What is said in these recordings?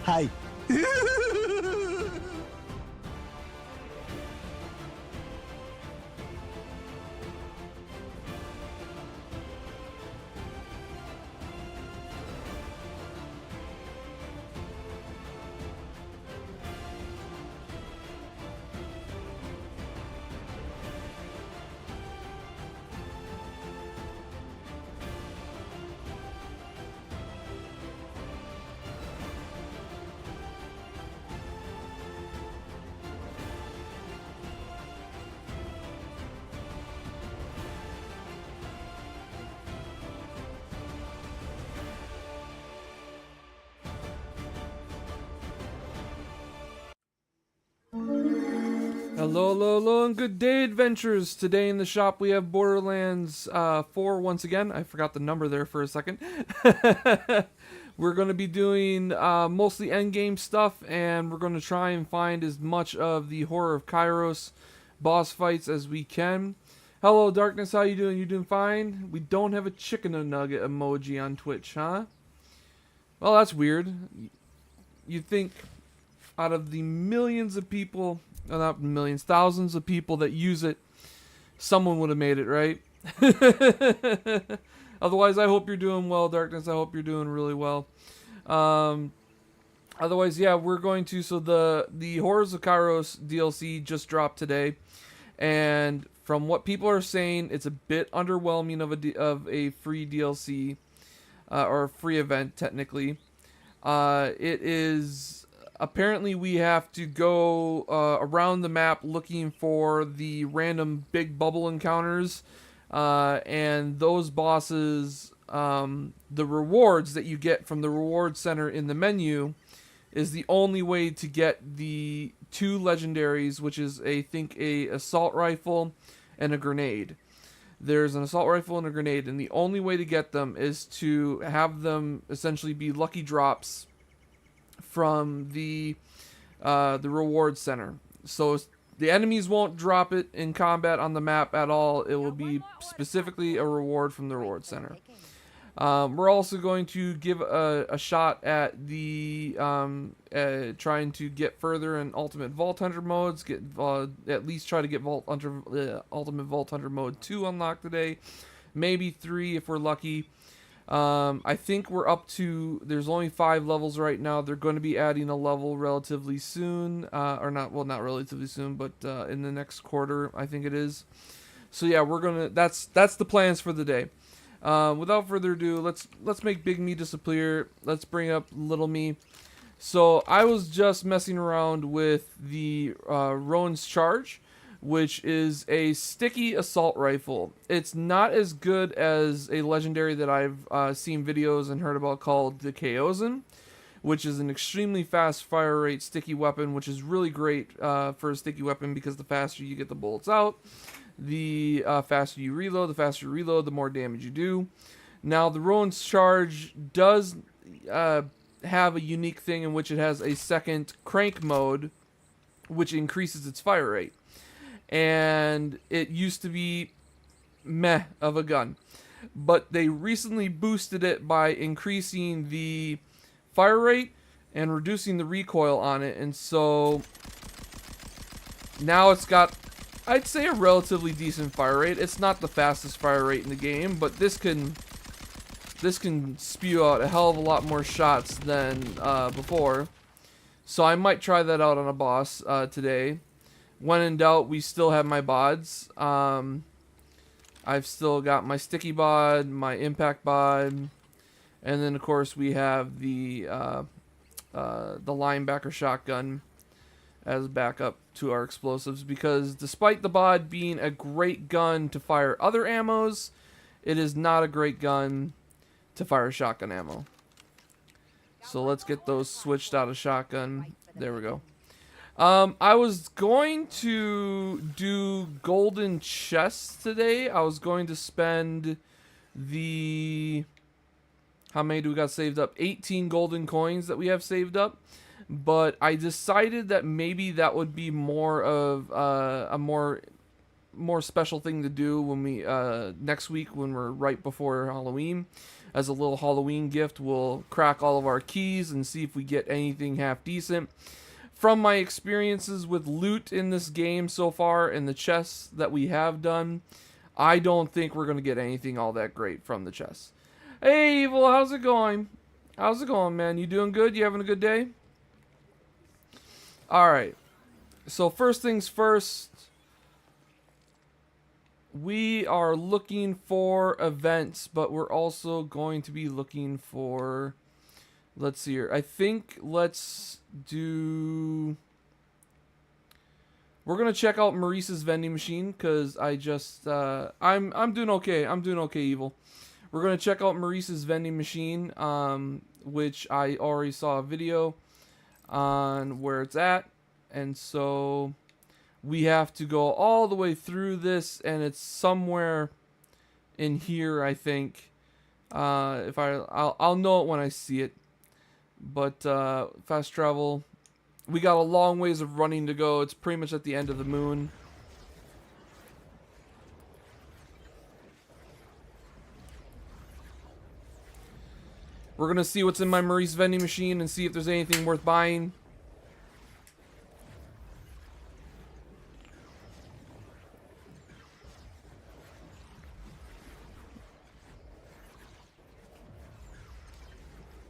Hi. Hello, hello, hello, and good day, adventurers. Today in the shop we have Borderlands 4 once again. I forgot the number there for a second. We're going to be doing mostly endgame stuff, and we're going to try and find as much of the Horror of Kairos boss fights as we can. Hello, Darkness, how you doing? You doing fine? We don't have a chicken nugget emoji on Twitch, huh? Well, that's weird. You'd think out of the millions of people, not millions, thousands of people that use it, someone would have made it, right? Otherwise, I hope you're doing well, Darkness. I hope you're doing really well. Otherwise, yeah, we're going to. So the Horrors of Kairos DLC just dropped today, and from what people are saying, it's a bit underwhelming of a free DLC or a free event technically. It is. Apparently, we have to go around the map looking for the random big bubble encounters. And those bosses, the rewards that you get from the reward center in the menu is the only way to get the two legendaries, which is, I think, a assault rifle and a grenade. There's an assault rifle and a grenade, and the only way to get them is to have them essentially be lucky drops from the reward center. So the enemies won't drop it in combat on the map at all. It will be specifically a reward from the reward center. We're also going to give a shot at the trying to get further in Ultimate Vault Hunter modes. Get at least try to get Ultimate Vault Hunter mode 2 unlocked today. Maybe 3 if we're lucky. I think we're up to, there's only 5 levels right now. They're going to be adding a level relatively soon, or not, well, not relatively soon, but in the next quarter, I think it is. So yeah, we're gonna, that's the plans for the day. Without further ado, let's make Big Me disappear. Let's bring up Little Me. So I was just messing around with the Rowan's Charge, which is a sticky assault rifle. It's not as good as a legendary that I've seen videos and heard about called the Chaosin, which is an extremely fast fire rate sticky weapon, which is really great for a sticky weapon because the faster you get the bullets out, the faster you reload. The faster you reload, the more damage you do. Now, the Rowan's Charge does have a unique thing in which it has a second crank mode, which increases its fire rate. And it used to be meh of a gun, but they recently boosted it by increasing the fire rate and reducing the recoil on it, and so now it's got, I'd say, a relatively decent fire rate. It's not the fastest fire rate in the game, but this can spew out a hell of a lot more shots than before, so I might try that out on a boss today. When in doubt, we still have my bods. I've still got my sticky bod, my impact bod, and then of course we have the linebacker shotgun as backup to our explosives, because despite the bod being a great gun to fire other ammos, it is not a great gun to fire shotgun ammo. So let's get those switched out of shotgun. There we go. I was going to do golden chests today. I was going to spend the, how many do we got saved up? 18 golden coins that we have saved up. But I decided that maybe that would be more of a more more special thing to do when we next week when we're right before Halloween. As a little Halloween gift, we'll crack all of our keys and see if we get anything half decent. From my experiences with loot in this game so far and the chests that we have done, I don't think we're going to get anything all that great from the chests. Hey, Evil, how's it going? How's it going, man? You doing good? You having a good day? Alright. So first things first, we are looking for events, but we're also going to be looking for, let's see here. I think let's do, we're going to check out Maurice's vending machine because I just, I'm doing okay. I'm doing okay, Evil. We're going to check out Maurice's vending machine, which I already saw a video on where it's at. And so we have to go all the way through this, and it's somewhere in here, I think. If I'll know it when I see it. But fast travel, we got a long ways of running to go. It's pretty much at the end of the moon. We're gonna see what's in my Maurice vending machine and see if there's anything worth buying.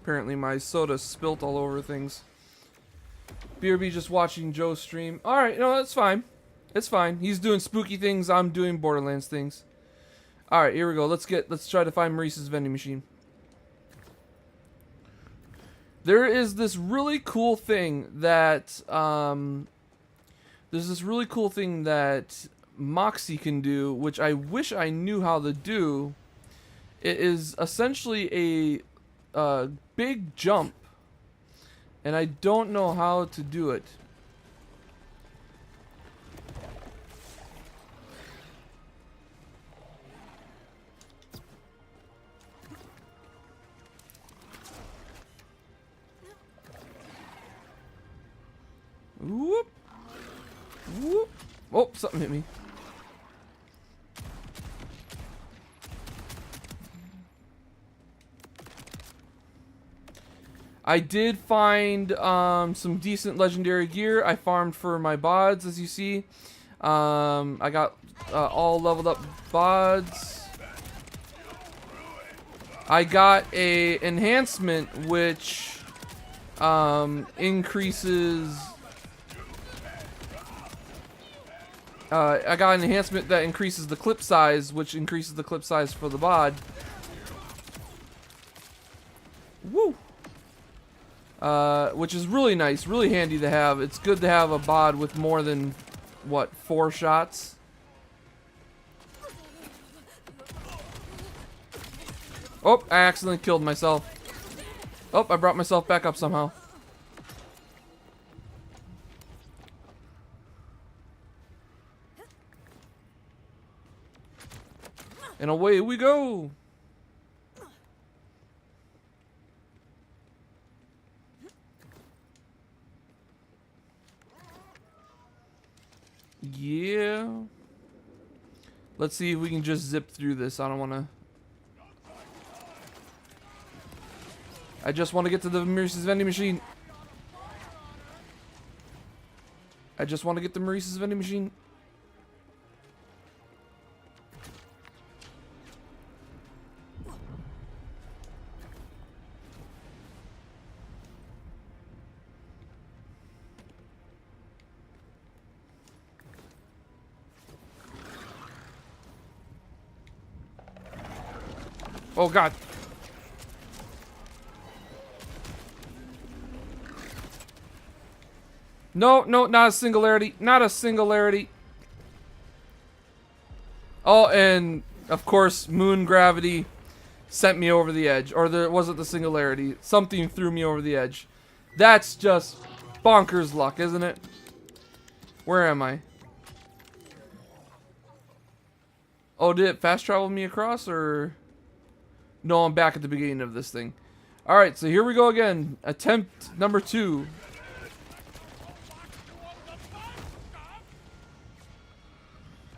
Apparently my soda spilt all over things. BRB just watching Joe's stream. Alright, no, that's fine. It's fine. He's doing spooky things, I'm doing Borderlands things. Alright, here we go. Let's try to find Maurice's vending machine. There is this really cool thing that Moxie can do, which I wish I knew how to do. It is essentially a big jump, and I don't know how to do it. Whoop. Whoop. Oh, something hit me. I did find some decent legendary gear. I farmed for my bods, as you see. I got all leveled up bods. I got a enhancement which increases. I got an enhancement that increases the clip size, which increases the clip size for the bod. Woo! Which is really nice, really handy to have. It's good to have a bod with more than, what, 4 shots? Oh, I accidentally killed myself. Oh, I brought myself back up somehow. And away we go! Yeah. Let's see if we can just zip through this. I don't want to. I just want to get to the Maurice's vending machine. I just want to get to Maurice's vending machine. Oh god. No, no, not a singularity. Not a singularity. Oh, and of course, moon gravity sent me over the edge. Or there wasn't the singularity. Something threw me over the edge. That's just bonkers luck, isn't it? Where am I? Oh, did it fast travel me across, or... No, I'm back at the beginning of this thing. Alright, so here we go again. Attempt number 2.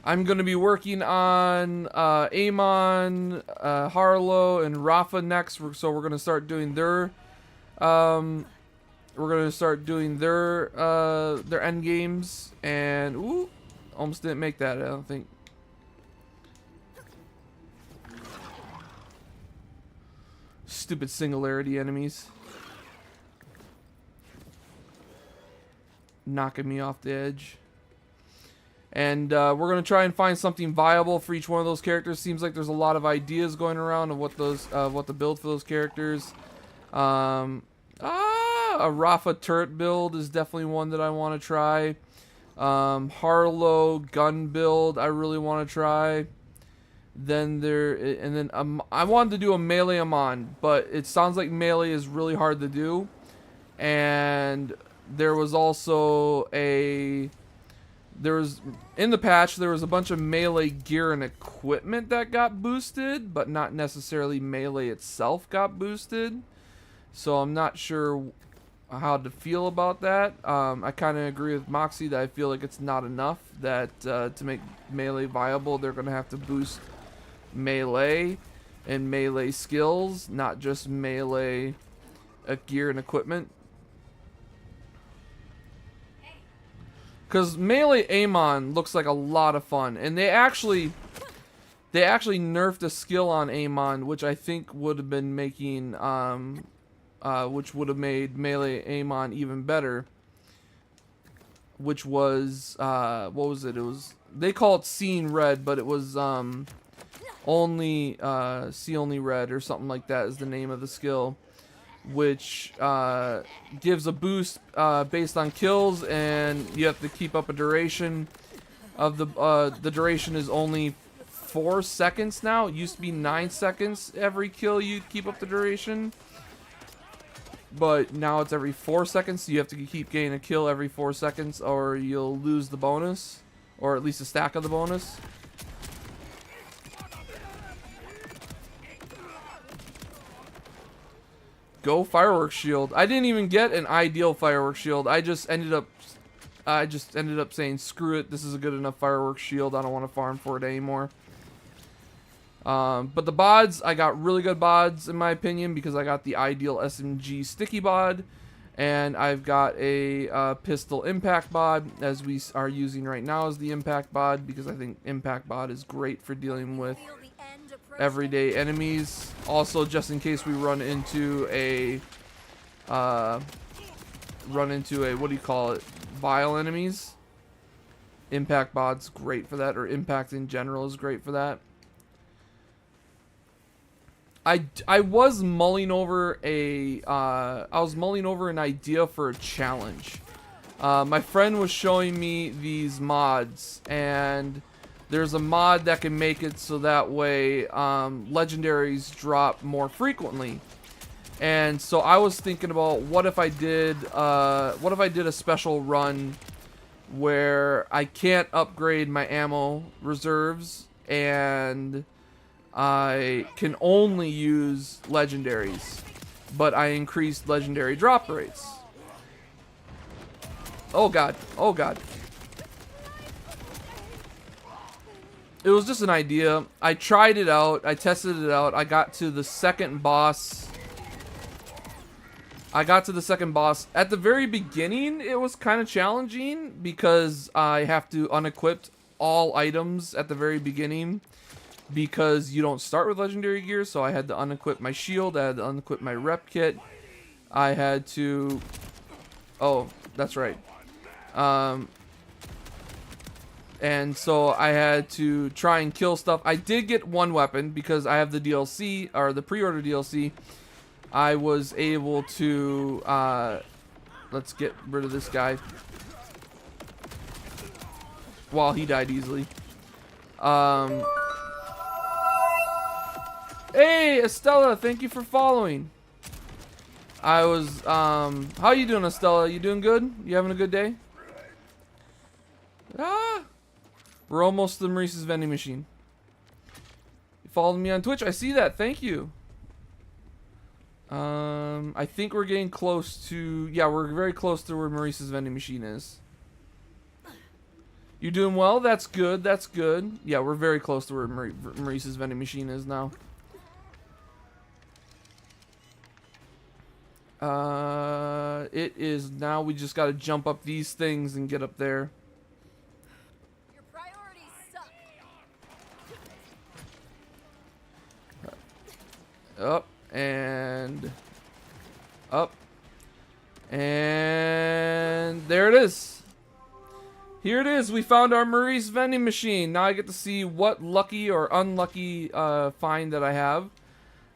I'm going to be working on Amon, Harlow, and Rafa next. So we're going to start doing their their end games. And ooh, almost didn't make that. I don't think. Stupid singularity enemies. Knocking me off the edge. And we're going to try and find something viable for each one of those characters. Seems like there's a lot of ideas going around of what to build for those characters. A Rafa turret build is definitely one that I want to try. Harlow gun build I really want to try. Then I wanted to do a melee Amon, but it sounds like melee is really hard to do. And there was also in the patch there was a bunch of melee gear and equipment that got boosted, but not necessarily melee itself got boosted. So I'm not sure how to feel about that. I kind of agree with Moxie that I feel like it's not enough, that to make melee viable they're going to have to boost melee and melee skills, not just melee gear and equipment. Because melee Amon looks like a lot of fun, and they actually nerfed a skill on Amon, which I think would have been making which would have made melee Amon even better. Which was what was it? It was, they call it Seeing Red, but it was only See Only Red or something like that is the name of the skill, which gives a boost based on kills, and you have to keep up a duration of the duration is only 4 seconds now. It used to be 9 seconds every kill you keep up the duration, but now it's every 4 seconds, so you have to keep getting a kill every 4 seconds or you'll lose the bonus, or at least a stack of the bonus. Go fireworks shield. I didn't even get an ideal fireworks shield. I just ended up saying screw it, this is a good enough fireworks shield. I don't want to farm for it anymore. But the bods, I got really good bods in my opinion, because I got the ideal SMG sticky bod, and I've got a pistol impact bod, as we are using right now as the impact bod, because I think impact bod is great for dealing with everyday enemies. Also, just in case we run into a what do you call it, vile enemies, impact bod's great for that, or impact in general is great for that. I was mulling over an idea for a challenge. My friend was showing me these mods, and there's a mod that can make it so that way legendaries drop more frequently. And so I was thinking about, what if I did a special run where I can't upgrade my ammo reserves and I can only use legendaries, but I increased legendary drop rates. Oh god, oh god. It was just an idea. I tried it out, I tested it out, I got to the second boss. At the very beginning, it was kind of challenging because I have to unequip all items at the very beginning, because you don't start with legendary gear. So I had to unequip my shield, I had to unequip my rep kit, I had to, oh, that's right. And so I had to try and kill stuff. I did get one weapon because I have the DLC, or the pre-order DLC. I was able to, let's get rid of this guy while he died easily. Hey, Estella, thank you for following. I was, how you doing, Estella? You doing good? You having a good day? Ah, we're almost to the Maurice's vending machine. You followed me on Twitch, I see that, thank you. I think we're getting close to, yeah, we're very close to where Maurice's vending machine is. You're doing well? That's good, that's good. Yeah, we're very close to where Maurice's vending machine is now. It is now. We just gotta jump up these things and get up there. Your priorities suck. Up and up. And there it is. Here it is. We found our Maurice vending machine. Now I get to see what lucky or unlucky find that I have.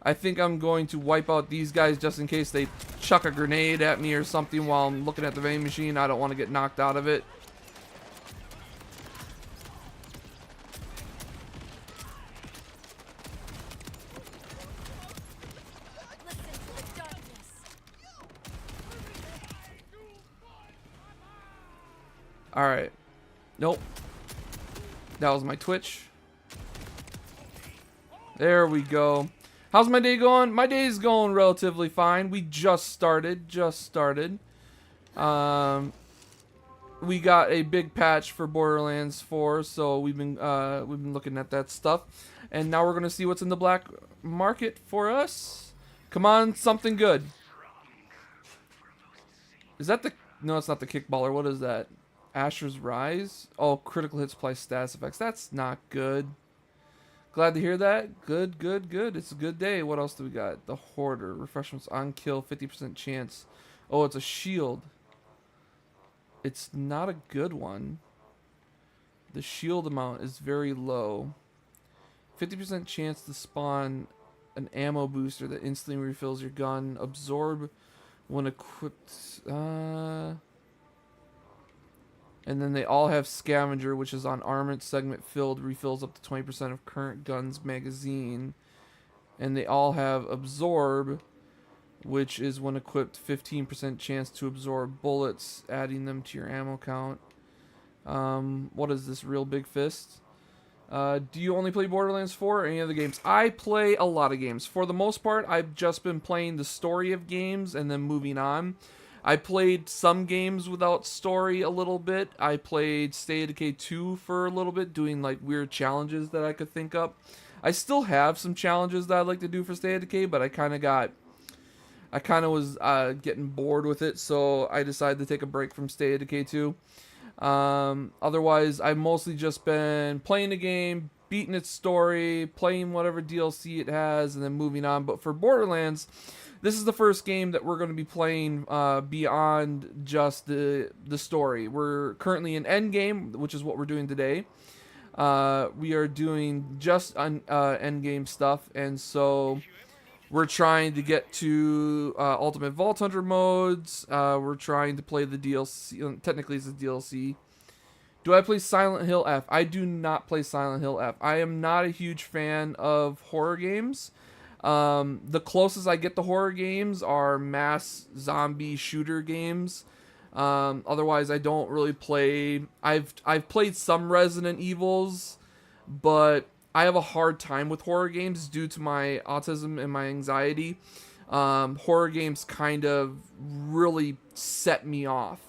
I think I'm going to wipe out these guys just in case they chuck a grenade at me or something while I'm looking at the vending machine. I don't want to get knocked out of it. Listen to the darkness. Alright. Nope. That was my Twitch. There we go. How's my day going? My day's going relatively fine. We just started. We got a big patch for Borderlands 4, so we've been looking at that stuff. And now we're gonna see what's in the black market for us. Come on, something good. Is that the... No, it's not the kickballer. What is that? Asher's Rise? Oh, critical hits plus status effects. That's not good. Glad to hear that. Good, good, good. It's a good day. What else do we got? The Hoarder. Refreshments on kill. 50% chance. Oh, it's a shield. It's not a good one. The shield amount is very low. 50% chance to spawn an ammo booster that instantly refills your gun. Absorb when equipped. And then they all have Scavenger, which is on armament segment filled, refills up to 20% of current gun's magazine. And they all have Absorb, which is when equipped 15% chance to absorb bullets, adding them to your ammo count. What is this, Real Big Fist? Do you only play Borderlands 4 or any other games? I play a lot of games. For the most part, I've just been playing the story of games and then moving on. I played some games without story a little bit. I played State of Decay 2 for a little bit, doing like weird challenges that I could think up. I still have some challenges that I'd like to do for State of Decay, but I kind of was getting bored with it, so I decided to take a break from State of Decay 2. Otherwise, I've mostly just been playing the game, beating its story, playing whatever DLC it has, and then moving on. But for Borderlands, this is the first game that we're going to be playing beyond just the story. We're currently in Endgame, which is what we're doing today. We are doing just Endgame stuff, and so we're trying to get to Ultimate Vault Hunter modes. We're trying to play the DLC. Technically, it's a DLC. Do I play Silent Hill F? I do not play Silent Hill F. I am not a huge fan of horror games. The closest I get to horror games are mass zombie shooter games. Otherwise, I don't really play. I've played some Resident Evils, but I have a hard time with horror games due to my autism and my anxiety. Horror games kind of really set me off.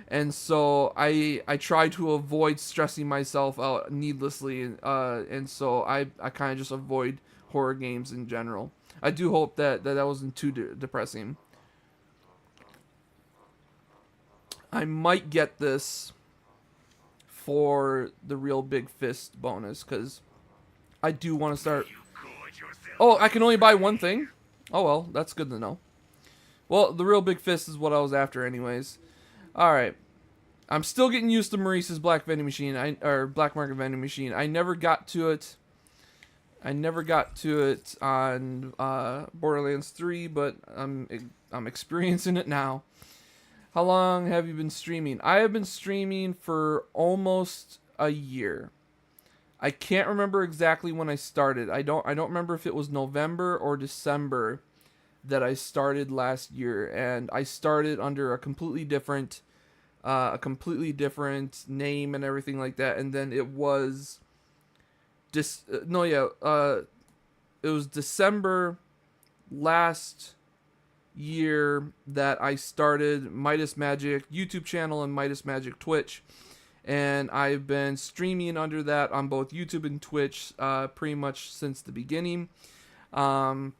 And so I try to avoid stressing myself out needlessly. And so I kind of just avoid horror games in general. I do hope that wasn't too depressing. I might get this for the Real Big Fist bonus, because I do want to start... Oh, I can only buy one thing? Oh well, that's good to know. Well, the Real Big Fist is what I was after anyways. Alright. I'm still getting used to Maurice's black vending machine, or black market vending machine. I never got to it on Borderlands 3, but I'm experiencing it now. How long have you been streaming? I have been streaming for almost a year. I can't remember exactly when I started. I don't remember if it was November or December that I started last year, and I started under a completely different name and everything like that. And then it was it was December last year that I started Midas Magic YouTube channel and Midas Magic Twitch. and I've been streaming under that on both YouTube and Twitch pretty much since the beginning. I've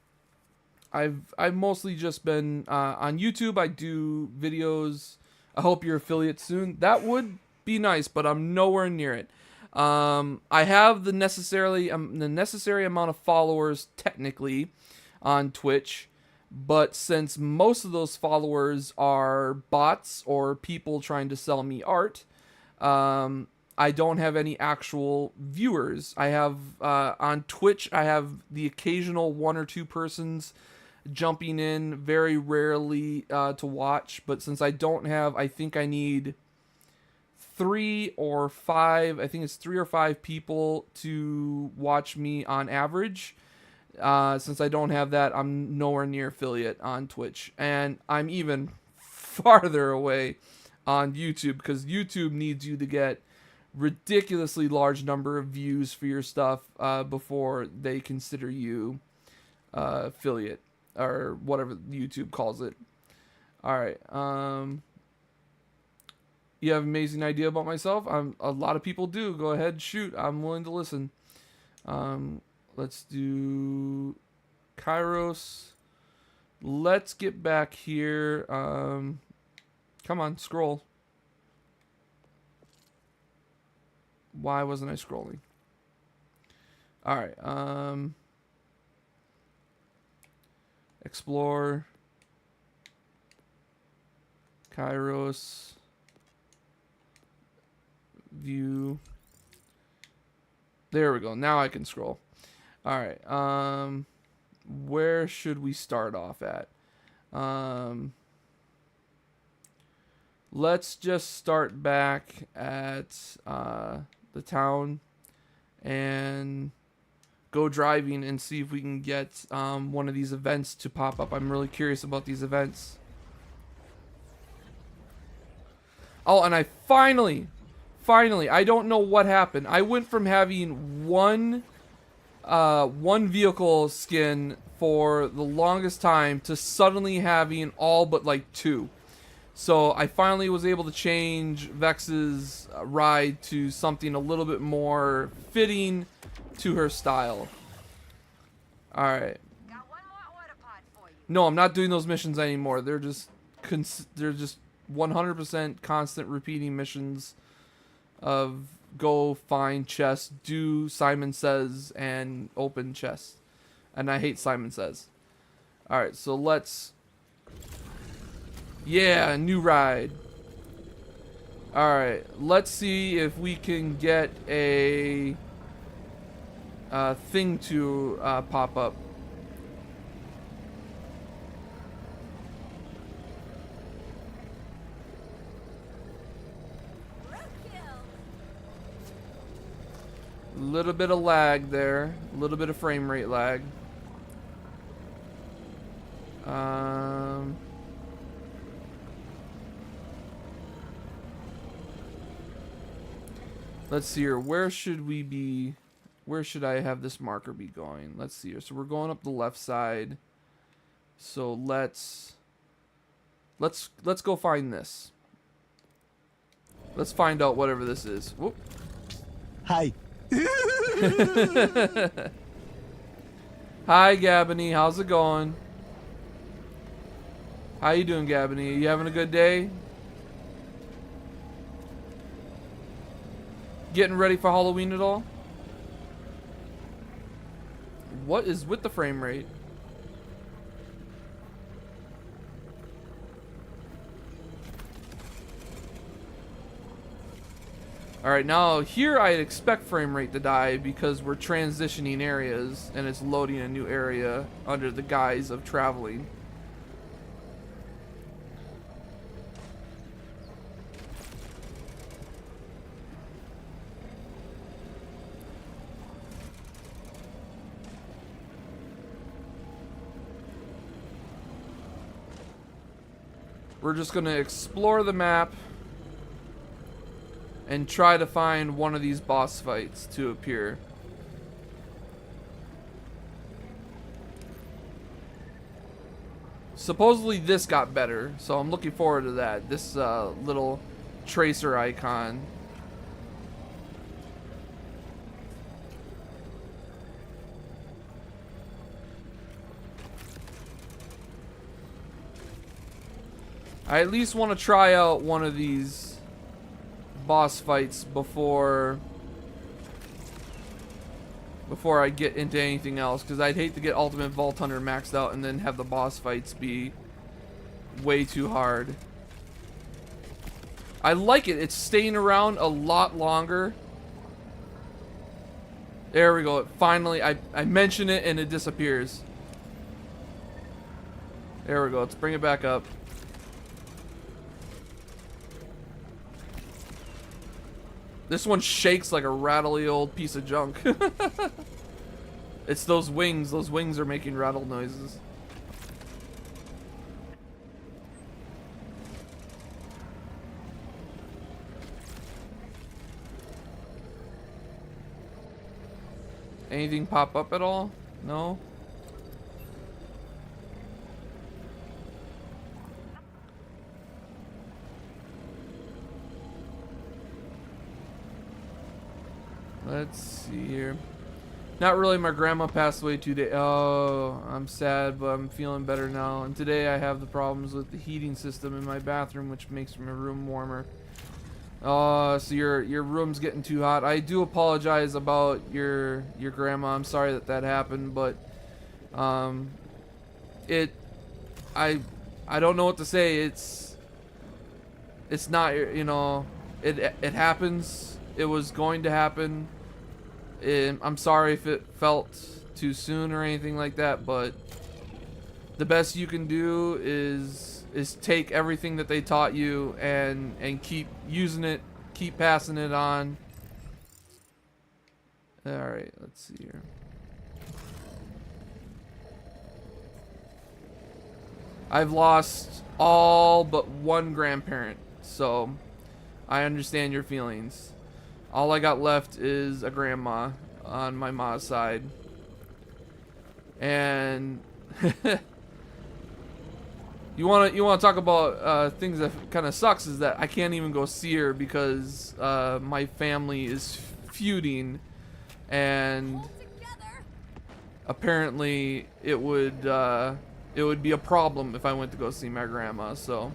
mostly just been on YouTube. I do videos. I hope you're affiliate soon. That would be nice, but I'm nowhere near it. I have the necessary amount of followers technically on Twitch, but since most of those followers are bots or people trying to sell me art, I don't have any actual viewers. I have on Twitch, I have the occasional one or two persons jumping in, very rarely to watch. But since I don't have, I think I need 3 or 5. I think it's 3 or 5 people to watch me on average. Since I don't have that, I'm nowhere near affiliate on Twitch, and I'm even farther away on YouTube because YouTube needs you to get ridiculously large number of views for your stuff before they consider you affiliate or whatever YouTube calls it. All right. You have an amazing idea about myself? A lot of people do. Go ahead, shoot. I'm willing to listen. Let's do Kairos. Let's get back here. Come on, scroll. Why wasn't I scrolling? All right. Explore. Kairos. View. There we go. Now I can scroll. All right. Where should we start off at? Let's just start back at the town and go driving and see if we can get one of these events to pop up. I'm really curious about these events. Oh, and I finally, I don't know what happened. I went from having one vehicle skin for the longest time to suddenly having all but like 2. So I finally was able to change Vex's ride to something a little bit more fitting to her style. All right. Got one more order pod for you. No, I'm not doing those missions anymore. They're just 100% constant repeating missions of go find chest, do Simon Says, and open chest. And I hate Simon Says. All right, so let's. Yeah, new ride. All right, let's see if we can get a thing to pop up. A little bit of lag there, a little bit of frame rate lag. Let's see here. Where should we be? Where should I have this marker be going? Let's see here. So we're going up the left side. So let's go find this. Let's find out whatever this is. Whoop. Hi. Hi, Gabony. How's it going? How you doing, Gabony? You having a good day? Getting ready for Halloween at all? What is with the frame rate? Alright, now here I'd expect frame rate to die because we're transitioning areas and it's loading a new area under the guise of traveling. We're just going to explore the map and try to find one of these boss fights to appear. Supposedly this got better, so I'm looking forward to that. This little tracer icon. I at least want to try out one of these boss fights before I get into anything else, because I'd hate to get Ultimate Vault Hunter maxed out and then have the boss fights be way too hard. I like it. It's staying around a lot longer. There we go. Finally, I mention it and it disappears. There we go. Let's bring it back up. This one shakes like a rattly old piece of junk. It's those wings. Those wings are making rattle noises. Anything pop up at all? No? Let's see here. Not really. My grandma passed away 2 days. Oh, I'm sad, but I'm feeling better now. And today I have the problems with the heating system in my bathroom, which makes my room warmer. Oh, so your room's getting too hot. I do apologize about your grandma. I'm sorry that that happened, but I don't know what to say. It's not, you know, it happens. It was going to happen. I'm sorry if it felt too soon or anything like that, but the best you can do is take everything that they taught you and keep using it, keep passing it on. All right, let's see here. I've lost all but one grandparent, so I understand your feelings. All I got left is a grandma on my mom's side. And you want to talk about things that kind of sucks is that I can't even go see her because my family is feuding, and apparently it would be a problem if I went to go see my grandma. So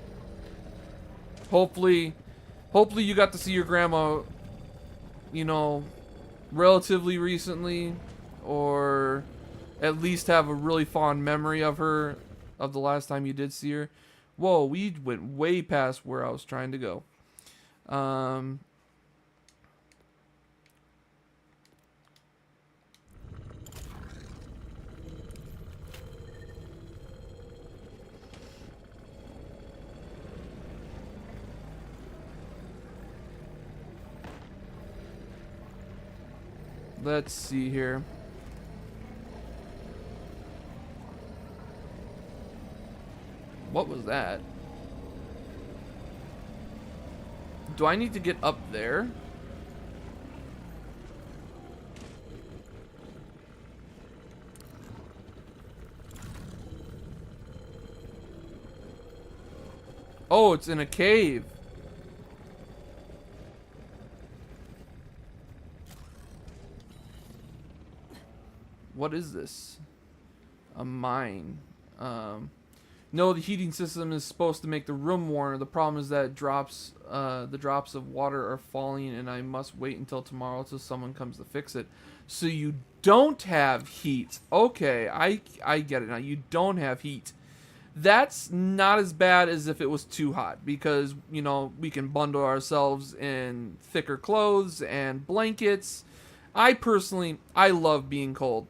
hopefully you got to see your grandma, you know, relatively recently, or at least have a really fond memory of her, of the last time you did see her. Whoa, we went way past where I was trying to go. Let's see here. What was that? Do I need to get up there? Oh, it's in a cave. What is this? A mine. No, the heating system is supposed to make the room warmer. The problem is that the drops of water are falling, and I must wait until tomorrow till someone comes to fix it. So you don't have heat. Okay, I get it now. You don't have heat. That's not as bad as if it was too hot, because, you know, we can bundle ourselves in thicker clothes and blankets. I love being cold.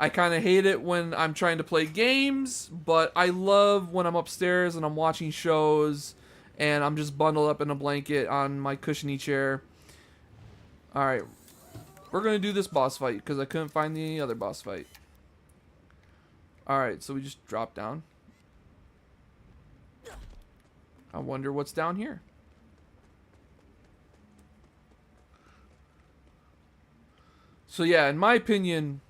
I kind of hate it when I'm trying to play games, but I love when I'm upstairs and I'm watching shows and I'm just bundled up in a blanket on my cushiony chair. Alright, we're going to do this boss fight because I couldn't find the other boss fight. Alright, so we just drop down. I wonder what's down here. So yeah, in my opinion...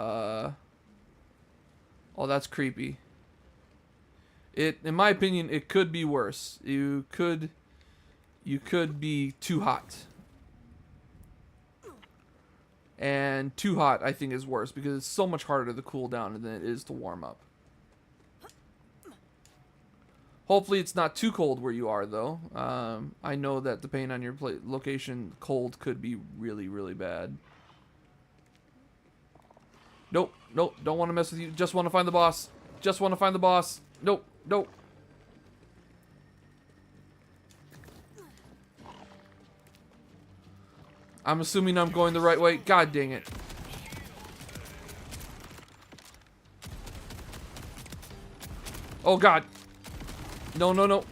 oh, that's creepy. In my opinion, it could be worse. You could be too hot. And too hot, I think, is worse because it's so much harder to cool down than it is to warm up. Hopefully it's not too cold where you are, though. I know that depending on your location, cold could be really, really bad. Nope, nope, don't want to mess with you. Just want to find the boss. Just want to find the boss. Nope, nope. I'm assuming I'm going the right way. God dang it. Oh, God. No, no, no.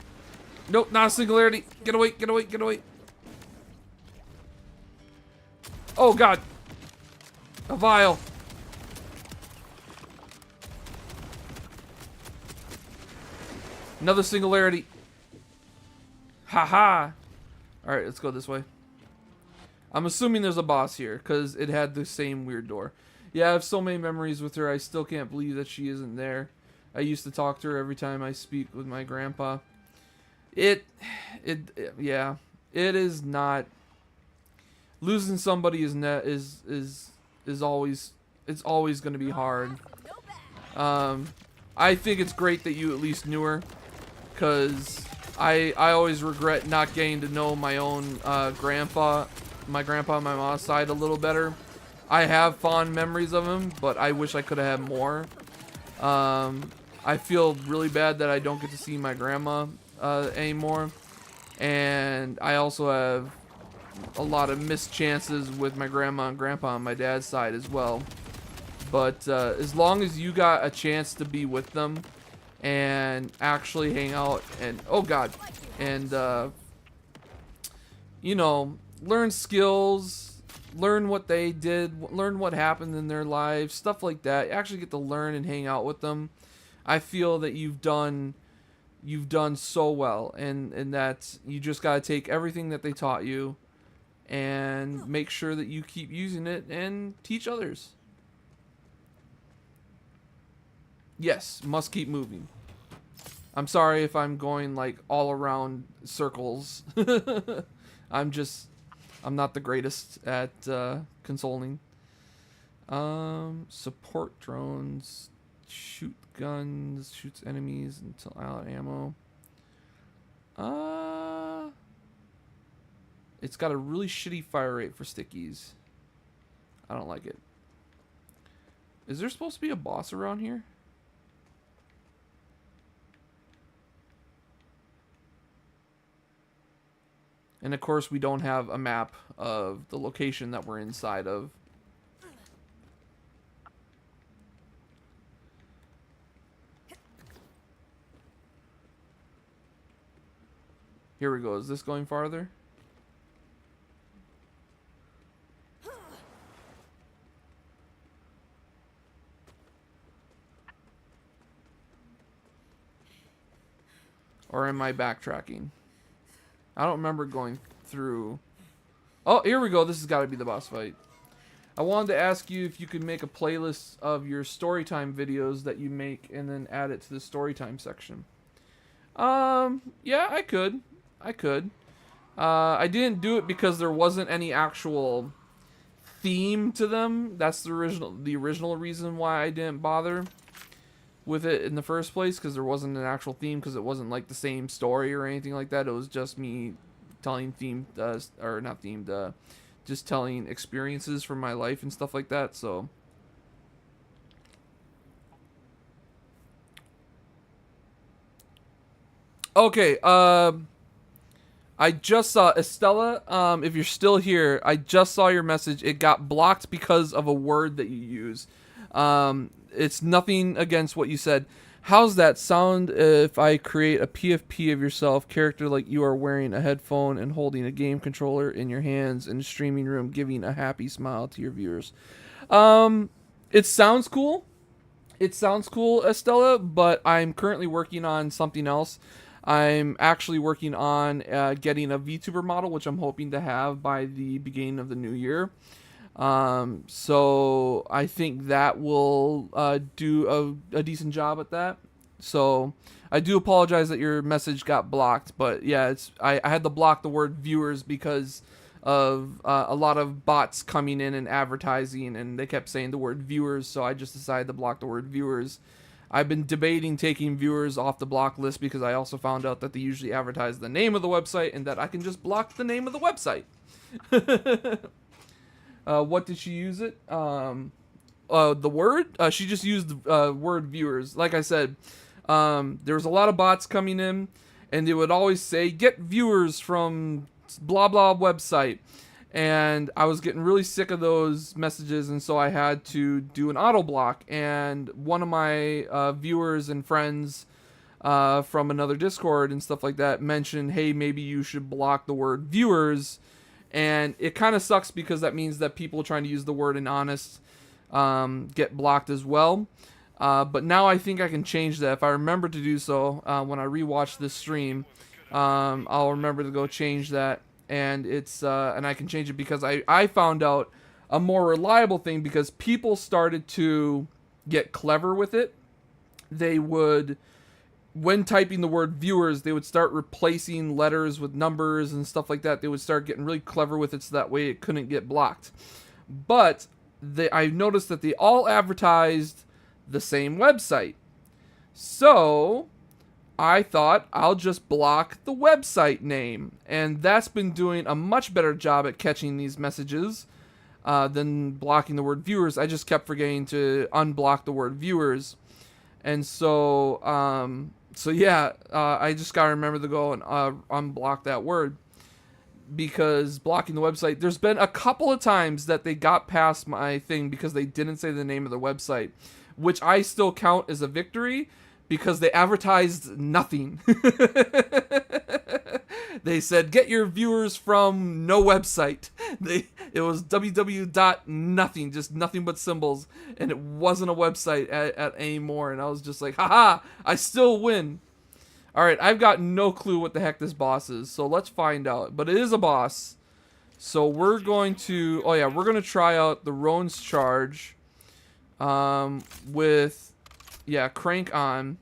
Nope, not a singularity. Get away, get away, get away. Oh, God. A vial. Another singularity. Haha. Alright, let's go this way. I'm assuming there's a boss here, because it had the same weird door. Yeah, I have so many memories with her, I still can't believe that she isn't there. I used to talk to her every time I speak with my grandpa. Yeah, it is not. Losing somebody is always, it's always going to be hard. I think it's great that you at least knew her, because I always regret not getting to know my own grandpa on my mom's side a little better. I have fond memories of him, but I wish I could have had more. I feel really bad that I don't get to see my grandma anymore, and I also have a lot of missed chances with my grandma and grandpa on my dad's side as well. But as long as you got a chance to be with them and actually hang out and, oh God, and you know, learn skills, learn what they did, learn what happened in their lives, stuff like that. You actually get to learn and hang out with them. I feel that you've done so well, and that you just got to take everything that they taught you and make sure that you keep using it and teach others. Yes, must keep moving. I'm sorry if I'm going like all around circles. I'm not the greatest at consoling. Support drones, shoot guns, shoots enemies until out of ammo. It's got a really shitty fire rate for stickies. I don't like it. Is there supposed to be a boss around here? And of course we don't have a map of the location that we're inside of. Here we go. Is this going farther? Or am I backtracking? I don't remember going through. Oh, here we go. This has got to be the boss fight. I wanted to ask you if you could make a playlist of your storytime videos that you make and then add it to the storytime section. Yeah, I could. I didn't do it because there wasn't any actual theme to them. That's the original reason why I didn't bother with it in the first place, because there wasn't an actual theme, because it wasn't like the same story or anything like that. It was just me telling just telling experiences from my life and stuff like that. So okay, I just saw Estella, if you're still here, I just saw your message. It got blocked because of a word that you use. It's nothing against what you said. How's that sound if I create a PFP of yourself, character like you are wearing a headphone and holding a game controller in your hands in a streaming room, giving a happy smile to your viewers? It sounds cool. It sounds cool, Estella, but I'm currently working on something else. I'm actually working on getting a VTuber model, which I'm hoping to have by the beginning of the new year. So I think that will do a decent job at that. So I do apologize that your message got blocked, but yeah, I had to block the word viewers because of a lot of bots coming in and advertising, and they kept saying the word viewers, so I just decided to block the word viewers. I've been debating taking viewers off the block list because I also found out that they usually advertise the name of the website and that I can just block the name of the website. What did she use it? The word? She just used the word viewers. Like I said, there was a lot of bots coming in, and they would always say, get viewers from blah blah website. And I was getting really sick of those messages, and so I had to do an auto block. And one of my viewers and friends from another Discord and stuff like that mentioned, hey, maybe you should block the word viewers. And it kind of sucks because that means that people trying to use the word in honest get blocked as well. But now I think I can change that. If I remember to do so when I rewatch this stream, I'll remember to go change that. And it's and I can change it because I found out a more reliable thing because people started to get clever with it. They would, when typing the word viewers, they would start replacing letters with numbers and stuff like that. They would start getting really clever with it so that way it couldn't get blocked. But I noticed that they all advertised the same website. So I thought I'll just block the website name. And that's been doing a much better job at catching these messages than blocking the word viewers. I just kept forgetting to unblock the word viewers. And so, I just got to remember to go and unblock that word. Because blocking the website, there's been a couple of times that they got past my thing because they didn't say the name of the website, which I still count as a victory because they advertised nothing. They said, get your viewers from no website. It was www.nothing, just nothing but symbols, and it wasn't a website at anymore, and I was just like, haha, I still win. Alright, I've got no clue what the heck this boss is, so let's find out. But it is a boss. So we're going to... Oh yeah, we're going to try out the Roan's Charge with... Yeah, crank on.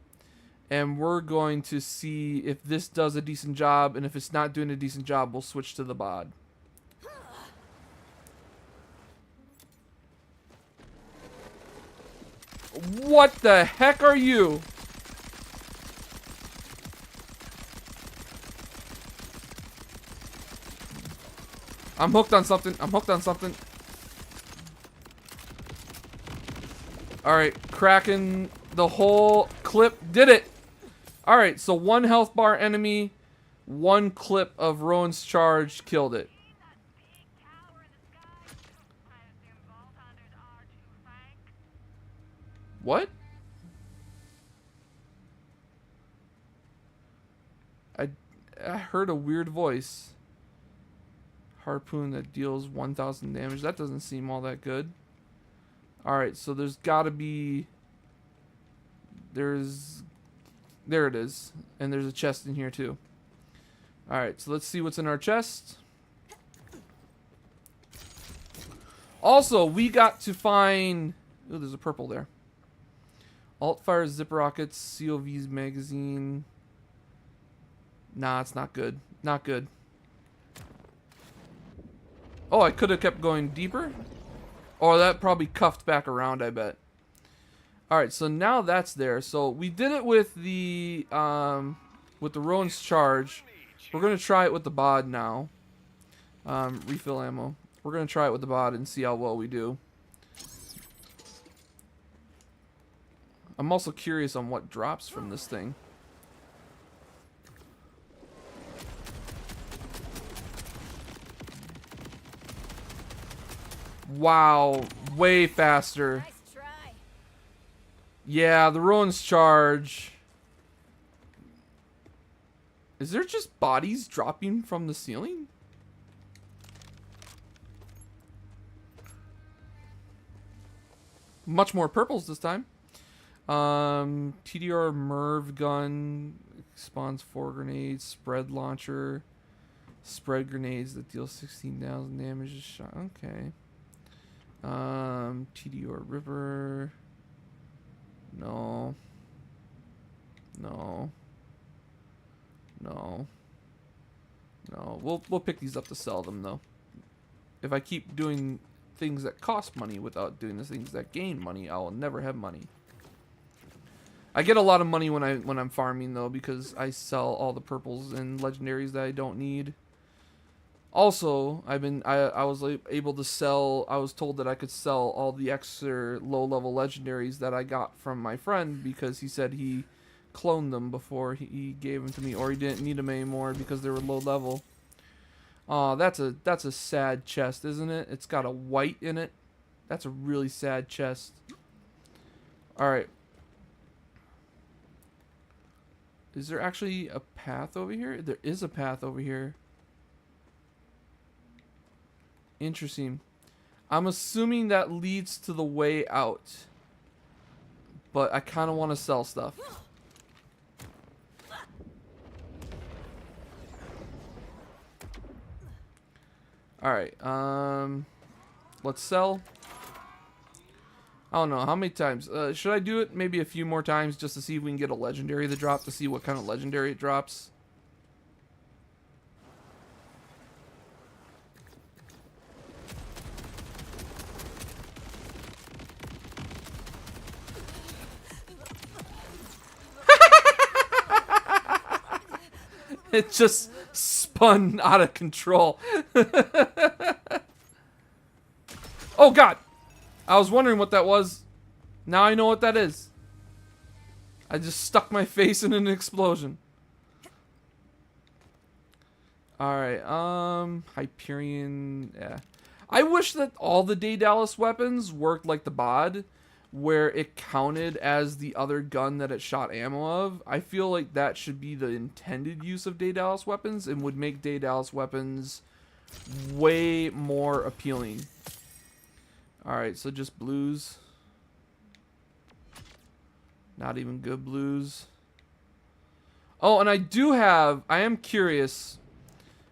And we're going to see if this does a decent job. And if it's not doing a decent job, we'll switch to the bod. What the heck are you? I'm hooked on something. I'm hooked on something. Alright, cracking the whole clip. Did it! Alright, so one health bar enemy, one clip of Roan's Charge killed it. What? I heard a weird voice. Harpoon that deals 1,000 damage. That doesn't seem all that good. Alright, so there's gotta be... There it is. And there's a chest in here too. Alright, so let's see what's in our chest. Also, we got to find... Oh, there's a purple there. Alt-fire zipper rockets, COV's magazine. Nah, it's not good. Not good. Oh, I could have kept going deeper. Or that probably cuffed back around, I bet. Alright, so now that's there. So we did it with the Roan's Charge. We're going to try it with the bod now. Refill ammo. We're going to try it with the bod and see how well we do. I'm also curious on what drops from this thing. Wow, way faster. Nice try. Yeah, the Roan's Charge. Is there just bodies dropping from the ceiling? Much more purples this time. TDR Merv gun spawns 4 grenades, spread launcher, spread grenades that deal 16,000 damage a shot. Okay. TDR River. No. No. No. No. We'll pick these up to sell them though. If I keep doing things that cost money without doing the things that gain money, I will never have money. I get a lot of money when I'm farming though, because I sell all the purples and legendaries that I don't need. Also, I was able to sell. I was told that I could sell all the extra low level legendaries that I got from my friend, because he said he cloned them before he gave them to me, or he didn't need them anymore because they were low level. Oh, that's a sad chest, isn't it? It's got a white in it. That's a really sad chest. All right. Is there actually a path over here? There is a path over here. Interesting. I'm assuming that leads to the way out. But I kind of want to sell stuff. Alright, let's sell. I don't know, how many times? Should I do it maybe a few more times just to see if we can get a legendary to drop, to see what kind of legendary it drops? It just spun out of control. Oh god! I was wondering what that was. Now I know what that is. I just stuck my face in an explosion. Alright, Hyperion, yeah. I wish that all the Daedalus weapons worked like the bod, where it counted as the other gun that it shot ammo of. I feel like that should be the intended use of Daedalus weapons, and would make Daedalus weapons way more appealing. Alright, so just blues. Not even good blues. Oh, and I am curious.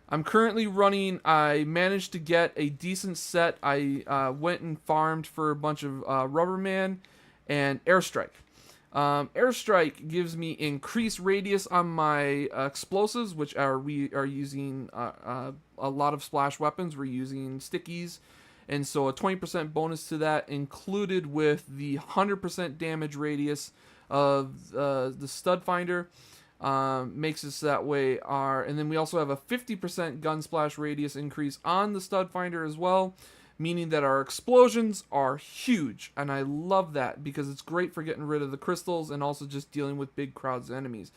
I'm currently running, I managed to get a decent set. I went and farmed for a bunch of Rubberman and Airstrike. Airstrike gives me increased radius on my explosives, which we are using a lot of splash weapons. We're using stickies. And so a 20% bonus to that, included with the 100% damage radius of the stud finder. Makes us that way and then we also have a 50% gun splash radius increase on the stud finder as well, meaning that our explosions are huge, and I love that because it's great for getting rid of the crystals and also just dealing with big crowds of enemies.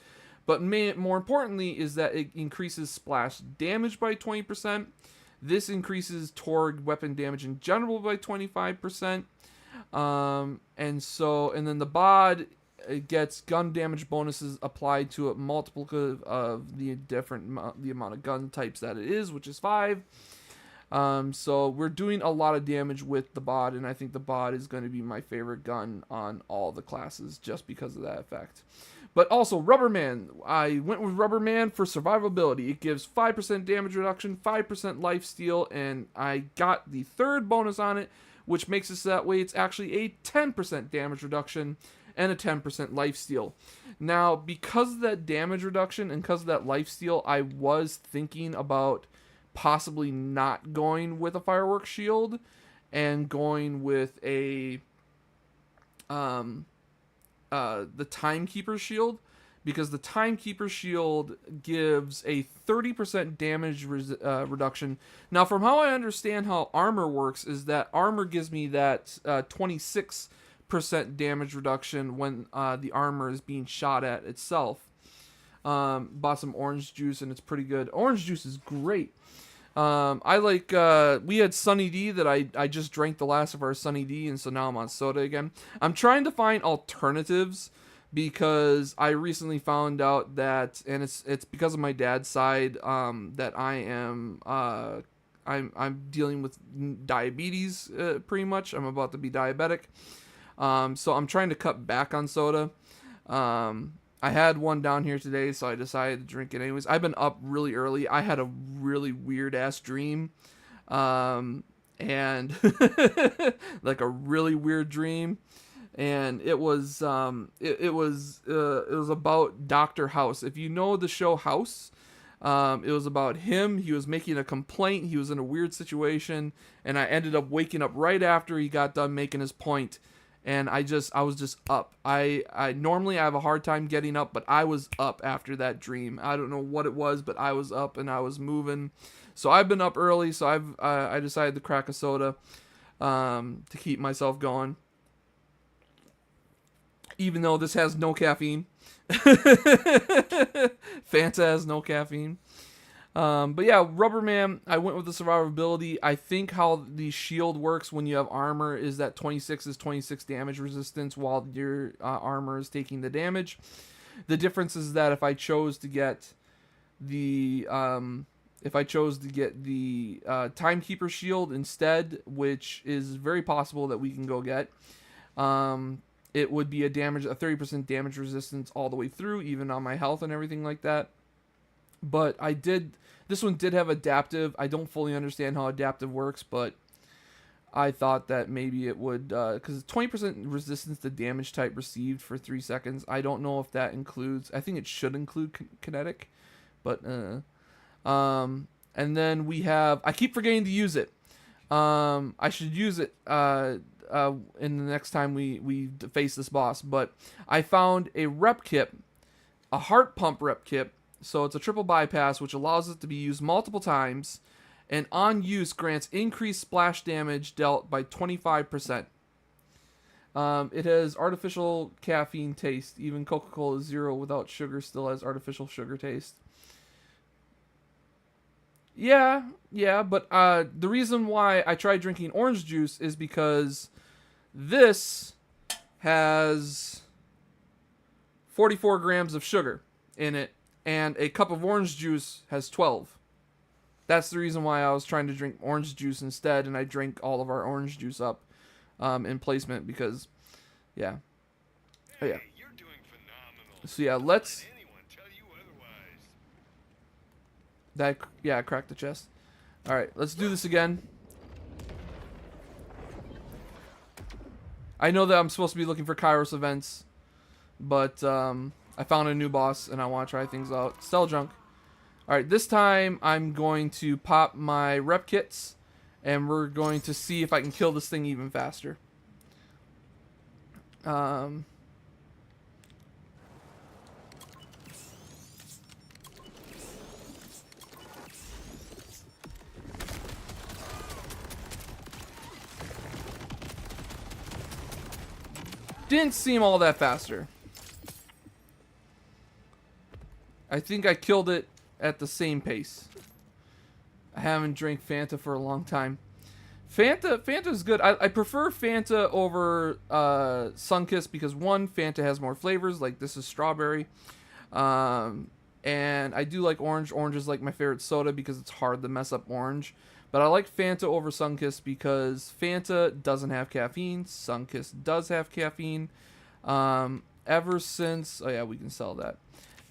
But more importantly is that it increases splash damage by 20%. This increases Torg weapon damage in general by 25%. And then the bod, it gets gun damage bonuses applied to a multiple of the amount of gun types that it is, which is 5. So we're doing a lot of damage with the bod, and I think the bod is going to be my favorite gun on all the classes just because of that effect. But also Rubberman, I went with Rubberman for survivability. It gives 5% damage reduction, 5% life steal, and I got the third bonus on it, which makes it so that way it's actually a 10% damage reduction and a 10% lifesteal. Now, because of that damage reduction and because of that lifesteal, I was thinking about possibly not going with a fireworks shield and going with a the Timekeeper shield, because the Timekeeper shield gives a 30% damage reduction. Now, from how I understand how armor works, is that armor gives me that 26% damage reduction when the armor is being shot at itself. Bought some orange juice and it's pretty good. Orange juice is great. I like, we had Sunny D that I just drank the last of our Sunny D, and so now I'm on soda again. I'm trying to find alternatives because I recently found out that, and it's because of my dad's side, that I'm dealing with diabetes, pretty much. I'm about to be diabetic. So I'm trying to cut back on soda. I had one down here today, so I decided to drink it anyways. I've been up really early. I had a really weird ass dream, and like a really weird dream, and it was about Dr. House. If you know the show House, it was about him. He was making a complaint. He was in a weird situation, and I ended up waking up right after he got done making his point. and I was just up. I normally I have a hard time getting up, but I was up after that dream. I don't know what it was, but I was up and I was moving. So I've been up early, so I decided to crack a soda to keep myself going. Even though this has no caffeine. Fanta has no caffeine. But yeah, Rubberman, I went with the survivability. I think how the shield works when you have armor is that 26 is 26 damage resistance while your armor is taking the damage. The difference is that if I chose to get the Timekeeper shield instead, which is very possible that we can go get, it would be a 30% damage resistance all the way through, even on my health and everything like that. But this one did have adaptive. I don't fully understand how adaptive works, but I thought that maybe it would, because 20% resistance to damage type received for 3 seconds. I don't know if that includes, I think it should include kinetic, but, and then we have, I keep forgetting to use it. I should use it, in the next time we face this boss, but I found a rep kit, a heart pump rep kit. So it's a triple bypass, which allows it to be used multiple times, and on use grants increased splash damage dealt by 25%. It has artificial caffeine taste. Even Coca-Cola Zero without sugar still has artificial sugar taste. Yeah, but the reason why I tried drinking orange juice is because this has 44 grams of sugar in it, and a cup of orange juice has 12. That's the reason why I was trying to drink orange juice instead, and I drank all of our orange juice up in placement because, yeah. Oh, yeah. You're doing phenomenal. So, yeah, Don't let anyone tell you otherwise. I cracked the chest. All right, let's do this again. I know that I'm supposed to be looking for Kairos events, but I found a new boss, and I want to try things out. Cell junk. Alright, this time I'm going to pop my rep kits, and we're going to see if I can kill this thing even faster. Didn't seem all that faster. I think I killed it at the same pace. I haven't drank Fanta for a long time. Fanta's good. I prefer Fanta over Sunkist because one, Fanta has more flavors. Like this is strawberry, and I do like orange. Orange is like my favorite soda because it's hard to mess up orange. But I like Fanta over Sunkist because Fanta doesn't have caffeine. Sunkist does have caffeine. Ever since, oh yeah, we can sell that.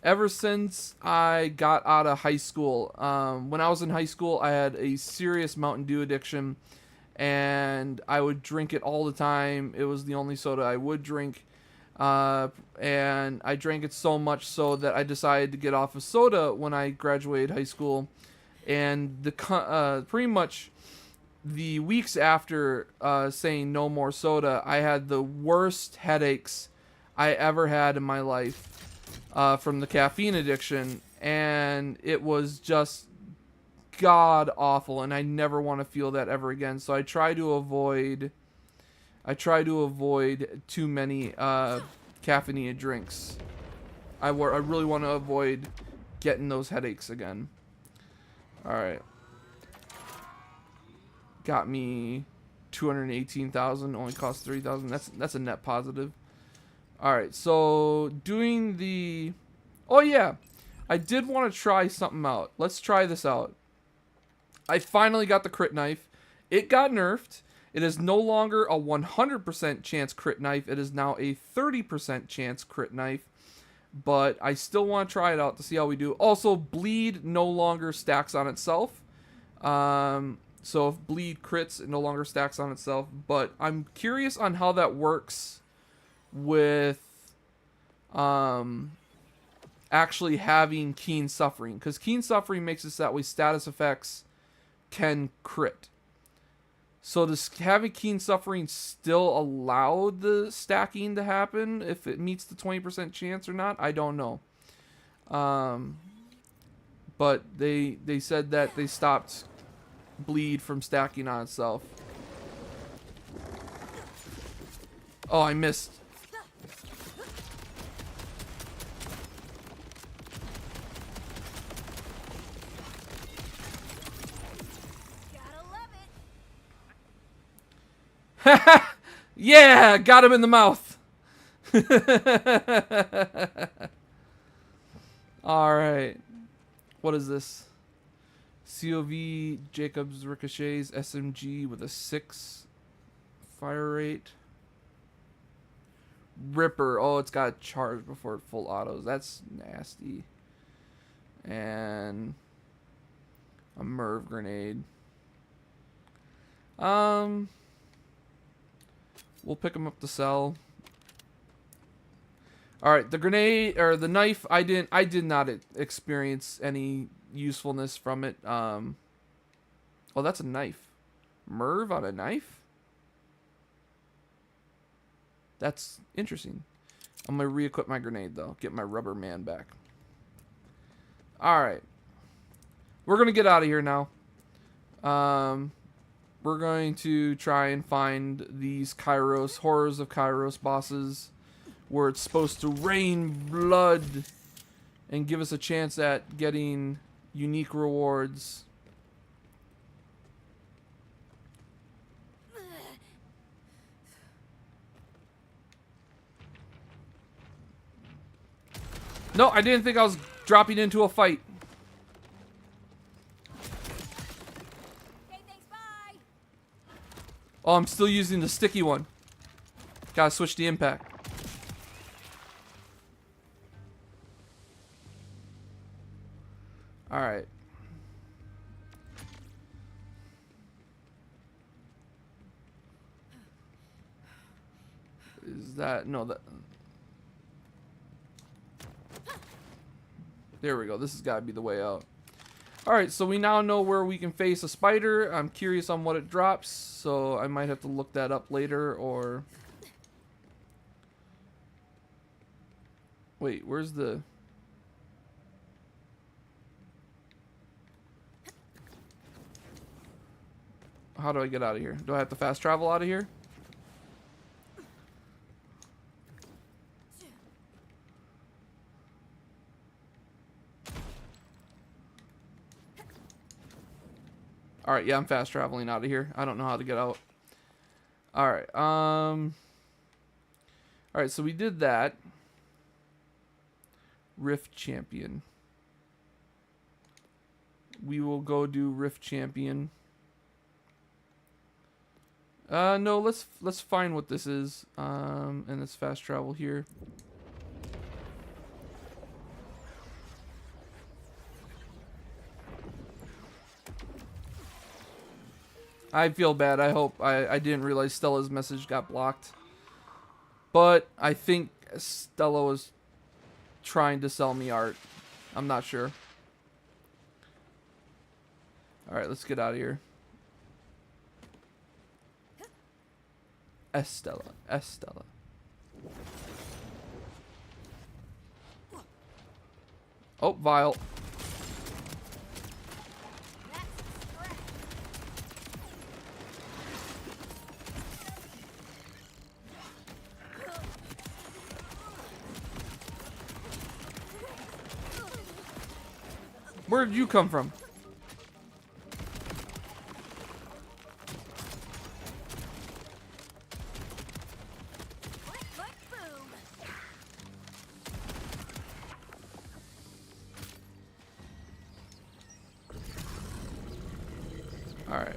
Ever since I got out of high school, when I was in high school, I had a serious Mountain Dew addiction, and I would drink it all the time. It was the only soda I would drink, and I drank it so much so that I decided to get off of soda when I graduated high school, and pretty much the weeks after saying no more soda, I had the worst headaches I ever had in my life. From the caffeine addiction, and it was just god awful, and I never want to feel that ever again. So I try to avoid too many caffeinated drinks. I really want to avoid getting those headaches again. All right, got me 218,000. Only cost 3,000. That's a net positive. Alright, so doing the... Oh yeah, I did want to try something out. Let's try this out. I finally got the crit knife. It got nerfed. It is no longer a 100% chance crit knife. It is now a 30% chance crit knife. But I still want to try it out to see how we do. Also, bleed no longer stacks on itself. So if bleed crits, it no longer stacks on itself. But I'm curious on how that works with actually having keen suffering, because keen suffering makes it so that way status effects can crit. So does having keen suffering still allow the stacking to happen if it meets the 20% chance or not? I don't know. But they said that they stopped bleed from stacking on itself. Oh, I missed. Gotta love it. Yeah, got him in the mouth. All right. What is this? COV Jacobs Ricochets SMG with a 6 fire rate. Ripper. Oh, it's got charge before full autos. That's nasty. And a Merv grenade. We'll pick them up to sell. All right, the grenade or the knife. I did not experience any usefulness from it. Oh, that's a knife. Merv on a knife. That's interesting. I'm gonna re-equip my grenade though. Get my rubber man back. All right, we're gonna get out of here now. We're going to try and find these Kairos, Horrors of Kairos bosses, where it's supposed to rain blood and give us a chance at getting unique rewards. No, I didn't think I was dropping into a fight. Okay, thanks, bye. Oh, I'm still using the sticky one. Gotta switch the impact. Alright. Is that... No, that... There we go. This has got to be the way out. Alright, so we now know where we can face a spider. I'm curious on what it drops, so I might have to look that up later, or... Wait, where's the... How do I get out of here? Do I have to fast travel out of here? Alright, yeah, I'm fast traveling out of here. I don't know how to get out. Alright, alright, so we did that. Rift Champion. We will go do Rift Champion. No, let's find what this is. And let's fast travel here. I feel bad. I hope I didn't realize Stella's message got blocked. But I think Stella was trying to sell me art. I'm not sure. Alright, let's get out of here. Estella. Oh, Vile. Where did you come from? Alright.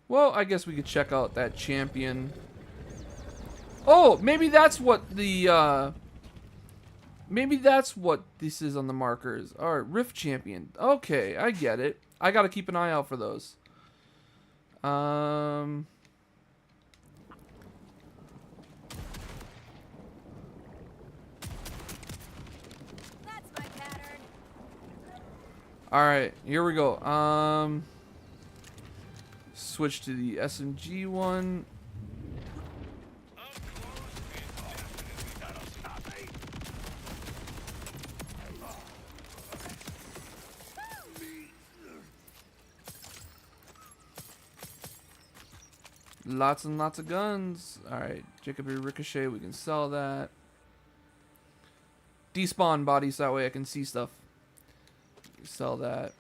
Well, I guess we could check out that champion. Oh, maybe that's what the, maybe that's what this is on the markers. Alright, Rift Champion. Okay, I get it. I gotta keep an eye out for those. Alright, here we go. Switch to the SMG one. Lots and lots of guns. Alright, Jacob Ricochet, we can sell that. Despawn bodies, that way I can see stuff. Sell that.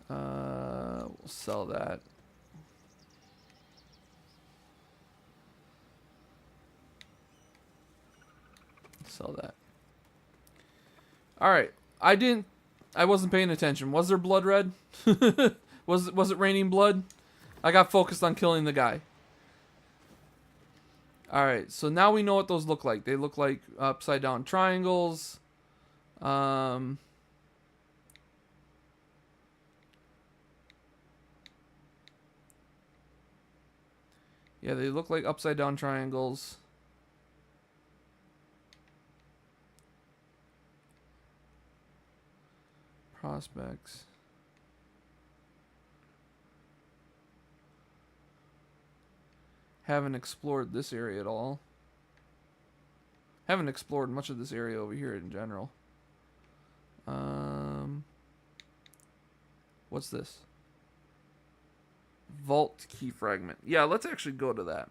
We'll sell that. Sell that. Alright, I wasn't paying attention. Was there blood red? Was it raining blood? I got focused on killing the guy. Alright, so now we know what those look like. They look like upside down triangles. Yeah, they look like upside down triangles. Prospects. Haven't explored this area at all. Haven't explored much of this area over here in general. What's this? Vault key fragment. Yeah, let's actually go to that.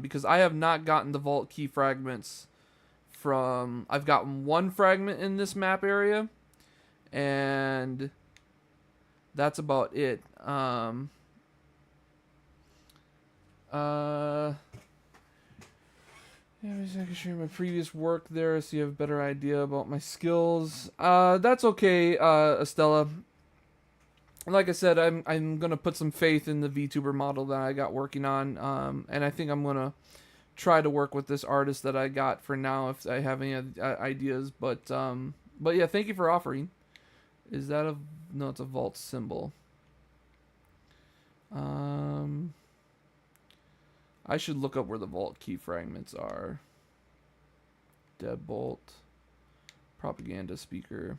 Because I have not gotten the vault key fragments from... I've gotten one fragment in this map area. And that's about it. Yeah, I can share my previous work there so you have a better idea about my skills. That's okay, Estella. Like I said, I'm gonna put some faith in the VTuber model that I got working on. And I think I'm gonna try to work with this artist that I got for now if I have any ideas. But yeah, thank you for offering. Is that a... No, it's a vault symbol. I should look up where the vault key fragments are. Deadbolt. Propaganda speaker.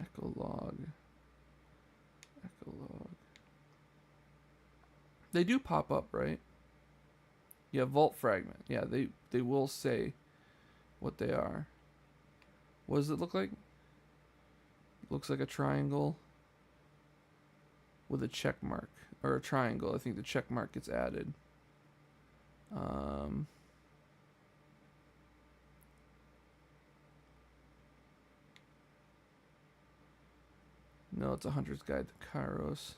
Echolog. Echolog. They do pop up, right? Yeah, vault fragment. Yeah, they will say what they are. What does it look like? Looks like a triangle with a check mark. Or a triangle. I think the check mark gets added. No, it's a Hunter's Guide to Kairos.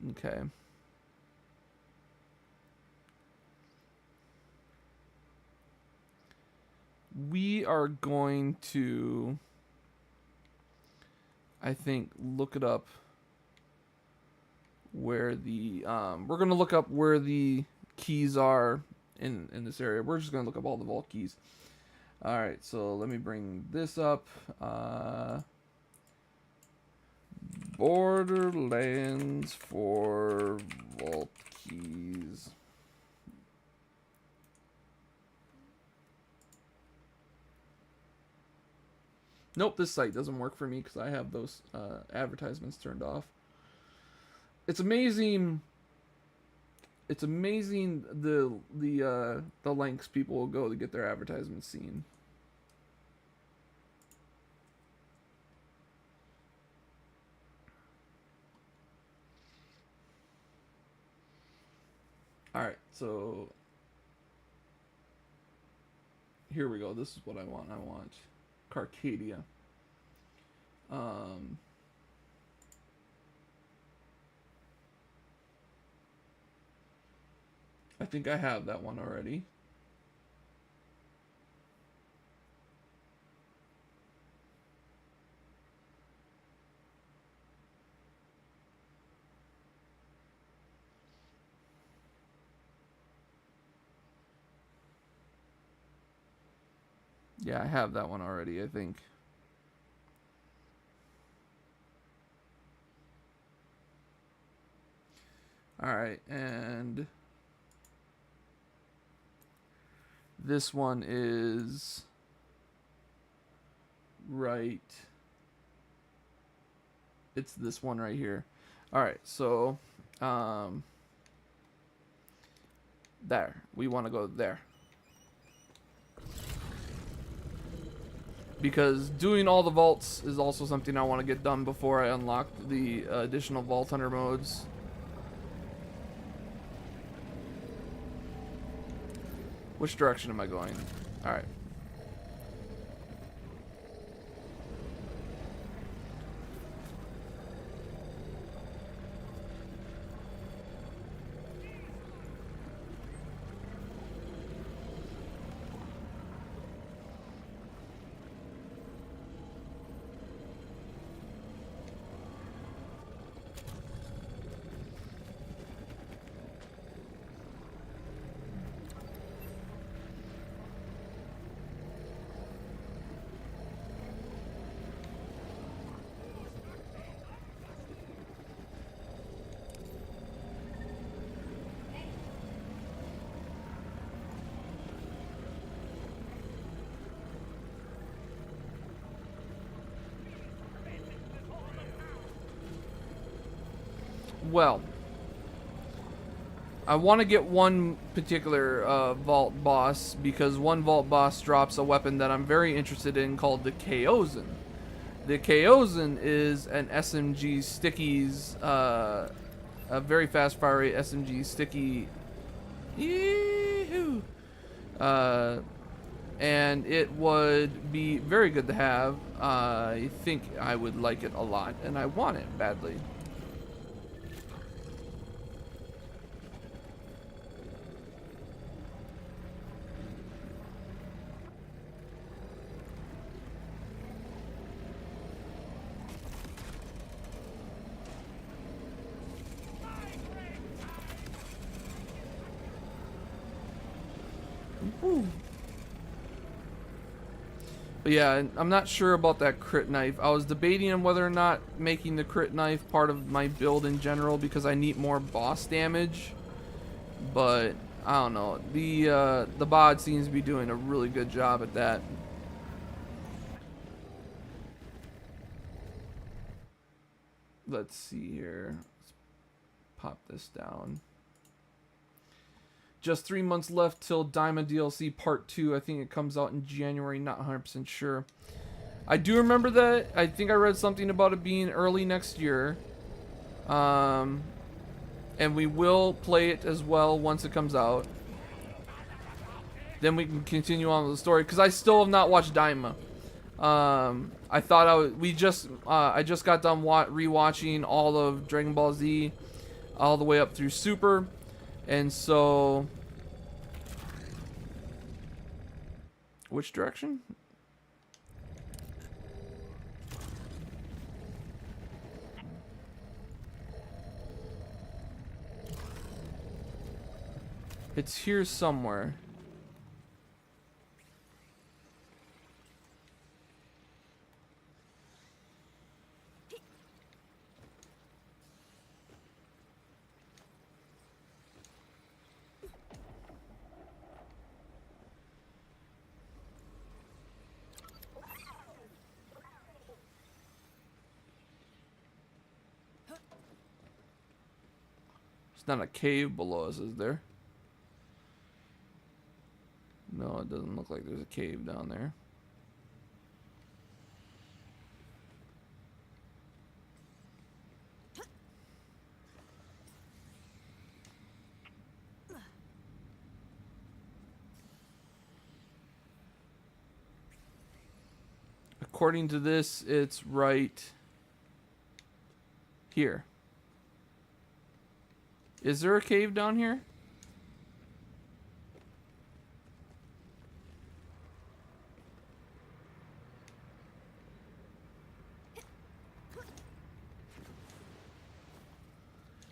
Okay. We are going to... I think look it up where the we're gonna look up where the keys are in this area. We're just gonna look up all the vault keys. All right, so let me bring this up. Borderlands for vault keys. Nope, this site doesn't work for me because I have those advertisements turned off. It's amazing. It's amazing the lengths people will go to get their advertisements seen. All right, so here we go. This is what I want. I want Carcadia. I think I have that one already. Yeah, I have that one already, I think. All right, and this one is right. It's this one right here. All right, so there. We want to go there. Because doing all the vaults is also something I want to get done before I unlock the additional Vault Hunter modes. Which direction am I going? Alright. Well, I want to get one particular vault boss because one vault boss drops a weapon that I'm very interested in called the Kaozin. The Kaozin is an SMG stickies, a very fast fire rate SMG sticky. Yee-hoo. And it would be very good to have. I think I would like it a lot, and I want it badly. Ooh. But yeah, I'm not sure about that crit knife. I was debating on whether or not making the crit knife part of my build in general because I need more boss damage. But I don't know. The bod seems to be doing a really good job at that. Let's see here. Let's pop this down. Just 3 months left till Diamond DLC Part 2. I think it comes out in January. Not 100% sure. I do remember that. I think I read something about it being early next year. And we will play it as well once it comes out. Then we can continue on with the story. Because I still have not watched Daima. I thought I just got done rewatching all of Dragon Ball Z. All the way up through Super. And so, which direction? It's here somewhere. Not a cave below us, is there? No, it doesn't look like there's a cave down there. According to this, it's right here. Is there a cave down here?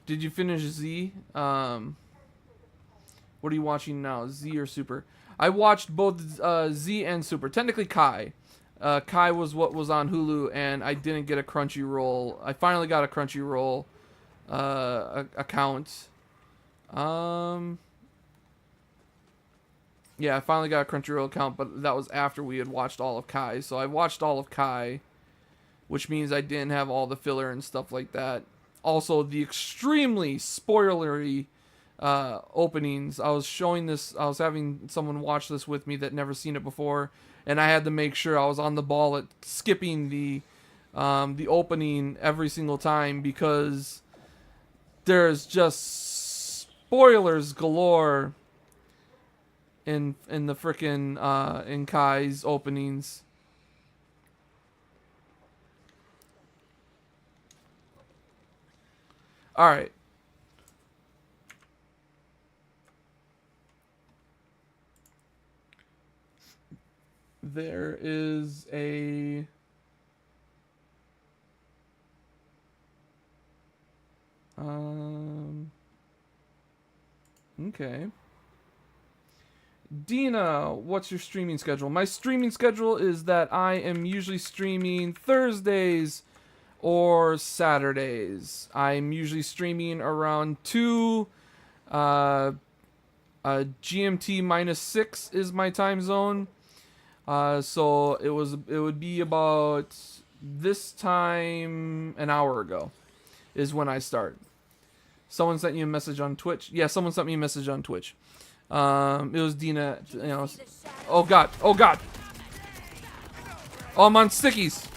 Did you finish Z? What are you watching now, Z or Super? I watched both Z and Super. Technically Kai. Kai was what was on Hulu, and I didn't get a Crunchyroll. I finally got a Crunchyroll account. Yeah, I finally got a Crunchyroll account, but that was after we had watched all of Kai. So I watched all of Kai, which means I didn't have all the filler and stuff like that. Also, the extremely spoilery openings. I was showing this. I was having someone watch this with me that never seen it before, and I had to make sure I was on the ball at skipping the opening every single time because there's just spoilers galore in the frickin' in Kai's openings. All right. There is a okay. Dina, what's your streaming schedule? My streaming schedule is that I am usually streaming Thursdays or Saturdays. I'm usually streaming around 2 GMT -6 is my time zone. So it would be about this time an hour ago is when I start. Someone sent you a message on Twitch. Yeah, someone sent me a message on Twitch. It was Dina. You know. Oh god. Oh god. Oh, I'm on stickies.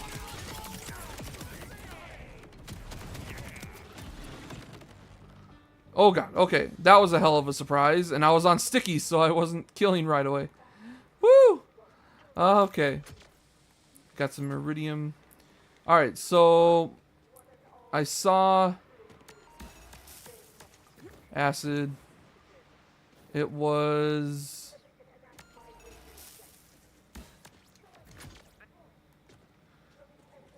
Oh god. Okay, that was a hell of a surprise, and I was on stickies, so I wasn't killing right away. Woo. Okay. Got some iridium. All right, so I saw acid. It was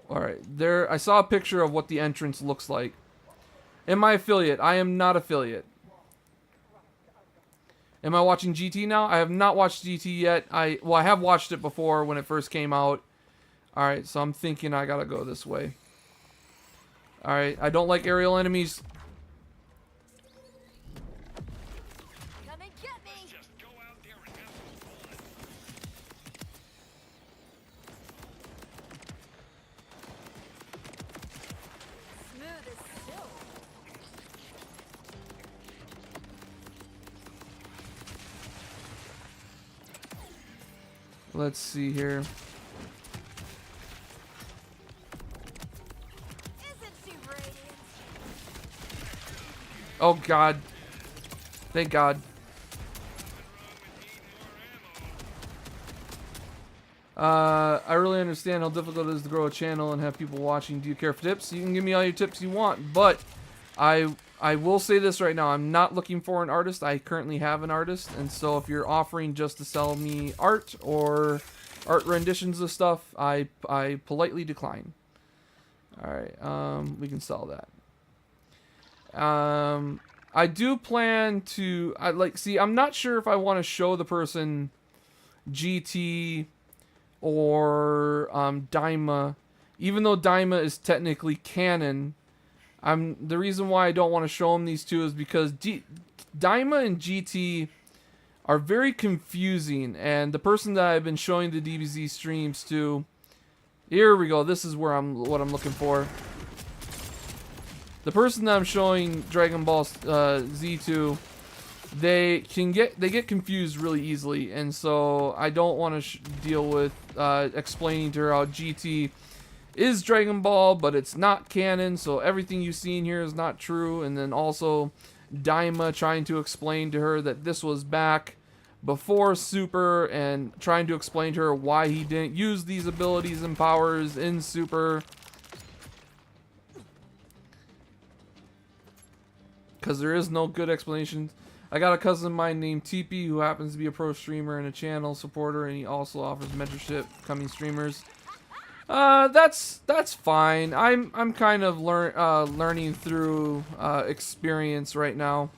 all right. There, I saw a picture of what the entrance looks like. Am I affiliate? I am not affiliate. Am I watching GT now? I have not watched GT yet. I have watched it before when it first came out. All right, so I'm thinking I gotta go this way. All right, I don't like aerial enemies. Come and get me. Just go out there and have some fun. Smooth as silk. Let's see here. Isn't she radiant? Oh god. Thank god. I really understand how difficult it is to grow a channel and have people watching. Do you care for tips? You can give me all your tips you want, but I will say this right now. I'm not looking for an artist. I currently have an artist, and so if you're offering just to sell me art or art renditions of stuff, I politely decline. All right, we can sell that. I do plan to. See, I'm not sure if I want to show the person GT or Daima, even though Daima is technically canon. The reason why I don't want to show them these two is because Daima and GT are very confusing, and the person that I've been showing the DBZ streams to, here we go. This is where what I'm looking for. The person that I'm showing Dragon Ball Z to, they get confused really easily, and so I don't want to deal with explaining to her how GT is Dragon Ball, but it's not canon, so everything you see in here is not true. And then also Daima trying to explain to her that this was back before Super, and trying to explain to her why he didn't use these abilities and powers in Super. Because there is no good explanation. I got a cousin of mine named TP who happens to be a pro streamer and a channel supporter, and he also offers mentorship for coming streamers. That's fine. I'm kind of learning through experience right now.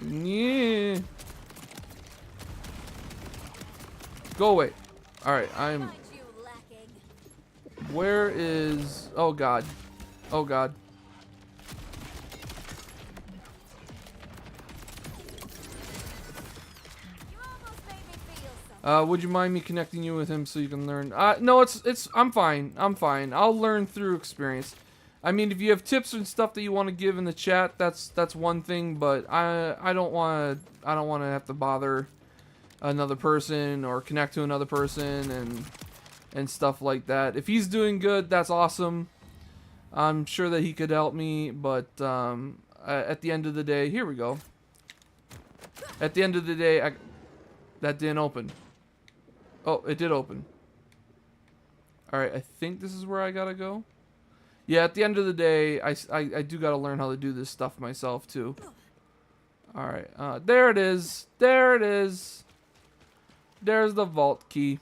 Yeah. Go away. All right, I'm Find you lacking. Where is... Oh, God. Oh, God. You almost made me feel something. Would you mind me connecting you with him so you can learn? No, I'm fine. I'm fine. I'll learn through experience. I mean, if you have tips and stuff that you want to give in the chat, that's one thing. But I don't want to have to bother another person or connect to another person and stuff like that. If he's doing good, that's awesome. I'm sure that he could help me, but at the end of the day, here we go. At the end of the day, that didn't open. Oh, it did open. Alright, I think this is where I gotta go. Yeah, at the end of the day, I do gotta learn how to do this stuff myself, too. Alright, there it is. There it is. There's the vault key.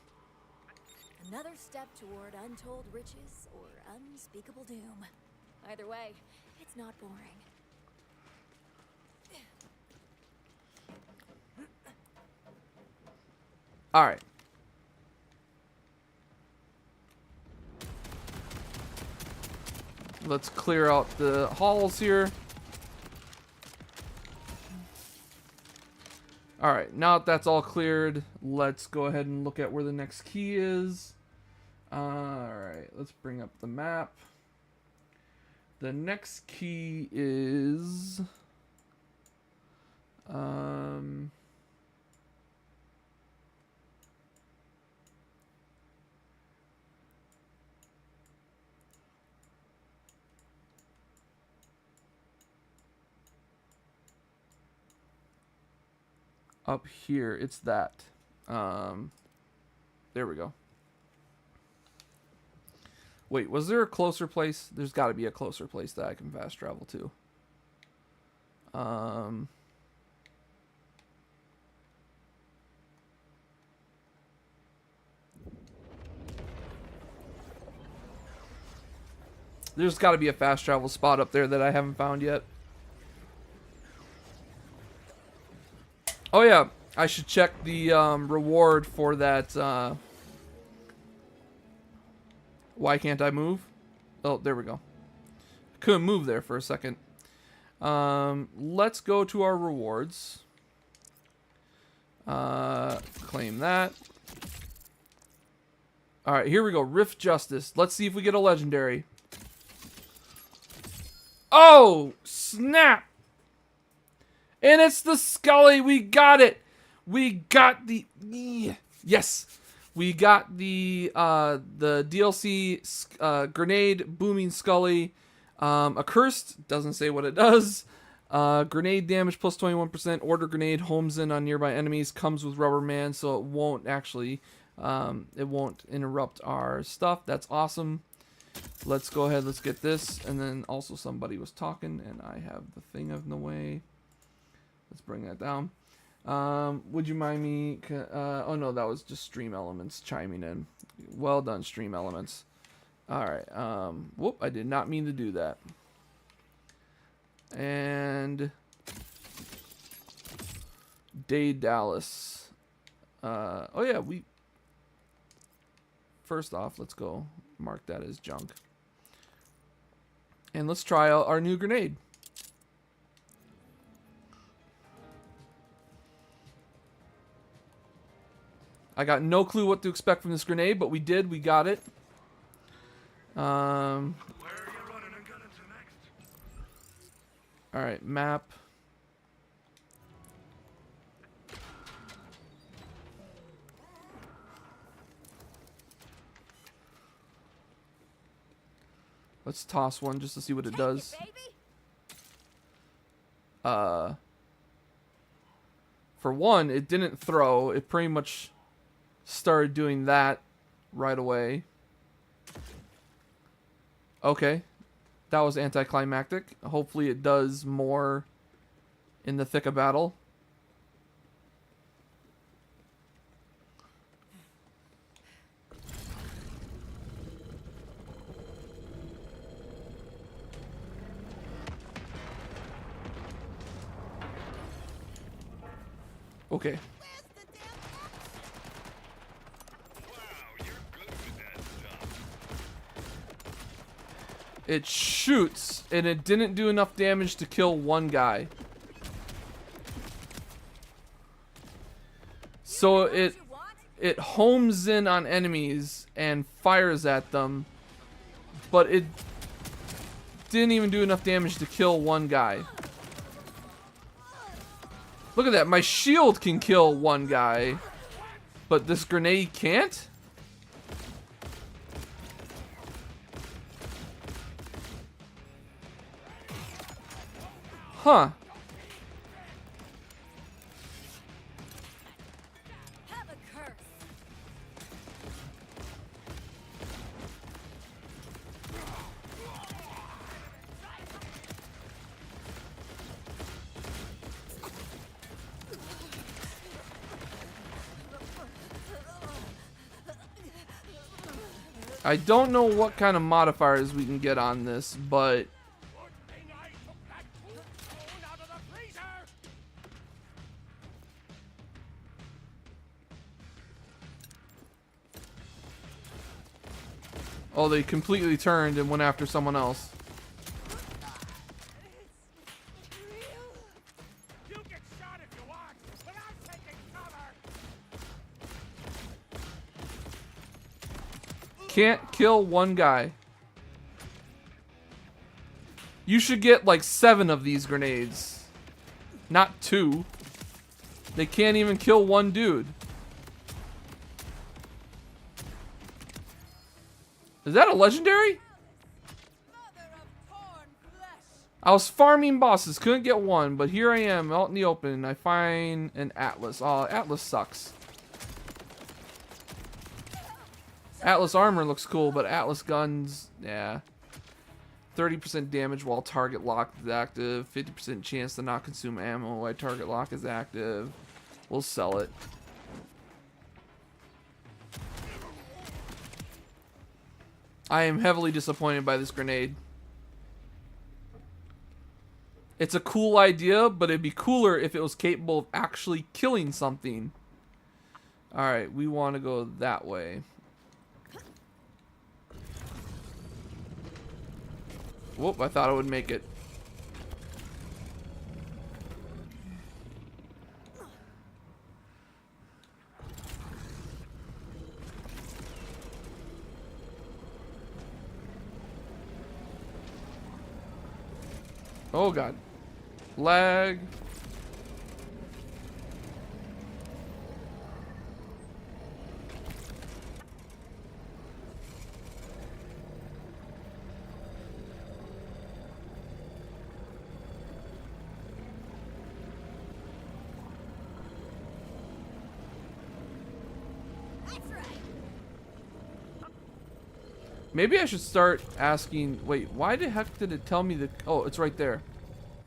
Another step toward untold riches or unspeakable doom. Either way, it's not boring. Alright. Let's clear out the halls here. Alright, now that that's all cleared, let's go ahead and look at where the next key is. Alright, let's bring up the map. The next key is... up here, it's that. There we go. Wait, was there a closer place? There's got to be a closer place that I can fast travel to. There's got to be a fast travel spot up there that I haven't found yet. Oh yeah, I should check the reward for that. Why can't I move? Oh, there we go. Couldn't move there for a second. Let's go to our rewards. Claim that. Alright, here we go. Rift Justice. Let's see if we get a legendary. Oh, snap! And it's the Scully. We got it. We got the... Yes. We got the DLC grenade booming Scully. Accursed. Doesn't say what it does. Grenade damage plus 21%. Order grenade homes in on nearby enemies. Comes with rubber man, so it won't actually... it won't interrupt our stuff. That's awesome. Let's go ahead. Let's get this. And then also somebody was talking, and I have the thing in the way. Let's bring that down. Would you mind me... oh, no, that was just Stream Elements chiming in. Well done, Stream Elements. Alright. Whoop, I did not mean to do that. And... Day Dallas. Oh, yeah, we... First off, let's go mark that as junk. And let's try out our new grenade. I got no clue what to expect from this grenade, but we did. We got it. Where are you running and gunning to next? All right, map. Let's toss one just to see what it does. For one, it didn't throw. It pretty much started doing that right away. Okay. That was anticlimactic. Hopefully it does more in the thick of battle. Okay. Wow, you're good with that stuff. it shoots, and it didn't do enough damage to kill one guy. So it homes in on enemies and fires at them, but it didn't even do enough damage to kill one guy. Look at that, my shield can kill one guy, but this grenade can't? Huh. Have a curse. I don't know what kind of modifiers we can get on this, but oh, they completely turned and went after someone else. You get shot if you want, but I'm taking cover. Can't kill one guy. You should get like 7 of these grenades, not 2. They can't even kill one dude. Is that a legendary? I was farming bosses, couldn't get one, but here I am out in the open and I find an Atlas. Oh, Atlas sucks. Atlas armor looks cool, but Atlas guns, yeah. 30% damage while target lock is active. 50% chance to not consume ammo while target lock is active. We'll sell it. I am heavily disappointed by this grenade. It's a cool idea, but it'd be cooler if it was capable of actually killing something. Alright, we want to go that way. Whoop, I thought I would make it. Oh god. Lag. Maybe I should start asking. Wait, why the heck did it tell me that? Oh, it's right there.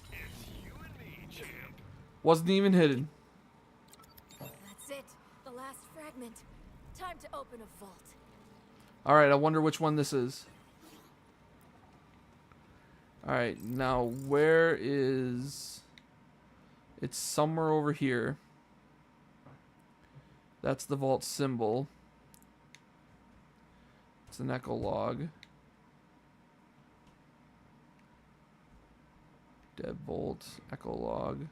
It's you and me, champ. Wasn't even hidden. That's it. The last fragment. Time to open a vault. Alright, I wonder which one this is. Alright, now where is... It's somewhere over here. That's the vault symbol. It's an echo log. Deadbolt, echo log.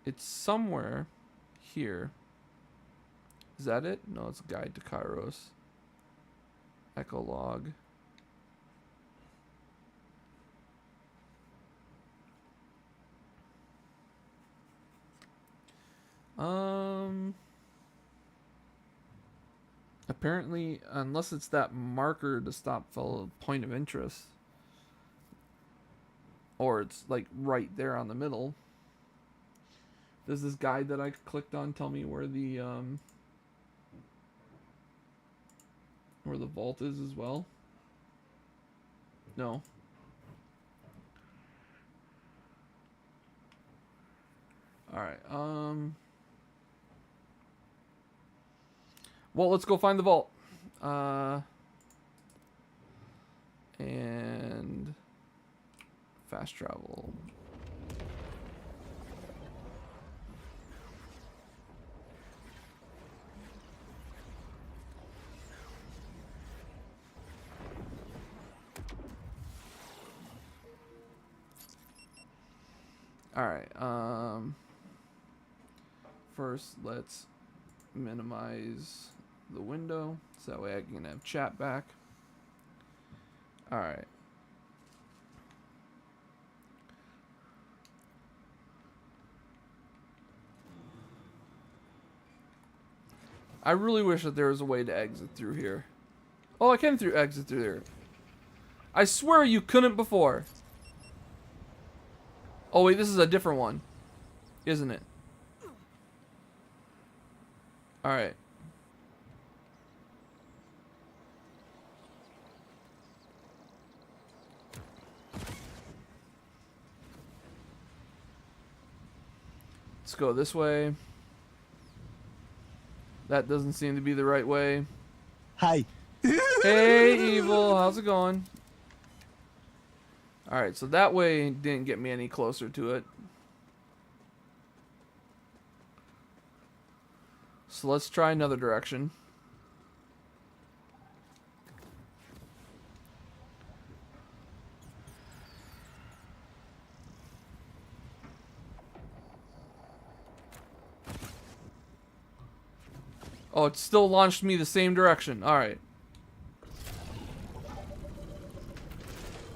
It's somewhere here. Is that it? No, it's Guide to Kairos. Echo log. Apparently, unless it's that marker to stop follow point of interest. Or it's like right there on the middle. Does this guide that I clicked on tell me where the vault is as well? No. Alright, well, let's go find the vault. And fast travel. Alright, first let's minimize the window so that way I can have chat back. Alright. I really wish that there was a way to exit through here. Oh, I can exit through there. I swear you couldn't before. Oh wait, this is a different one, isn't it? Alright. Let's go this way. That doesn't seem to be the right way. Hi. Hey, Evil. How's it going? Alright, so that way didn't get me any closer to it. So let's try another direction. Oh, it still launched me the same direction. Alright.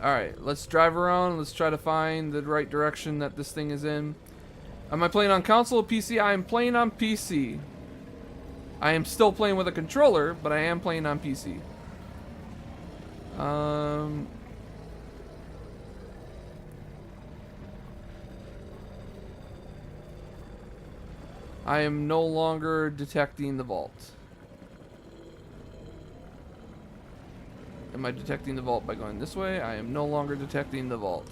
Alright, let's drive around. Let's try to find the right direction that this thing is in. Am I playing on console or PC? I am playing on PC. I am still playing with a controller, but I am playing on PC. I am no longer detecting the vault. Am I detecting the vault by going this way? I am no longer detecting the vault.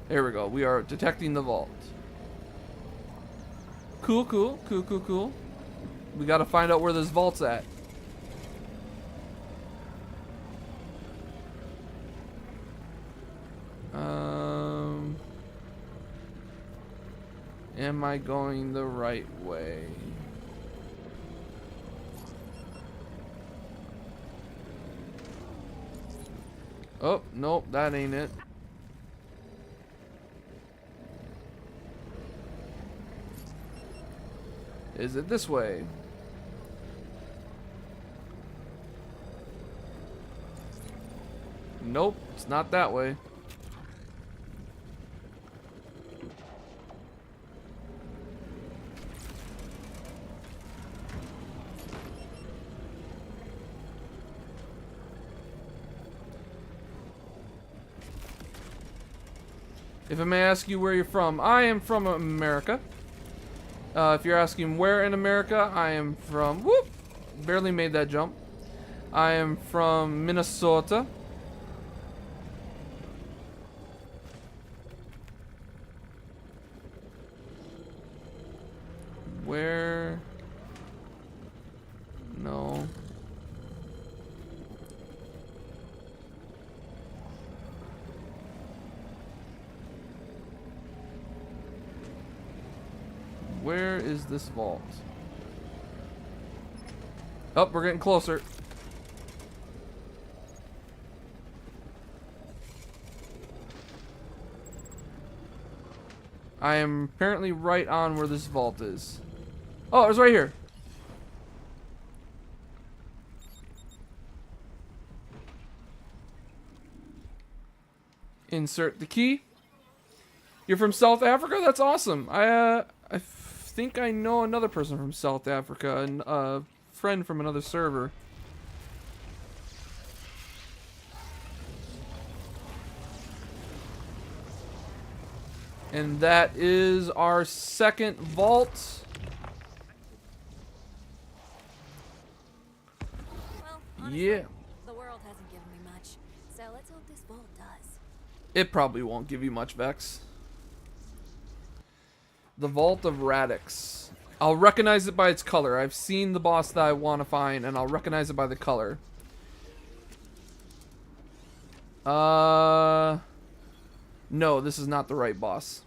There we go. We are detecting the vault. Cool, cool, cool, cool, cool. We gotta find out where this vault's at. Am I going the right way? Oh, nope, that ain't it. Is it this way? Nope, it's not that way. If I may ask you where you're from, I am from America. If you're asking where in America, I am from... Whoop! Barely made that jump. I am from Minnesota. Where... No... Where is this vault? Oh, we're getting closer. I am apparently right on where this vault is. Oh, it's right here. Insert the key. You're from South Africa? That's awesome. I think I know another person from South Africa, and a friend from another server. And that is our second vault. Well, honestly, Yeah. the world hasn't given me much, so let's hope this vault does. It probably won't give you much, Vex. The Vault of Radix. I'll recognize it by its color. I've seen the boss that I want to find, and I'll recognize it by the color. No, this is not the right boss.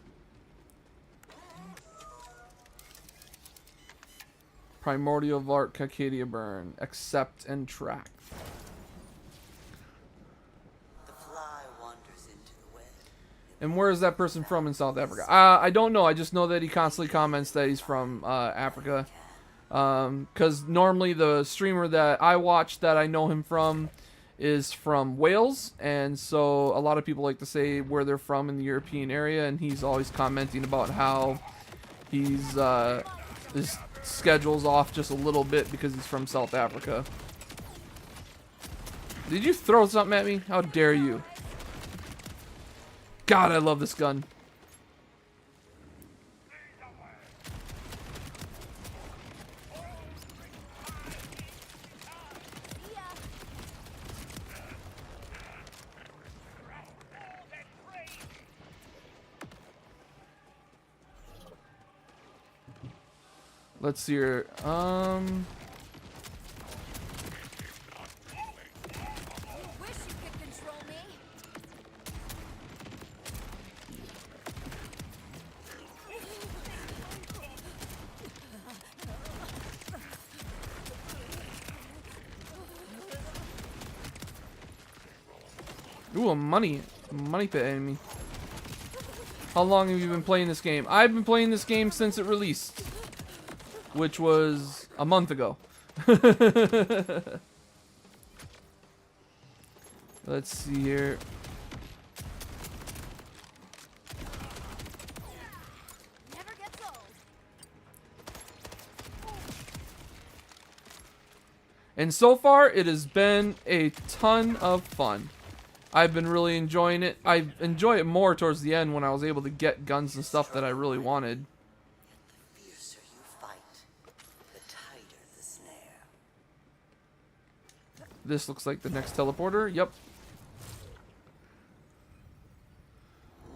Primordial Vart Cacadia Burn. Accept and track. The fly wanders into the web. And where is that person from in South Africa? I don't know. I just know that he constantly comments that he's from Africa. Because normally the streamer that I watch that I know him from is from Wales. And so a lot of people like to say where they're from in the European area. And he's always commenting about how he's his schedule's off just a little bit because he's from South Africa. Did you throw something at me? How dare you? God, I love this gun. Let's see here. Wish you could control me. Ooh, a money pit enemy. How long have you been playing this game? I've been playing this game since it released, which was a month ago. Let's see here. Never gets old. And so far, it has been a ton of fun. I've been really enjoying it. I enjoy it more towards the end when I was able to get guns and stuff that I really wanted. The fiercer you fight, the tighter the snare. This looks like the next teleporter. Yep.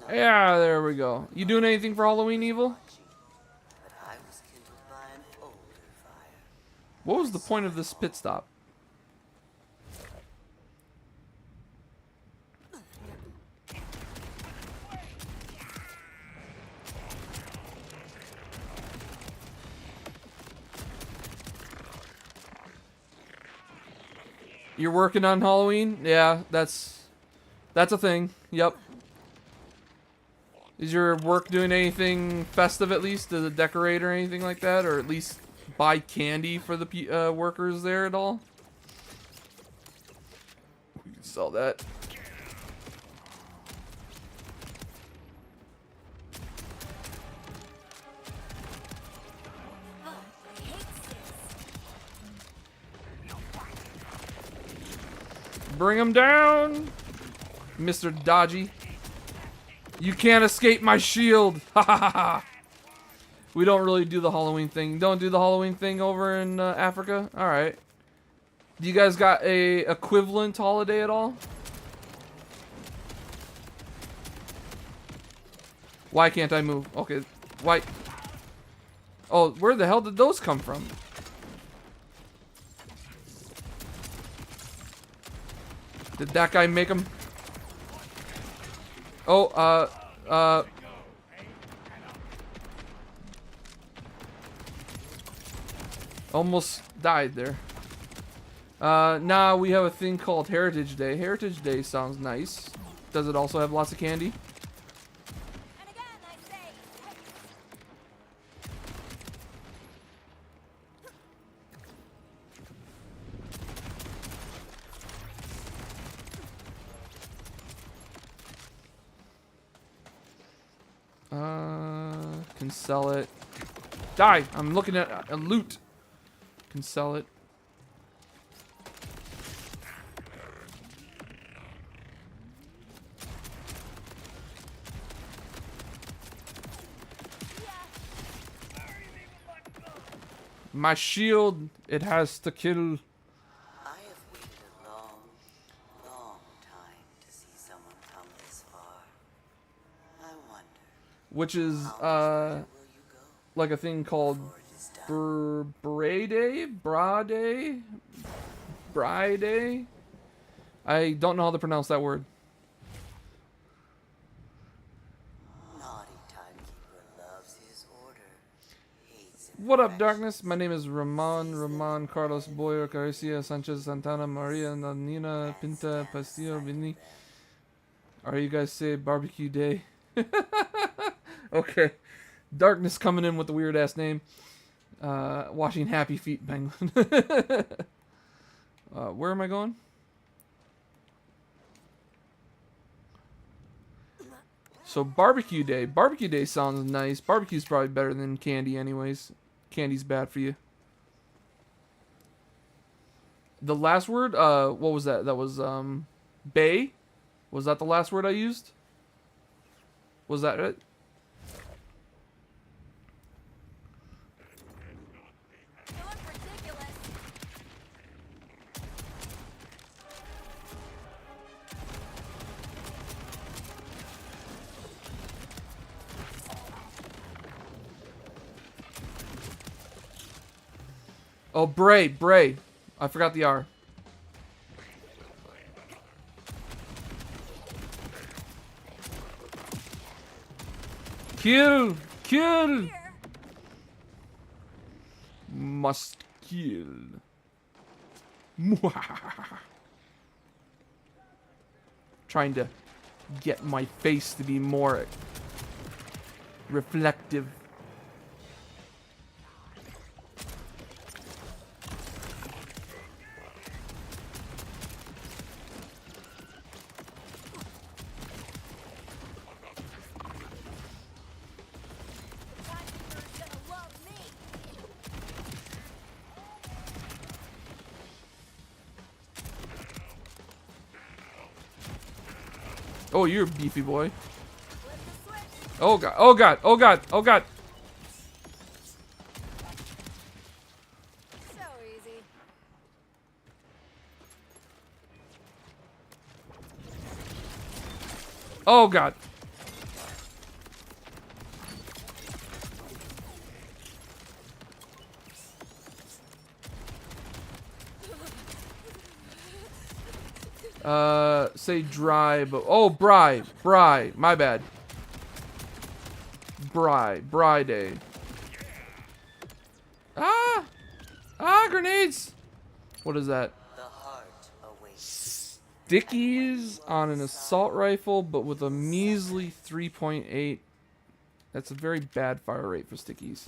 Yeah, there we go. You doing anything for Halloween, Evil? But I was kindled by an older fire. What was the point of this pit stop? You're working on Halloween? Yeah, that's a thing. Yep. Is your work doing anything festive at least? Does it decorate or anything like that? Or at least buy candy for the workers there at all? We can sell that. Bring him down, Mr. Dodgy. You can't escape my shield. Ha ha ha ha. We don't really do the Halloween thing. Don't do the Halloween thing over in Africa? Alright. Do you guys got a equivalent holiday at all? Why can't I move? Okay. Why? Oh, where the hell did those come from? Did that guy make him? Oh, almost died there. Now we have a thing called Heritage Day. Heritage Day sounds nice. Does it also have lots of candy? And again, I say, Can sell it. Die! I'm looking at a loot. Can sell it. My shield, it has to kill. I have waited a long, long time to see someone come this far. I wonder, Which is, where will you go like a thing called before it is done? Bride? I don't know how to pronounce that word. Naughty timekeeper loves his order, hates What up, darkness? My name is Ramon, Carlos, Boyer, Garcia, Sanchez, Santana, Maria, Nina, Pinta, Pastillo, Vini. Are you guys say barbecue day? Okay. Darkness coming in with the weird ass name. Watching Happy Feet Penguin. Where am I going? So barbecue day. Barbecue day sounds nice. Barbecue's probably better than candy anyways. Candy's bad for you. The last word, what was that? That was, bay? Was that the last word I used? Was that it? You look ridiculous. Oh, Bray. I forgot the R. Kill! Here. Must kill. Trying to get my face to be more reflective. Tiger's gonna love me. Oh, you're a beefy boy. Flip the switch. Oh god, oh god, oh god, oh god. So easy. Oh god. Say dry, but oh, Bry, my bad. Bry day. Ah, grenades. What is that? The heart awaits. Stickies on an assault rifle, but with a measly 3.8. That's a very bad fire rate for stickies.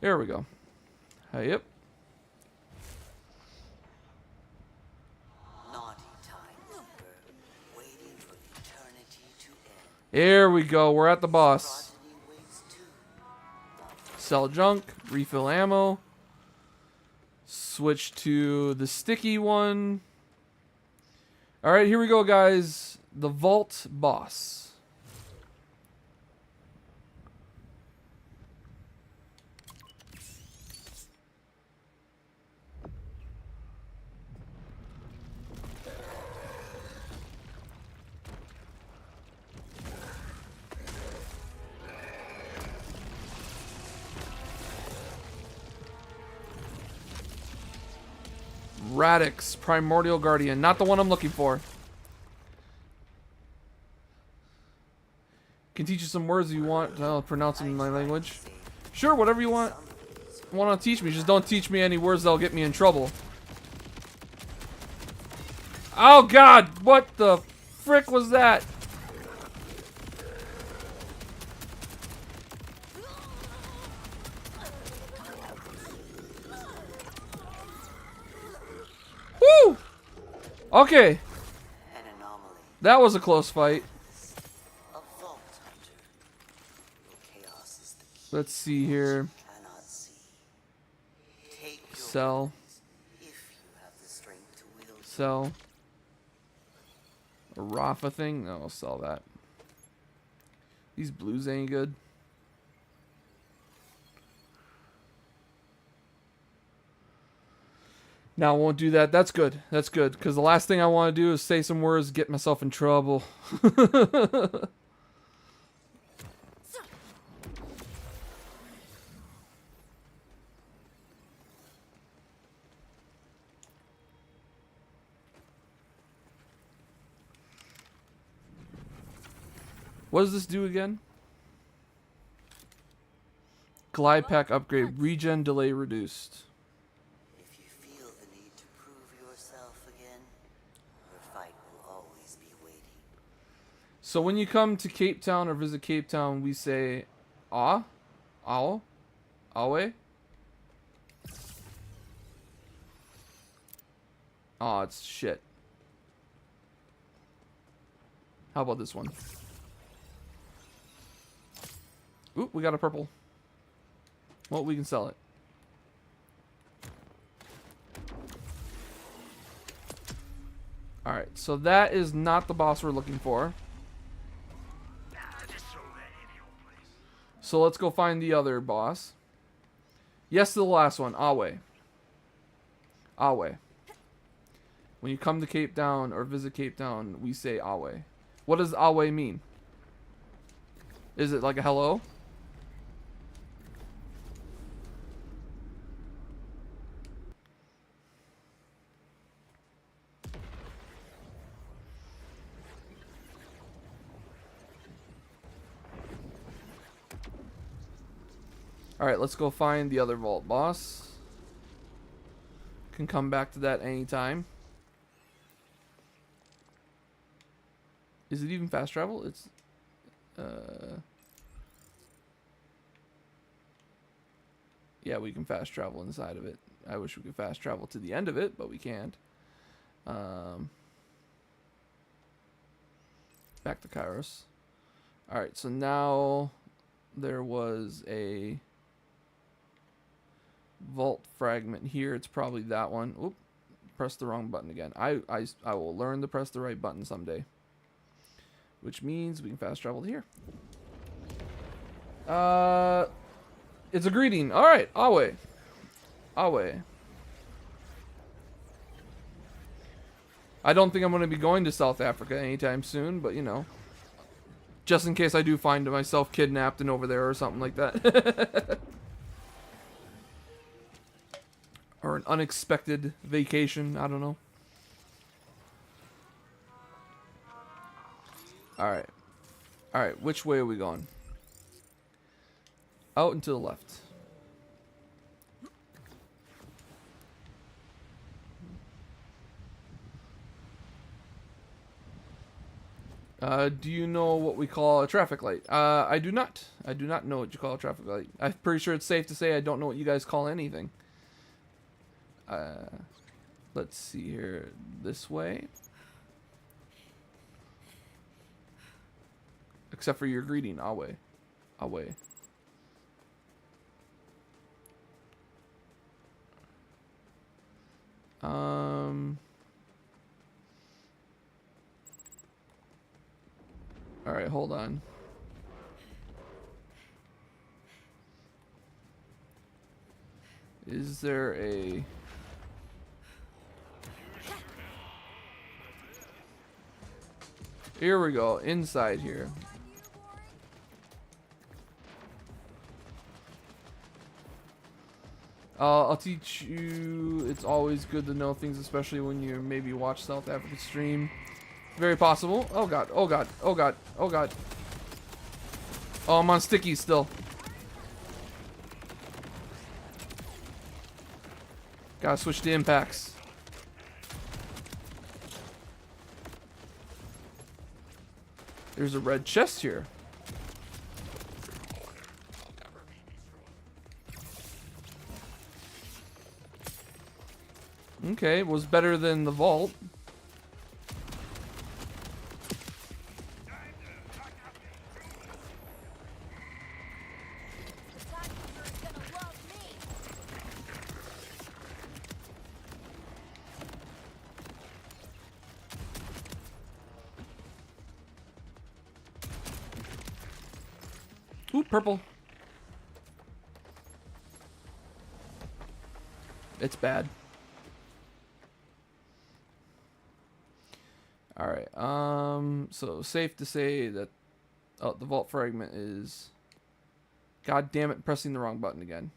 There we go. Yep. Naughty time number, waiting for eternity to end. There we go. We're at the boss. Progeny waits too. Sell junk, refill ammo. Switch to the sticky one. Alright, here we go, guys. The Vault boss. Radix, Primordial Guardian. Not the one I'm looking for. Can teach you some words if you want. I'll pronounce them in my language. Sure, whatever you want to teach me. Just don't teach me any words that'll get me in trouble. Oh god, what the frick was that? Woo! Okay, An anomaly. that was a close fight. A vault hunter. Chaos is the key. Let's see here. Cannot see. Take your Sell. weapons if you have the strength to wield them. Sell. A Rafa thing? No, I'll sell that. These blues ain't good. No, I won't do that. That's good. That's good. Because the last thing I want to do is say some words, get myself in trouble. What does this do again? Glide pack upgrade. Regen delay reduced. If you feel the need to prove yourself again, your fight will always be waiting. So when you come to Cape Town or visit Cape Town, we say, ah, ao, awe. Aw, it's shit. How about this one? Oop, we got a purple. Well, we can sell it. Alright, so that is not the boss we're looking for. Nah, just throw that any old place. So let's go find the other boss. Yes to the last one, Awe. Awe. When you come to Cape Town or visit Cape Town, we say Awe. What does Awe mean? Is it like a hello? Alright, let's go find the other vault boss. Can come back to that anytime. Is it even fast travel? It's yeah, we can fast travel inside of it. I wish we could fast travel to the end of it, but we can't. Back to Kairos. Alright, so now there was a vault fragment here. It's probably that one. Oop, press the wrong button again. I will learn to press the right button someday. Which means we can fast travel to here. It's a greeting. Alright, Awe. Awe. I don't think I'm going to be going to South Africa anytime soon, but you know. Just in case I do find myself kidnapped and over there or something like that. Or an unexpected vacation. I don't know. Alright. Alright, which way are we going? Out and to the left. Do you know what we call a traffic light? I do not. I do not know what you call a traffic light. I'm pretty sure it's safe to say I don't know what you guys call anything. Let's see here. This way. Except for your greeting, Awe. Awe. Alright, hold on. Is there a... Here we go, inside here. I'll teach you. It's always good to know things, especially when you maybe watch South Africa stream. Very possible. Oh god, oh god, oh god, oh god. Oh, I'm on sticky still. Gotta switch to impacts. There's a red chest here. Okay, was better than the vault. Ooh, purple. It's bad. Alright, so safe to say that the vault fragment is, god damn it, pressing the wrong button again.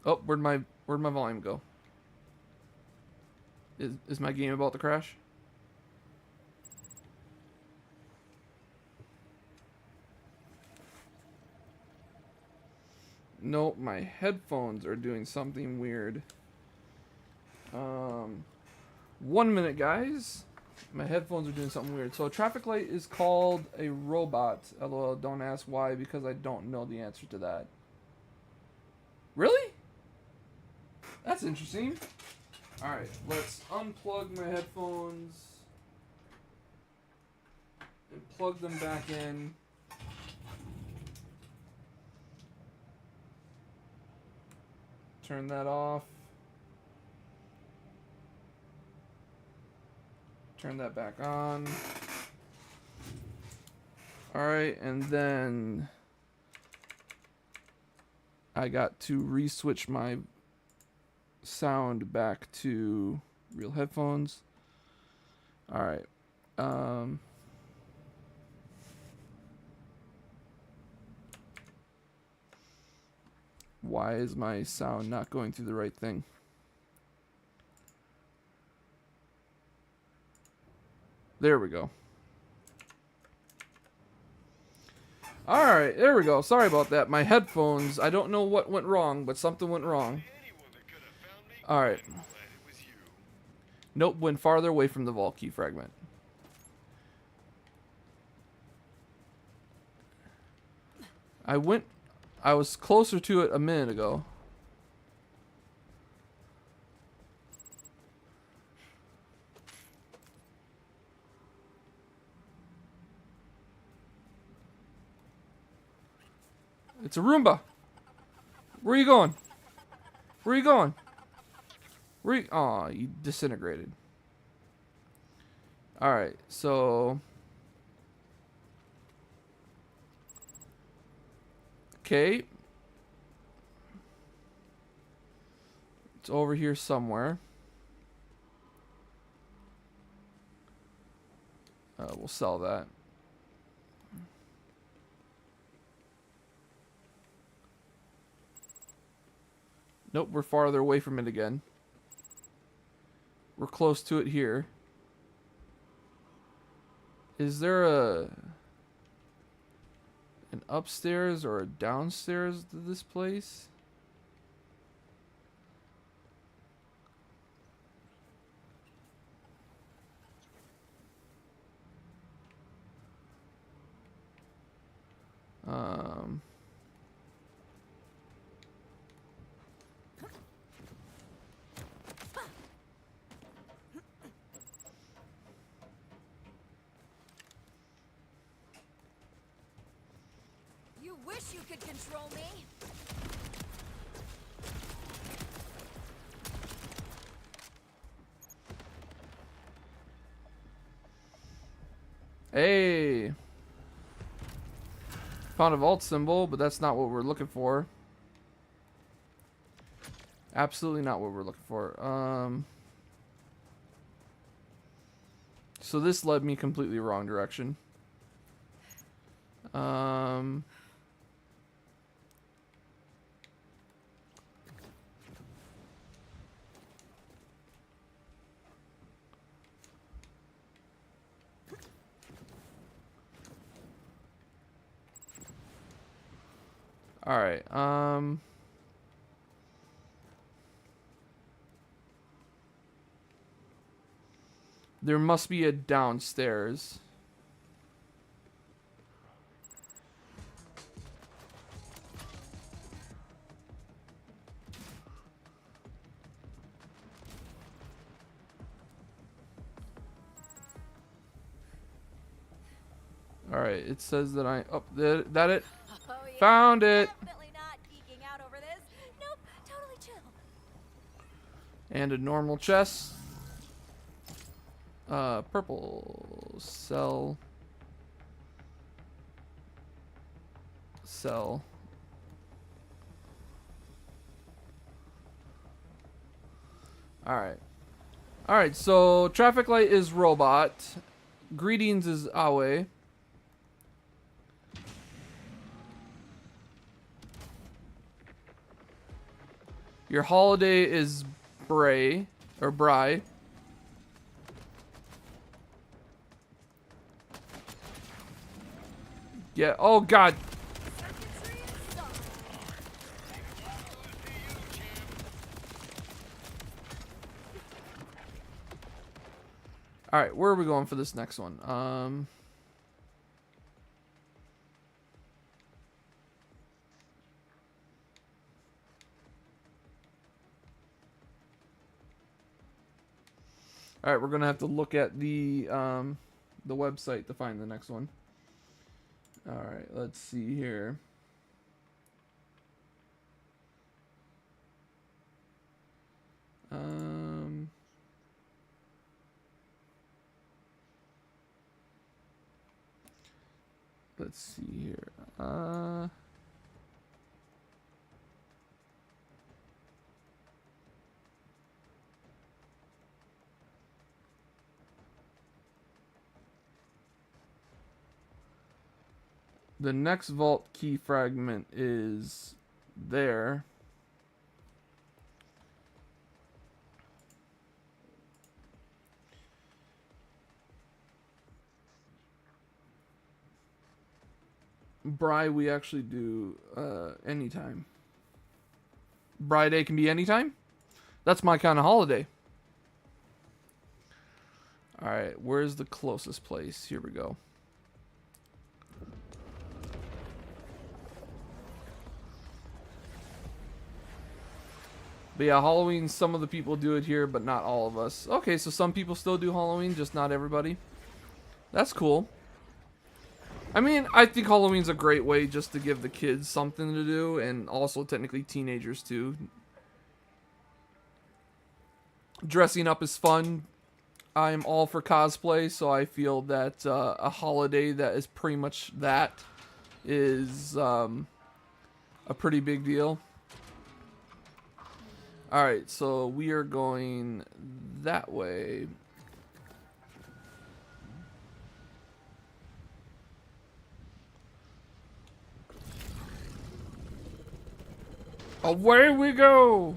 Oh, where'd my volume go? Is my game about to crash? Nope, my headphones are doing something weird. 1 minute, guys. My headphones are doing something weird. So a traffic light is called a robot. LOL, don't ask why, because I don't know the answer to that. Really? That's interesting. Alright, let's unplug my headphones and plug them back in. Turn that off. Turn that back on. Alright, and then I got to re-switch my sound back to real headphones. Alright. Why is my sound not going through the right thing? There we go. Alright, there we go. Sorry about that. My headphones, I don't know what went wrong, but something went wrong. Alright. Nope, went farther away from the vault key fragment. I was closer to it a minute ago. It's a Roomba. Where are you going? Where are you going? Aw, you disintegrated. Alright, so... Okay. It's over here somewhere. We'll sell that. Nope, we're farther away from it again. We're close to it here. Is there an upstairs or a downstairs to this place? You wish you could control me. Hey! Found a vault symbol, but that's not what we're looking for. Absolutely not what we're looking for. So this led me completely wrong direction. Alright, there must be a downstairs. Alright, it says that that it? Oh, yeah. Found it! Definitely not geeking out over this. Nope, totally chill. And a normal chest. Purple. Sell. Sell. Alright. Alright, so traffic light is robot. Greetings is Awe. Your holiday is Bray. Or Bry. Yeah. Oh God. Circuitry and Sora. All right, where are we going for this next one? All right, we're gonna have to look at the website to find the next one. All right, let's see here. Let's see here. The next vault key fragment is there. Bri, we actually do anytime. Bri Day can be anytime? That's my kind of holiday. Alright, where's the closest place? Here we go. But yeah, Halloween, some of the people do it here, but not all of us. Okay, so some people still do Halloween, just not everybody. That's cool. I mean, I think Halloween's a great way just to give the kids something to do, and also technically teenagers too. Dressing up is fun. I'm all for cosplay, so I feel that a holiday that is pretty much that is a pretty big deal. Alright, so we are going that way. Away we go!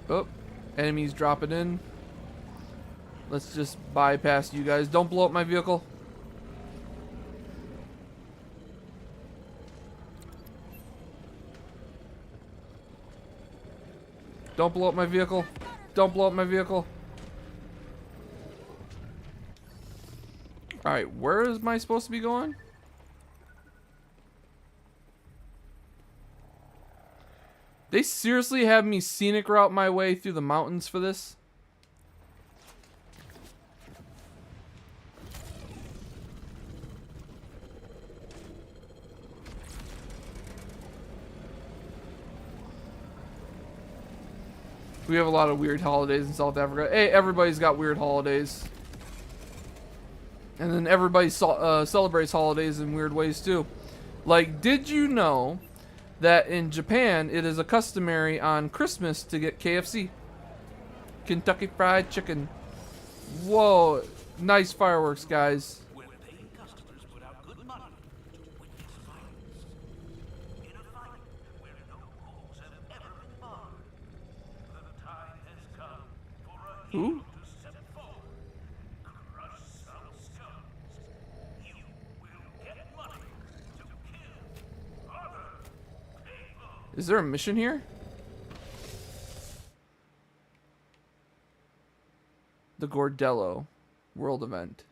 Oh, enemies dropping in. Let's just bypass you guys. Don't blow up my vehicle. Don't blow up my vehicle. Don't blow up my vehicle. Alright, where is my supposed to be going? They seriously have me scenic route my way through the mountains for this? We have a lot of weird holidays in South Africa. Hey, everybody's got weird holidays. And then everybody celebrates holidays in weird ways too. Like, did you know that in Japan it is a customary on Christmas to get KFC? Kentucky Fried Chicken. Whoa, nice fireworks, guys. Where paying customers put out good money to witness violence. In a fight where no holes have ever been barred. The time has come for a hero to step forward. Crush some skulls. You will get money to kill other people. Is there a mission here? The Gordello World Event.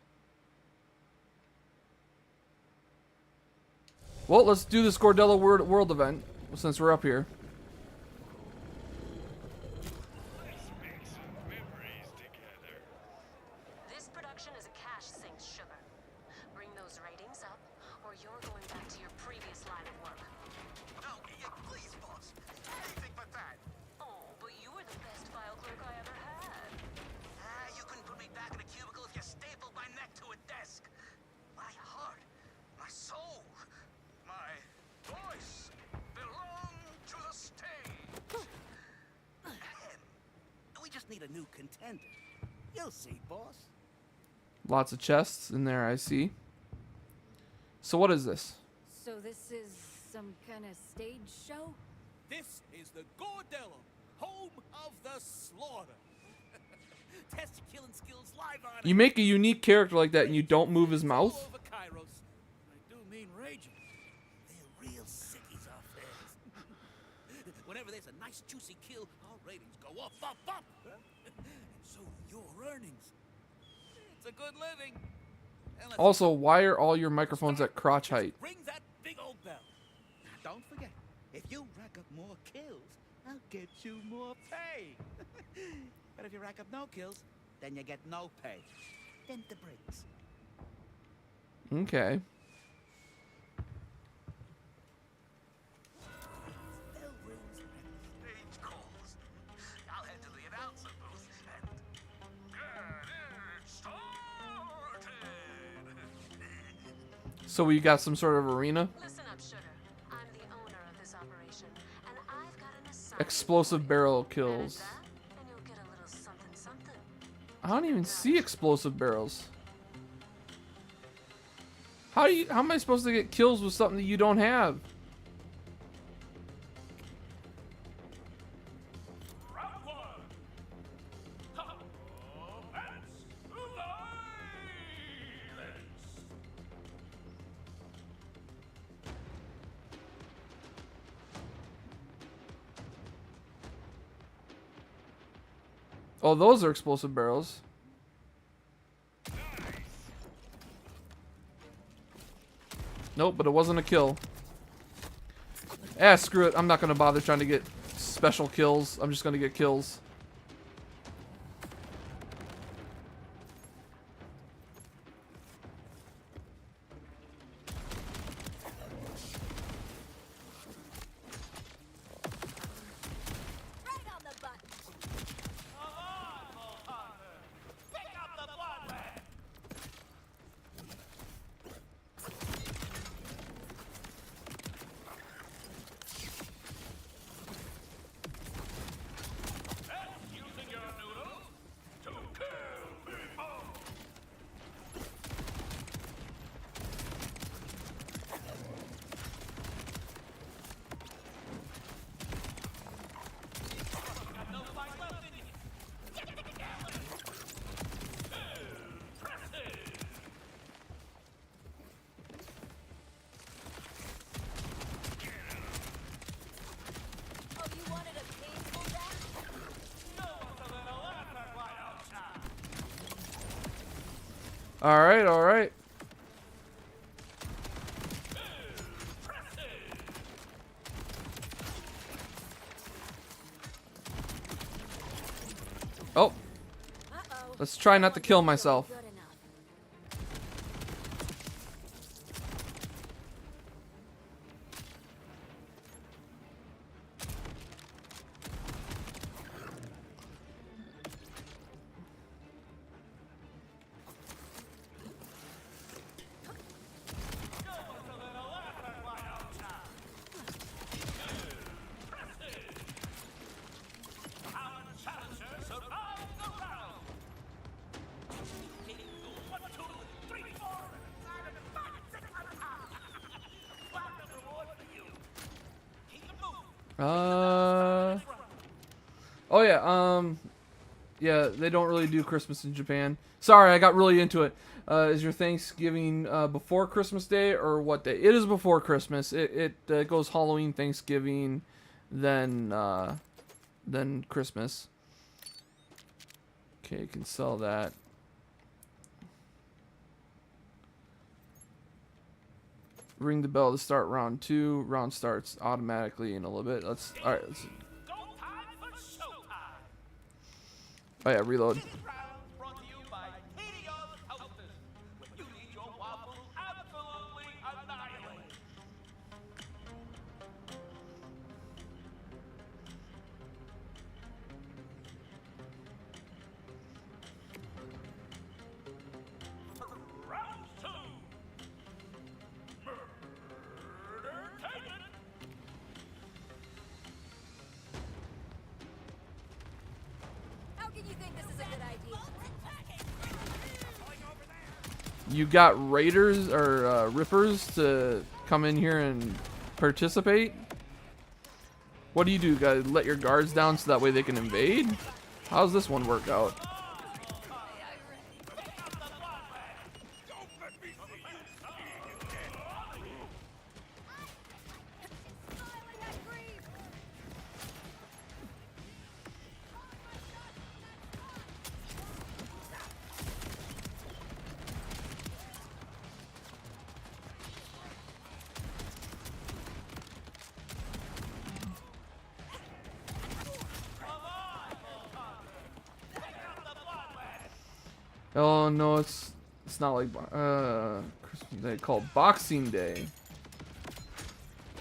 Well, let's do this Gordello World Event since we're up here. Let's make some memories together. This production is a cash sink, sugar. Bring those ratings up, or you're going back to your previous line of work. No, please, boss. Anything but that. Oh, but you were the best file clerk I ever had. You couldn't put me back in a cubicle if you stapled my neck to a desk. My heart, my soul, my voice belong to the stage. We just need a new contender. You'll see, boss. Lots of chests in there, I see. So what is this? So this is some kind of stage show? This is the Gordello, home of the slaughter. Test your killing skills live on You make a unique character like that and you don't move his mouth? all over Kairos. I do mean raging. They're real sickies off there. Whenever there's a nice juicy kill, our ratings go up. And so your earnings. It's a good living. And let's Also, why are all your microphones at crotch height? ring that big old bell. Now don't forget, if you rack up more kills, I'll get you more pay. But if you rack up no kills, then you get no pay. Then the breaks. Okay. Bell rings and stage calls. I'll head to the announcer booth and get it started. So we got some sort of arena? Listen up, Sugar. I'm the owner of this operation, and I've got an assignment. Explosive barrel kills. Manage that, and you'll get a little something something. I don't even see explosive barrels. How am I supposed to get kills with something that you don't have? Round one. Commence violence. Oh, those are explosive barrels. Nope, but it wasn't a kill. Ah, screw it. I'm not gonna bother trying to get special kills. I'm just gonna get kills. Right on the button. Pick up the bloodlet. That's using your noodles to kill people. Got no fight left in you. Oh, you wanted a painful death? Alright, alright. Oh, Uh-oh. let's try not to kill myself. Good enough. Oh yeah, yeah, they don't really do Christmas in Japan. Sorry, I got really into it. Is your Thanksgiving before Christmas Day or what day? It is before Christmas. It goes Halloween, Thanksgiving, then Christmas. Okay, you can sell that. Ring the bell to start round 2. Round starts automatically in a little bit. All right. Let's, Go time for showtime. oh yeah, reload. This round brought to you by Kairos Toasters. When you need your waffles absolutely annihilated. Round 2. Murder taken. How can you think this is a good idea? you got raiders or rippers to come in here and participate? What do you do? Gotta let your guards down so that way they can invade? How's this one work out? Oh no, it's not like Christmas Day, called Boxing Day.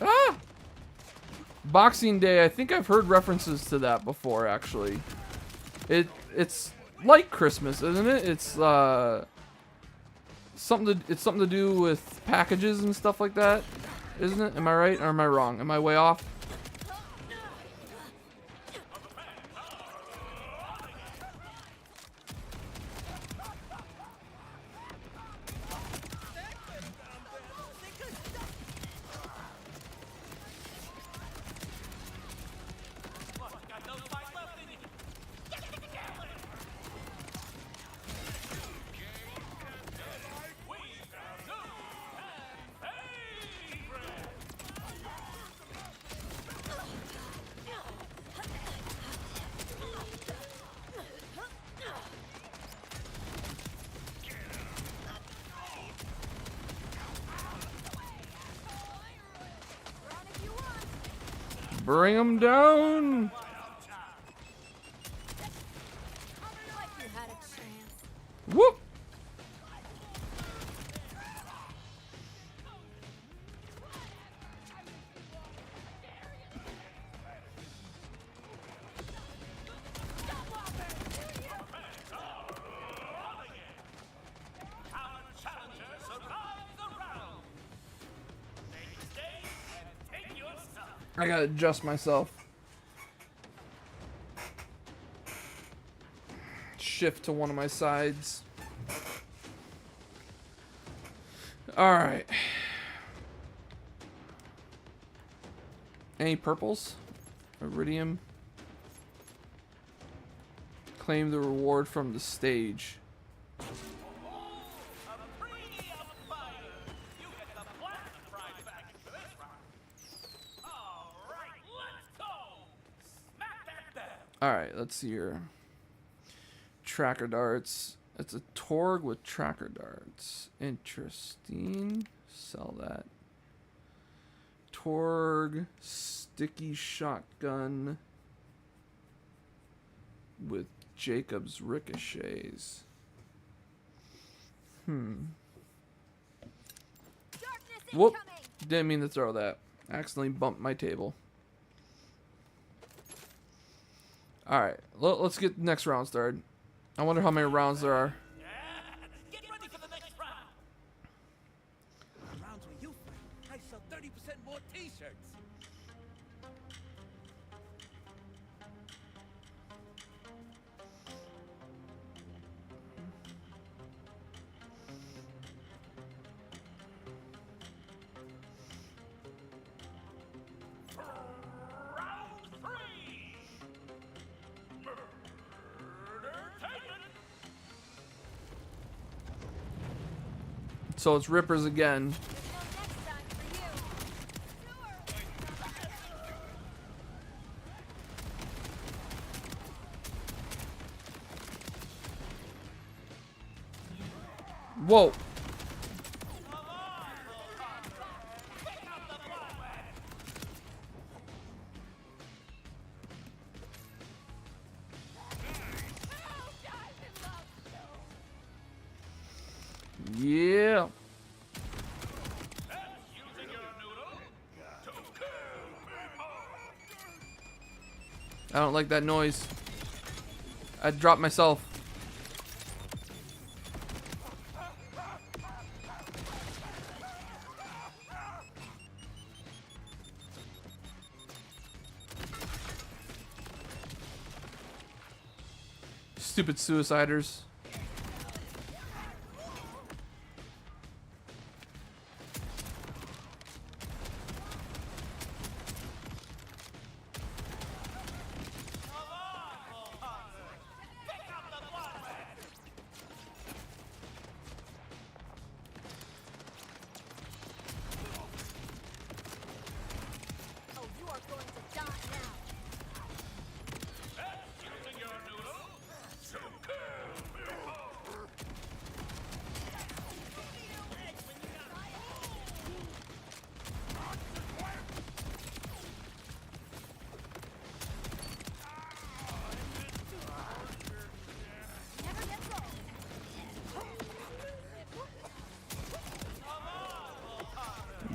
Ah! Boxing Day, I think I've heard references to that before actually. It's like Christmas, isn't it? It's something to do with packages and stuff like that, isn't it? Am I right or am I wrong? Am I way off? Bring him down! Whoop! I gotta adjust myself. Shift to one of my sides. Alright. Any purples? Iridium. Claim the reward from the stage. Alright, let's see here. Tracker darts. It's a Torg with tracker darts. Interesting. Sell that. Torg sticky shotgun with Jacob's ricochets. Whoop. Didn't mean to throw that. Accidentally bumped my table. Alright, let's get the next round started. I wonder how many rounds there are. Get ready for the next round. Rounds where you fight, I sell 30% more t-shirts. So it's Rippers again. Whoa. Yeah. I don't like that noise. I dropped myself. Stupid suiciders.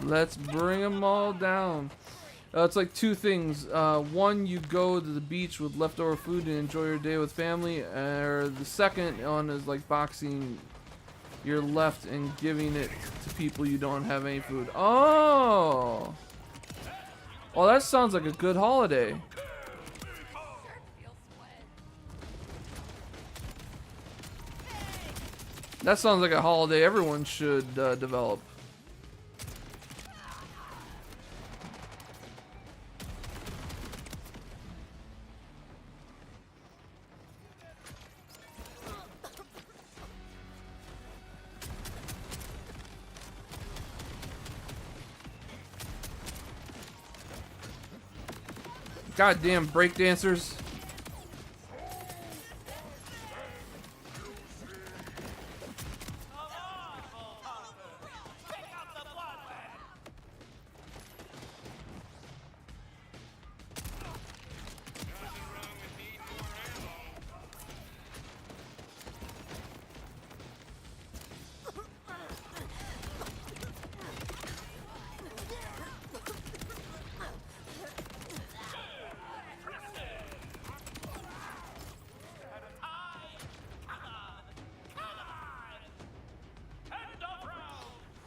Let's bring them all down. It's like two things. One, you go to the beach with leftover food and enjoy your day with family. Or the second one is like boxing your left and giving it to people you don't have any food. Oh! Well, that sounds like a good holiday. That sounds like a holiday everyone should develop. Goddamn breakdancers.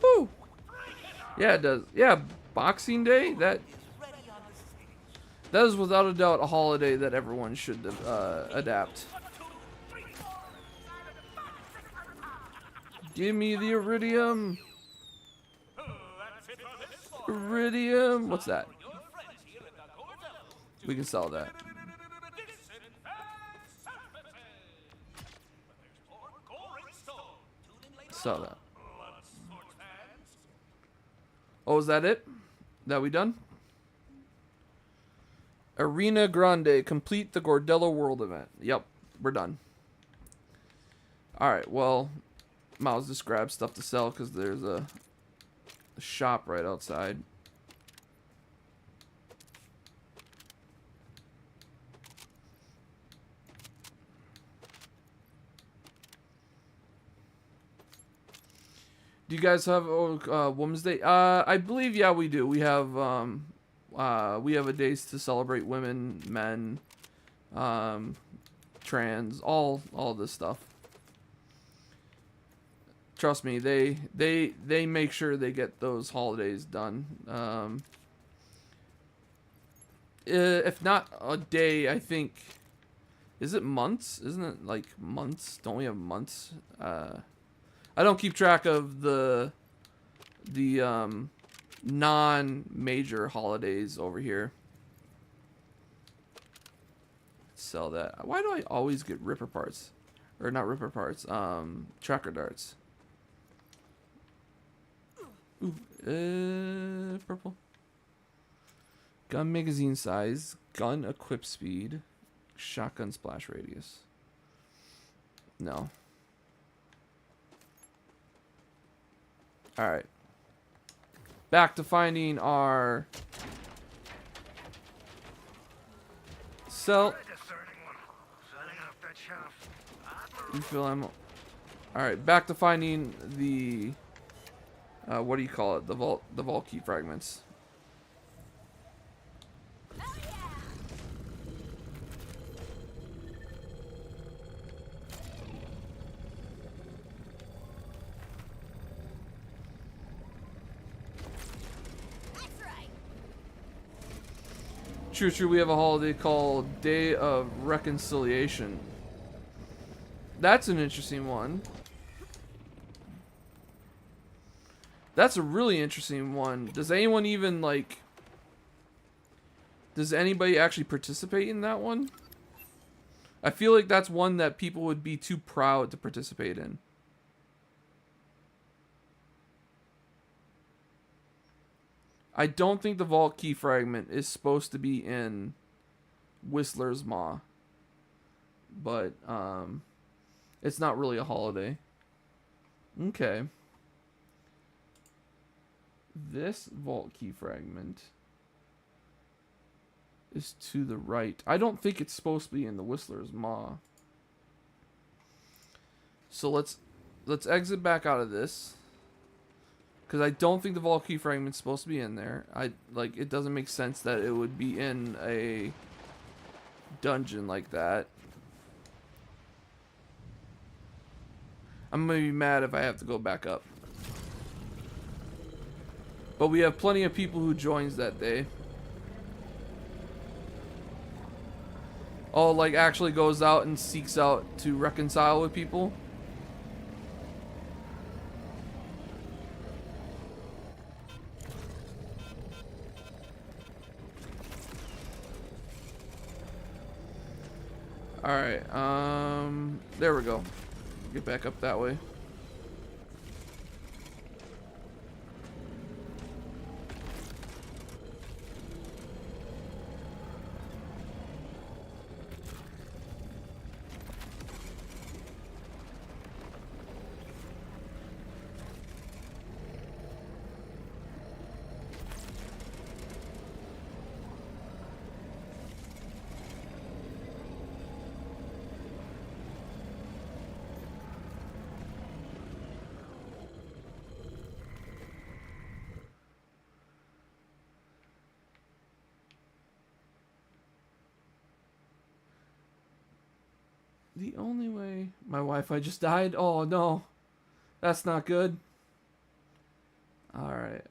Woo! Yeah, it does. Yeah, Boxing Day. That is without a doubt a holiday that everyone should adapt. Give me the iridium. Iridium. What's that? We can sell that. Sell that. Oh, is that it? That we done? Arena Grande. Complete the Gordello World event. Yep, we're done. Alright, well, might as well just grab stuff to sell because there's a shop right outside. Do you guys have Women's Day? I believe, yeah, we do. We have a days to celebrate women, men, trans, all this stuff. Trust me, they make sure they get those holidays done. If not a day, I think. Is it months? Isn't it like months? Don't we have months? I don't keep track of the non-major holidays over here. Sell that. Why do I always get Ripper parts? Or not Ripper parts, tracker darts. Ooh, purple. Gun magazine size, gun equip speed, shotgun splash radius. No. Alright. Back to finding our sell. You feel I'm alright, back to finding the what do you call it? The vault key fragments. True, we have a holiday called Day of Reconciliation. That's an interesting one. That's a really interesting one. Does anyone even, like... Does anybody actually participate in that one? I feel like that's one that people would be too proud to participate in. I don't think the vault key fragment is supposed to be in Whistler's Maw. But, it's not really a holiday. Okay. This vault key fragment is to the right. I don't think it's supposed to be in the Whistler's Maw. So let's exit back out of this. Because I don't think the vault key fragment's supposed to be in there. It doesn't make sense that it would be in a dungeon like that. I'm gonna be mad if I have to go back up. But we have plenty of people who joins that day. Oh, like actually goes out and seeks out to reconcile with people. Alright, there we go. Get back up that way. The only way... My Wi-Fi just died? Oh, no. That's not good. Alright,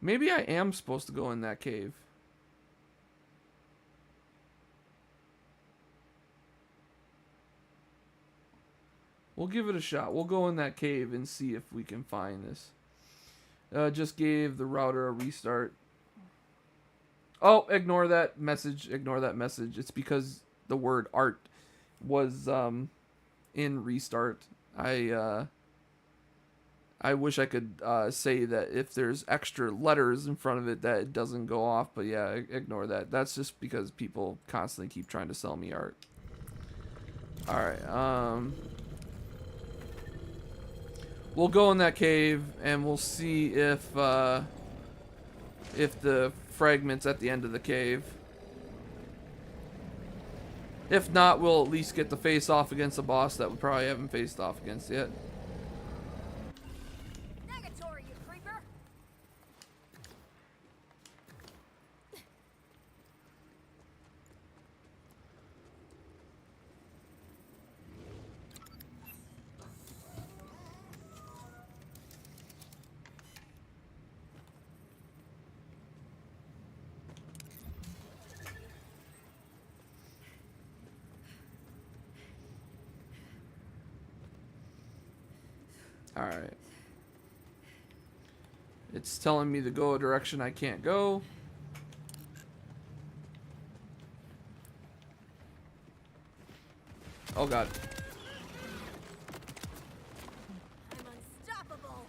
maybe I am supposed to go in that cave. We'll give it a shot. We'll go in that cave and see if we can find this. Just gave the router a restart. Oh, ignore that message. Ignore that message. It's because the word art was in restart. I wish I could say that if there's extra letters in front of it that it doesn't go off. But yeah, ignore that. That's just because people constantly keep trying to sell me art. Alright, we'll go in that cave and we'll see if the fragment's at the end of the cave. If not, we'll at least get the face off against a boss that we probably haven't faced off against yet. Negatory, you creeper! Alright. It's telling me to go a direction I can't go. Oh god. I'm unstoppable!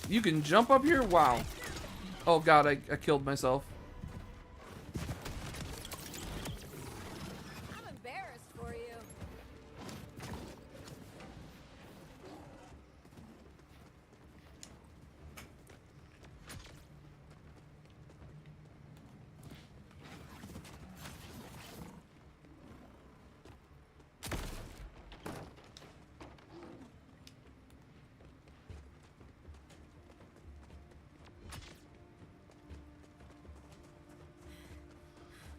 You can jump up here? Wow. Oh god, I killed myself. I'm embarrassed for you.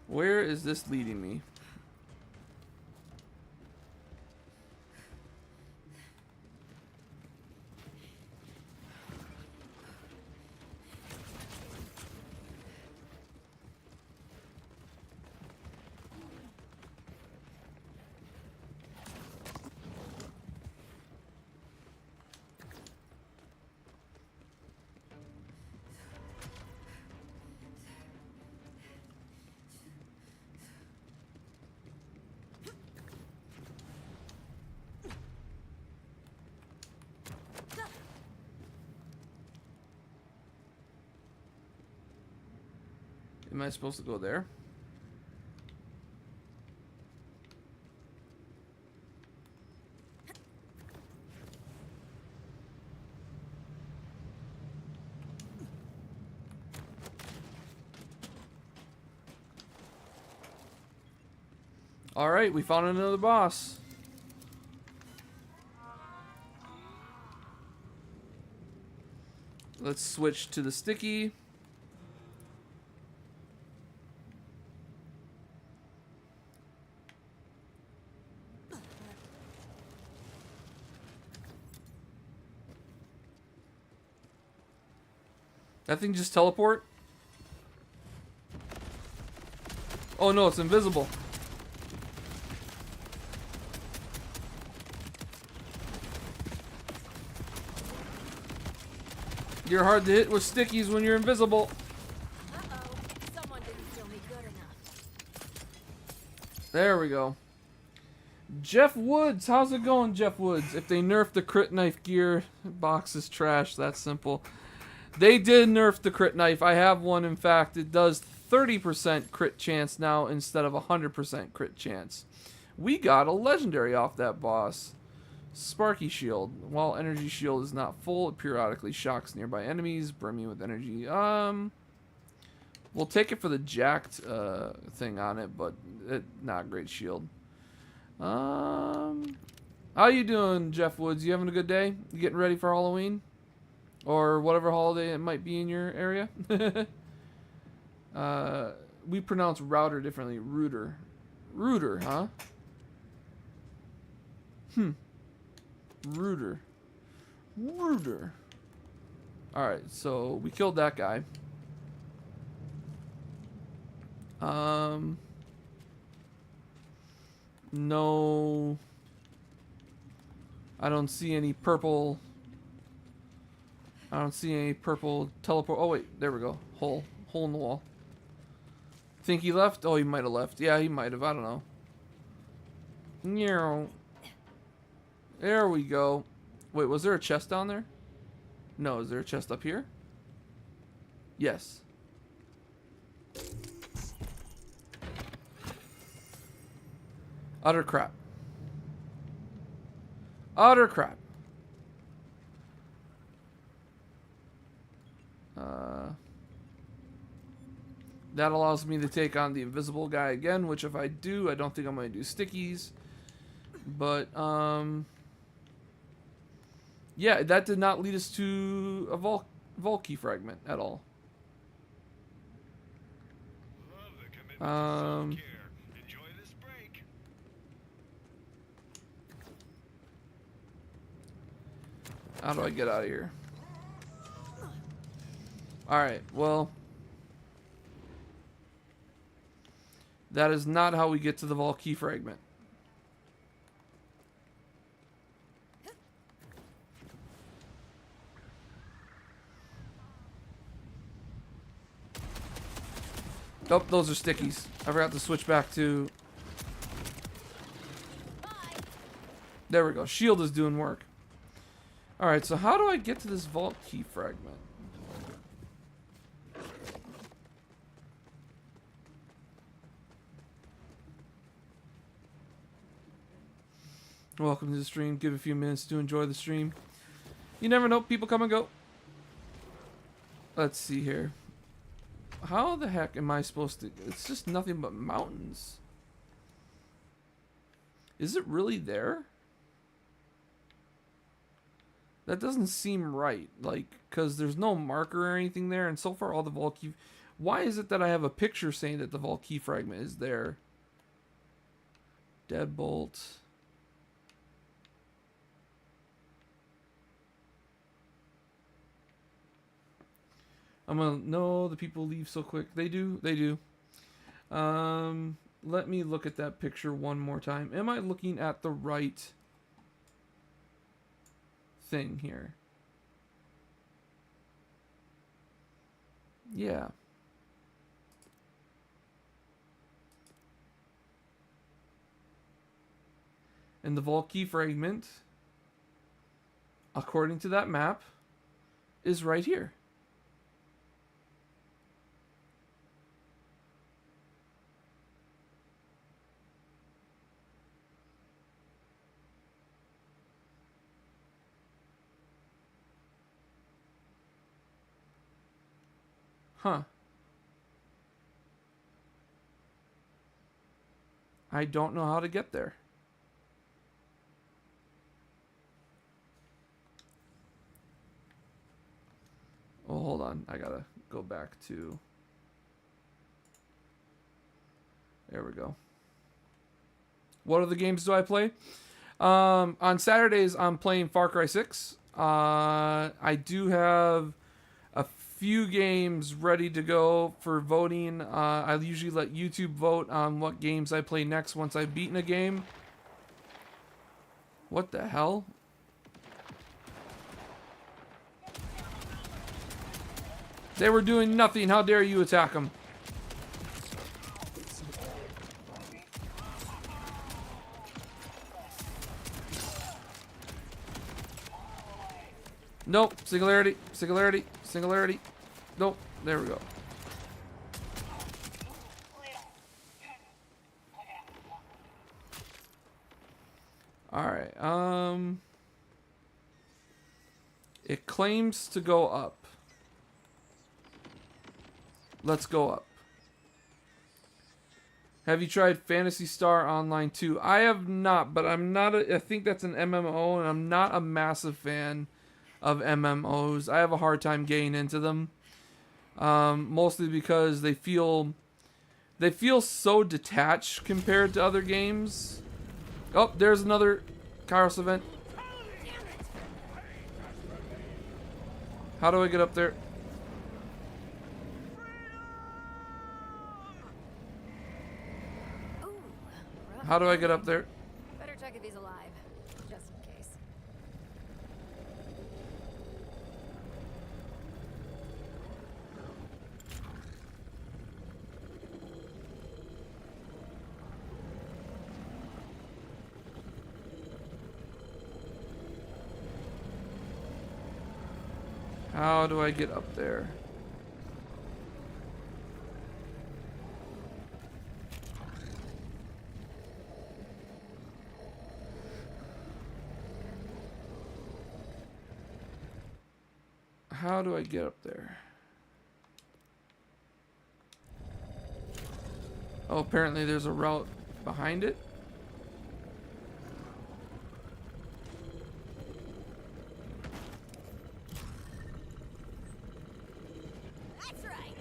Where is this leading me? Am I supposed to go there? Alright, we found another boss. Let's switch to the sticky. That thing just teleport? Oh no, it's invisible. You're hard to hit with stickies when you're invisible. Uh-oh. Someone didn't kill me good enough. There we go. Jeff Woods, how's it going, Jeff Woods? If they nerfed the crit knife gear, box is trash. That's simple. They did nerf the crit knife. I have one. In fact, it does 30% crit chance now instead of 100% crit chance. We got a legendary off that boss. Sparky Shield. While energy shield is not full, it periodically shocks nearby enemies, brimming with energy. We'll take it for the jacked thing on it, but not great shield. How you doing, Jeff Woods? You having a good day? You getting ready for Halloween? Or whatever holiday it might be in your area? We pronounce router differently. Router. Router, huh? Router. Router. Alright, so we killed that guy. No. I don't see any purple. I don't see any purple teleport. Oh, wait. There we go. Hole. Hole in the wall. Think he left? Oh, he might have left. Yeah, he might have. I don't know. Meow. There we go. Wait, was there a chest down there? No, is there a chest up here? Yes. Utter crap. Utter crap. That allows me to take on the invisible guy again, which if I do, I don't think I'm going to do stickies. But, yeah, that did not lead us to a Volkey fragment at all. Enjoy this break. How do I get out of here? Alright, well. That is not how we get to the Volkey fragment. Oh, those are stickies. I forgot to switch back to... There we go. Shield is doing work. Alright, so how do I get to this vault key fragment? Welcome to the stream. Give a few minutes to enjoy the stream. You never know. People come and go. Let's see here. How the heck am I supposed to... It's just nothing but mountains. Is it really there? That doesn't seem right. Like, because there's no marker or anything there. And so far, all the Volkey... Why is it that I have a picture saying that the Volkey fragment is there? Deadbolt. I'm gonna... No, the people leave so quick. They do. They do. Let me look at that picture one more time. Am I looking at the right thing here? Yeah. And the Volkey fragment, according to that map, is right here. Huh. I don't know how to get there. Oh, hold on. I gotta go back to... There we go. What other games do I play? On Saturdays, I'm playing Far Cry 6. I do have a few games ready to go for voting. I usually let YouTube vote on what games I play next once I've beaten a game. What the hell? They were doing nothing. How dare you attack them? Nope. Singularity. Singularity. Singularity. Nope. There we go. Alright. It claims to go up. Let's go up. Have you tried Phantasy Star Online 2? I have not, but I'm not I think that's an MMO, and I'm not a massive fan of MMOs. I have a hard time getting into them. Mostly because they feel so detached compared to other games. Oh, there's another Kairos event. How do I get up there? Ooh, rough. How do I get up there? Better check if he's alive, just in case. How do I get up there? How do I get up there? Oh, apparently there's a route behind it. That's right.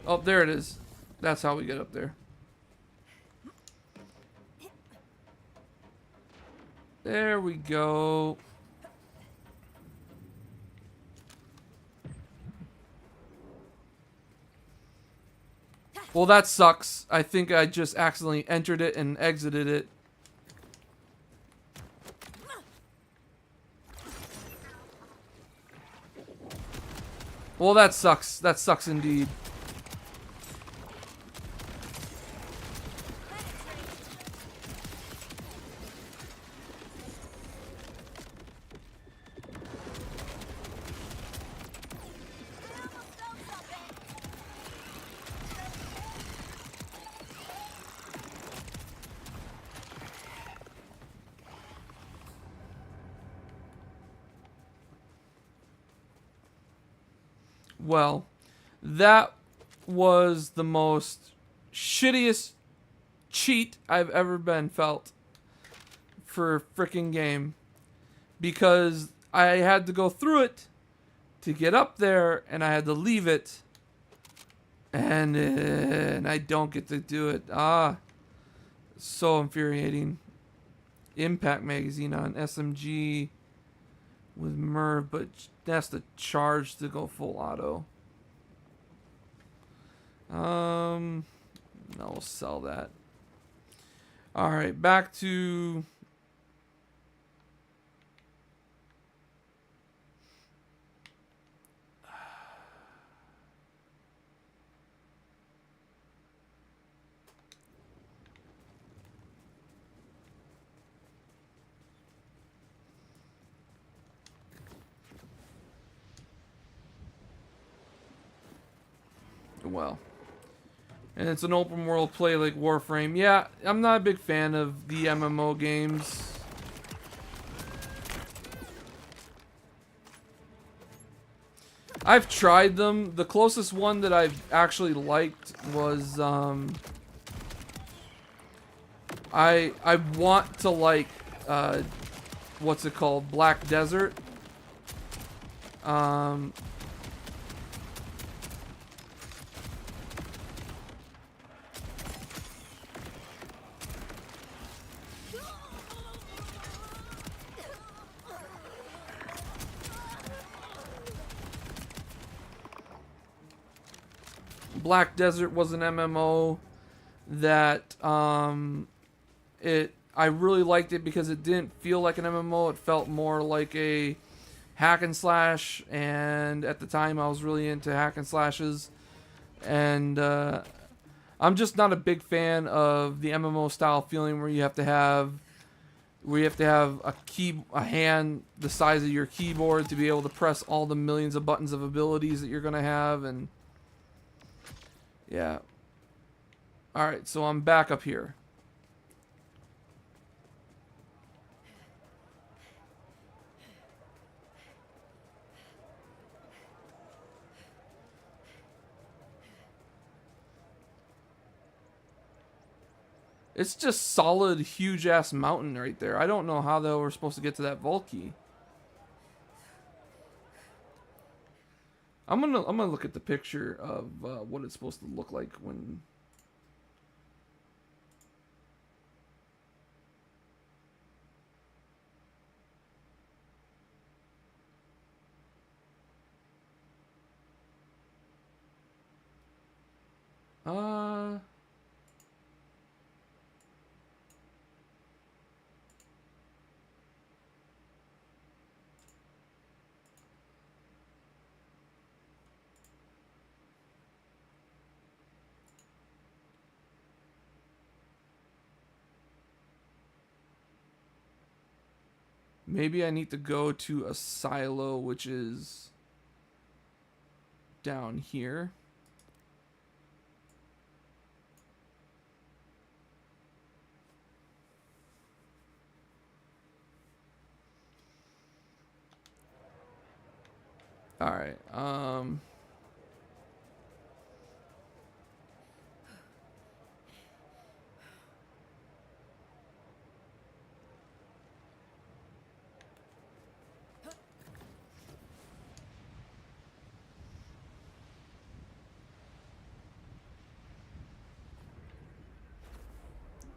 Oh, there it is. That's how we get up there. There we go. Well, that sucks. I think I just accidentally entered it and exited it. Well, that sucks. That sucks indeed. Well, that was the most shittiest cheat I've ever been felt for a freaking game, because I had to go through it to get up there, and I had to leave it, and I don't get to do it. So infuriating. Impact Magazine on SMG with Merv, but that's the charge to go full auto. No, we'll sell that. Alright, back to... Well, and it's an open world play like Warframe. Yeah, I'm not a big fan of the MMO games. I've tried them. The closest one that I've actually liked was I want to like what's it called? Black Desert. Black Desert was an MMO that I really liked it because it didn't feel like an MMO. It felt more like a hack and slash, and at the time I was really into hack and slashes, and I'm just not a big fan of the MMO style feeling where you have to have a hand the size of your keyboard to be able to press all the millions of buttons of abilities that you're gonna have. And yeah. Alright, so I'm back up here. It's just solid, huge ass mountain right there. I don't know how the hell we're supposed to get to that vault key. I'm gonna look at the picture of what it's supposed to look like when. Maybe I need to go to a silo, which is down here. All right.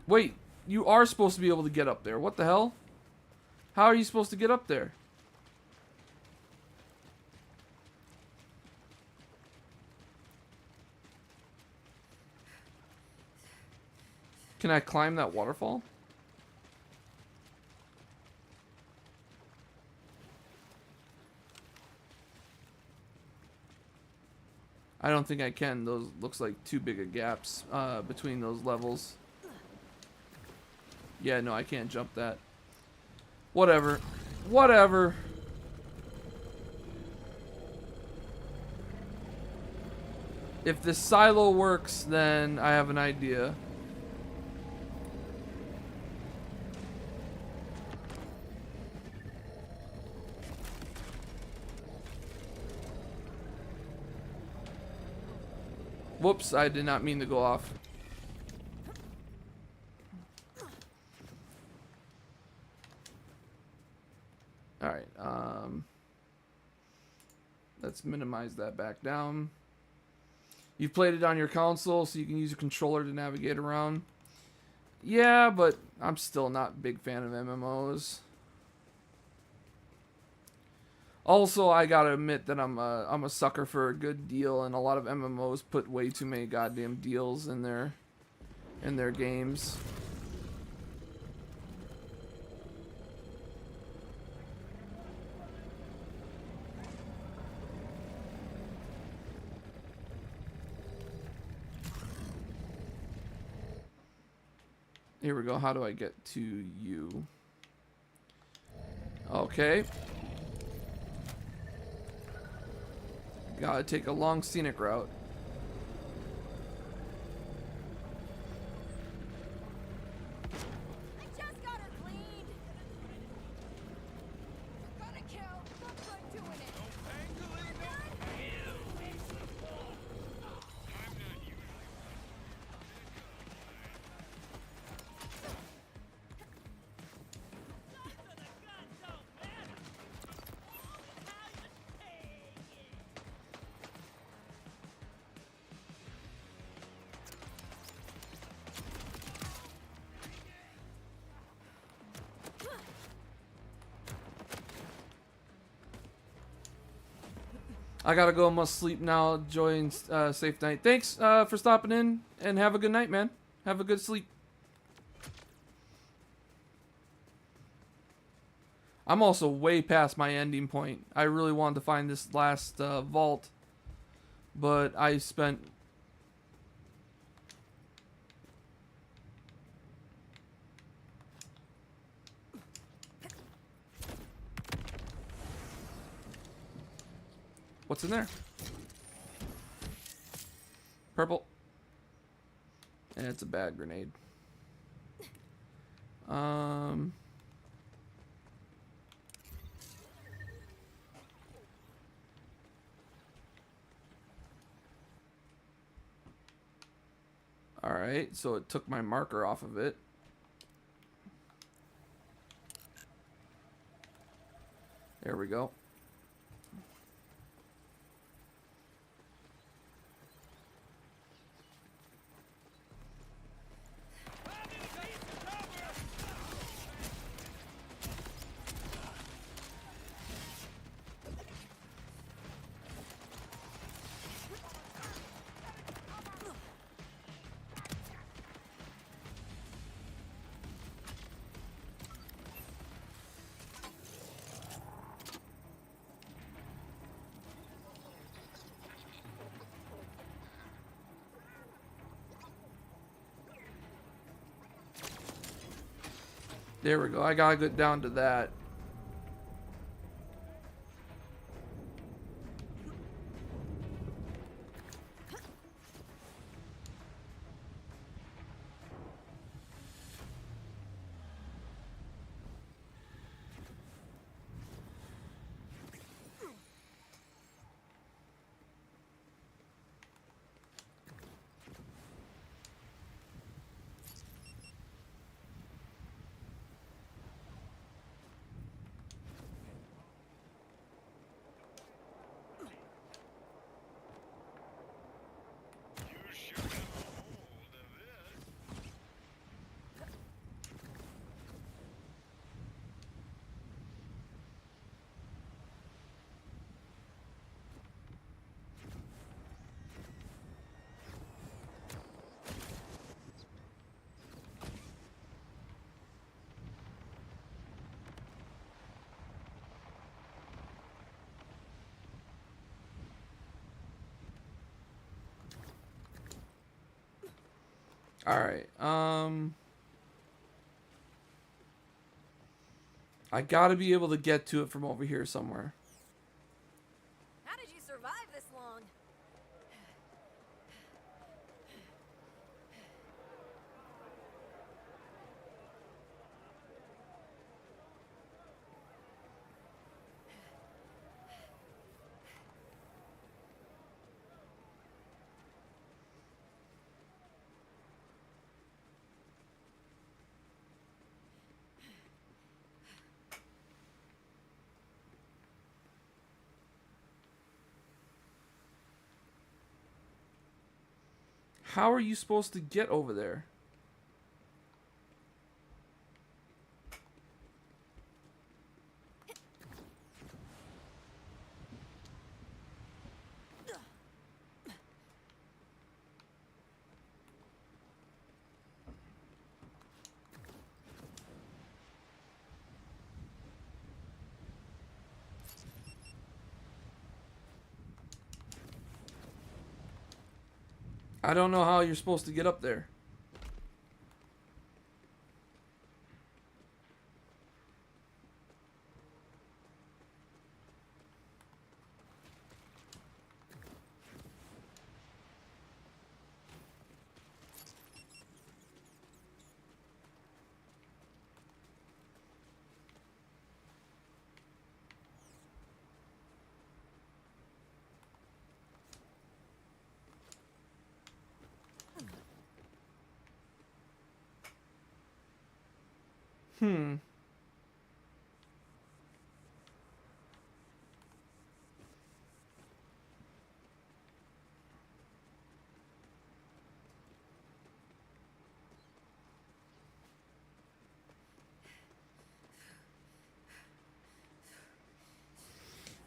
Wait, you are supposed to be able to get up there. What the hell? How are you supposed to get up there? Can I climb that waterfall? I don't think I can. Those looks like too big of gaps between those levels. Yeah, no, I can't jump that. Whatever. Whatever. If this silo works, then I have an idea. Whoops, I did not mean to go off. Alright, let's minimize that back down. You've played it on your console, so you can use a controller to navigate around. Yeah, but I'm still not a big fan of MMOs. Also, I gotta admit that I'm a sucker for a good deal, and a lot of MMOs put way too many goddamn deals in their games. Here we go. How do I get to you? Okay. Gotta take a long scenic route. I just got her cleaned. Gonna kill. Look good doing it. I gotta go. Must sleep now. Enjoy and safe night. Thanks for stopping in, and have a good night, man. Have a good sleep. I'm also way past my ending point. I really wanted to find this last vault, but I spent... What's in there? Purple. And it's a bad grenade. Alright, so it took my marker off of it. There we go. There we go. I gotta get down to that. You should have a hold of this. Alright, I gotta be able to get to it from over here somewhere. How did you survive this long? How are you supposed to get over there? I don't know how you're supposed to get up there. Hmm.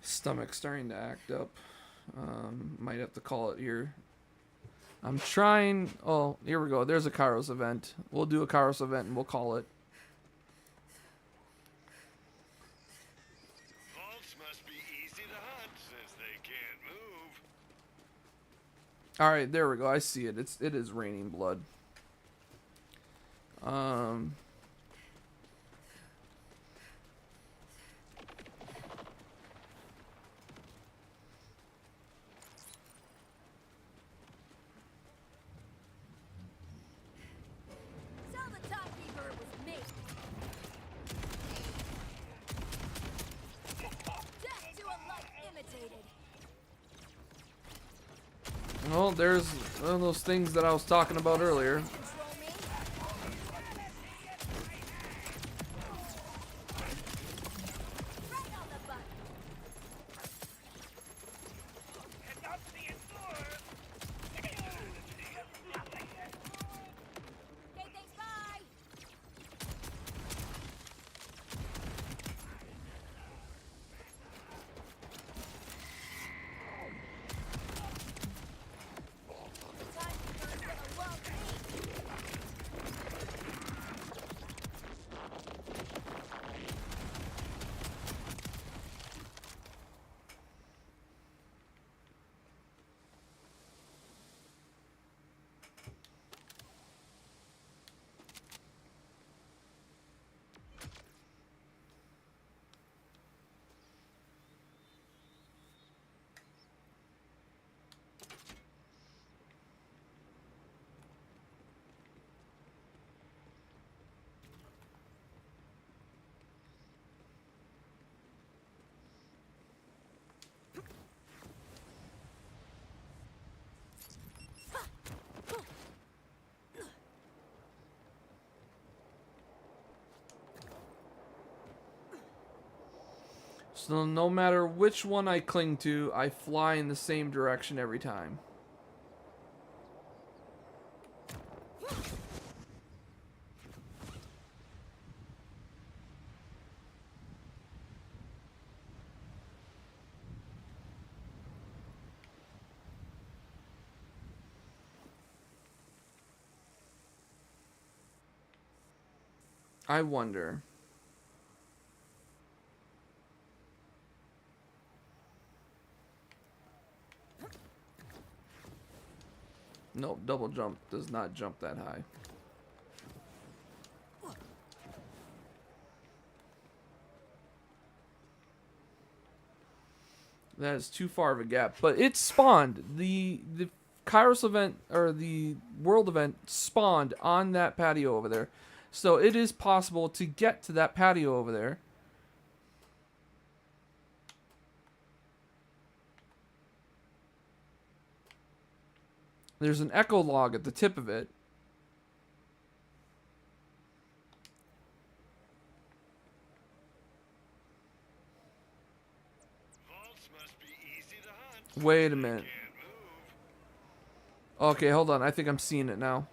Stomach starting to act up. Might have to call it here. I'm trying. Oh, here we go. There's a Kairos event. We'll do a Kairos event and we'll call it. Vaults must be easy to hunt since they can't move. All right, there we go. I see it. It is raining blood. So the timekeeper was me. Death to a life imitated. Well, there's one of those things that I was talking about earlier. Control me. Right on the button. Okay, thanks, bye. The timekeeper is gonna love me. So no matter which one I cling to, I fly in the same direction every time. I wonder. Nope, double jump does not jump that high. That is too far of a gap. But it spawned. The Kairos event, or the world event, spawned on that patio over there. So it is possible to get to that patio over there. There's an echo log at the tip of it. Vaults must be easy to hunt. Wait a minute. Can't move. Okay, hold on. I think I'm seeing it now.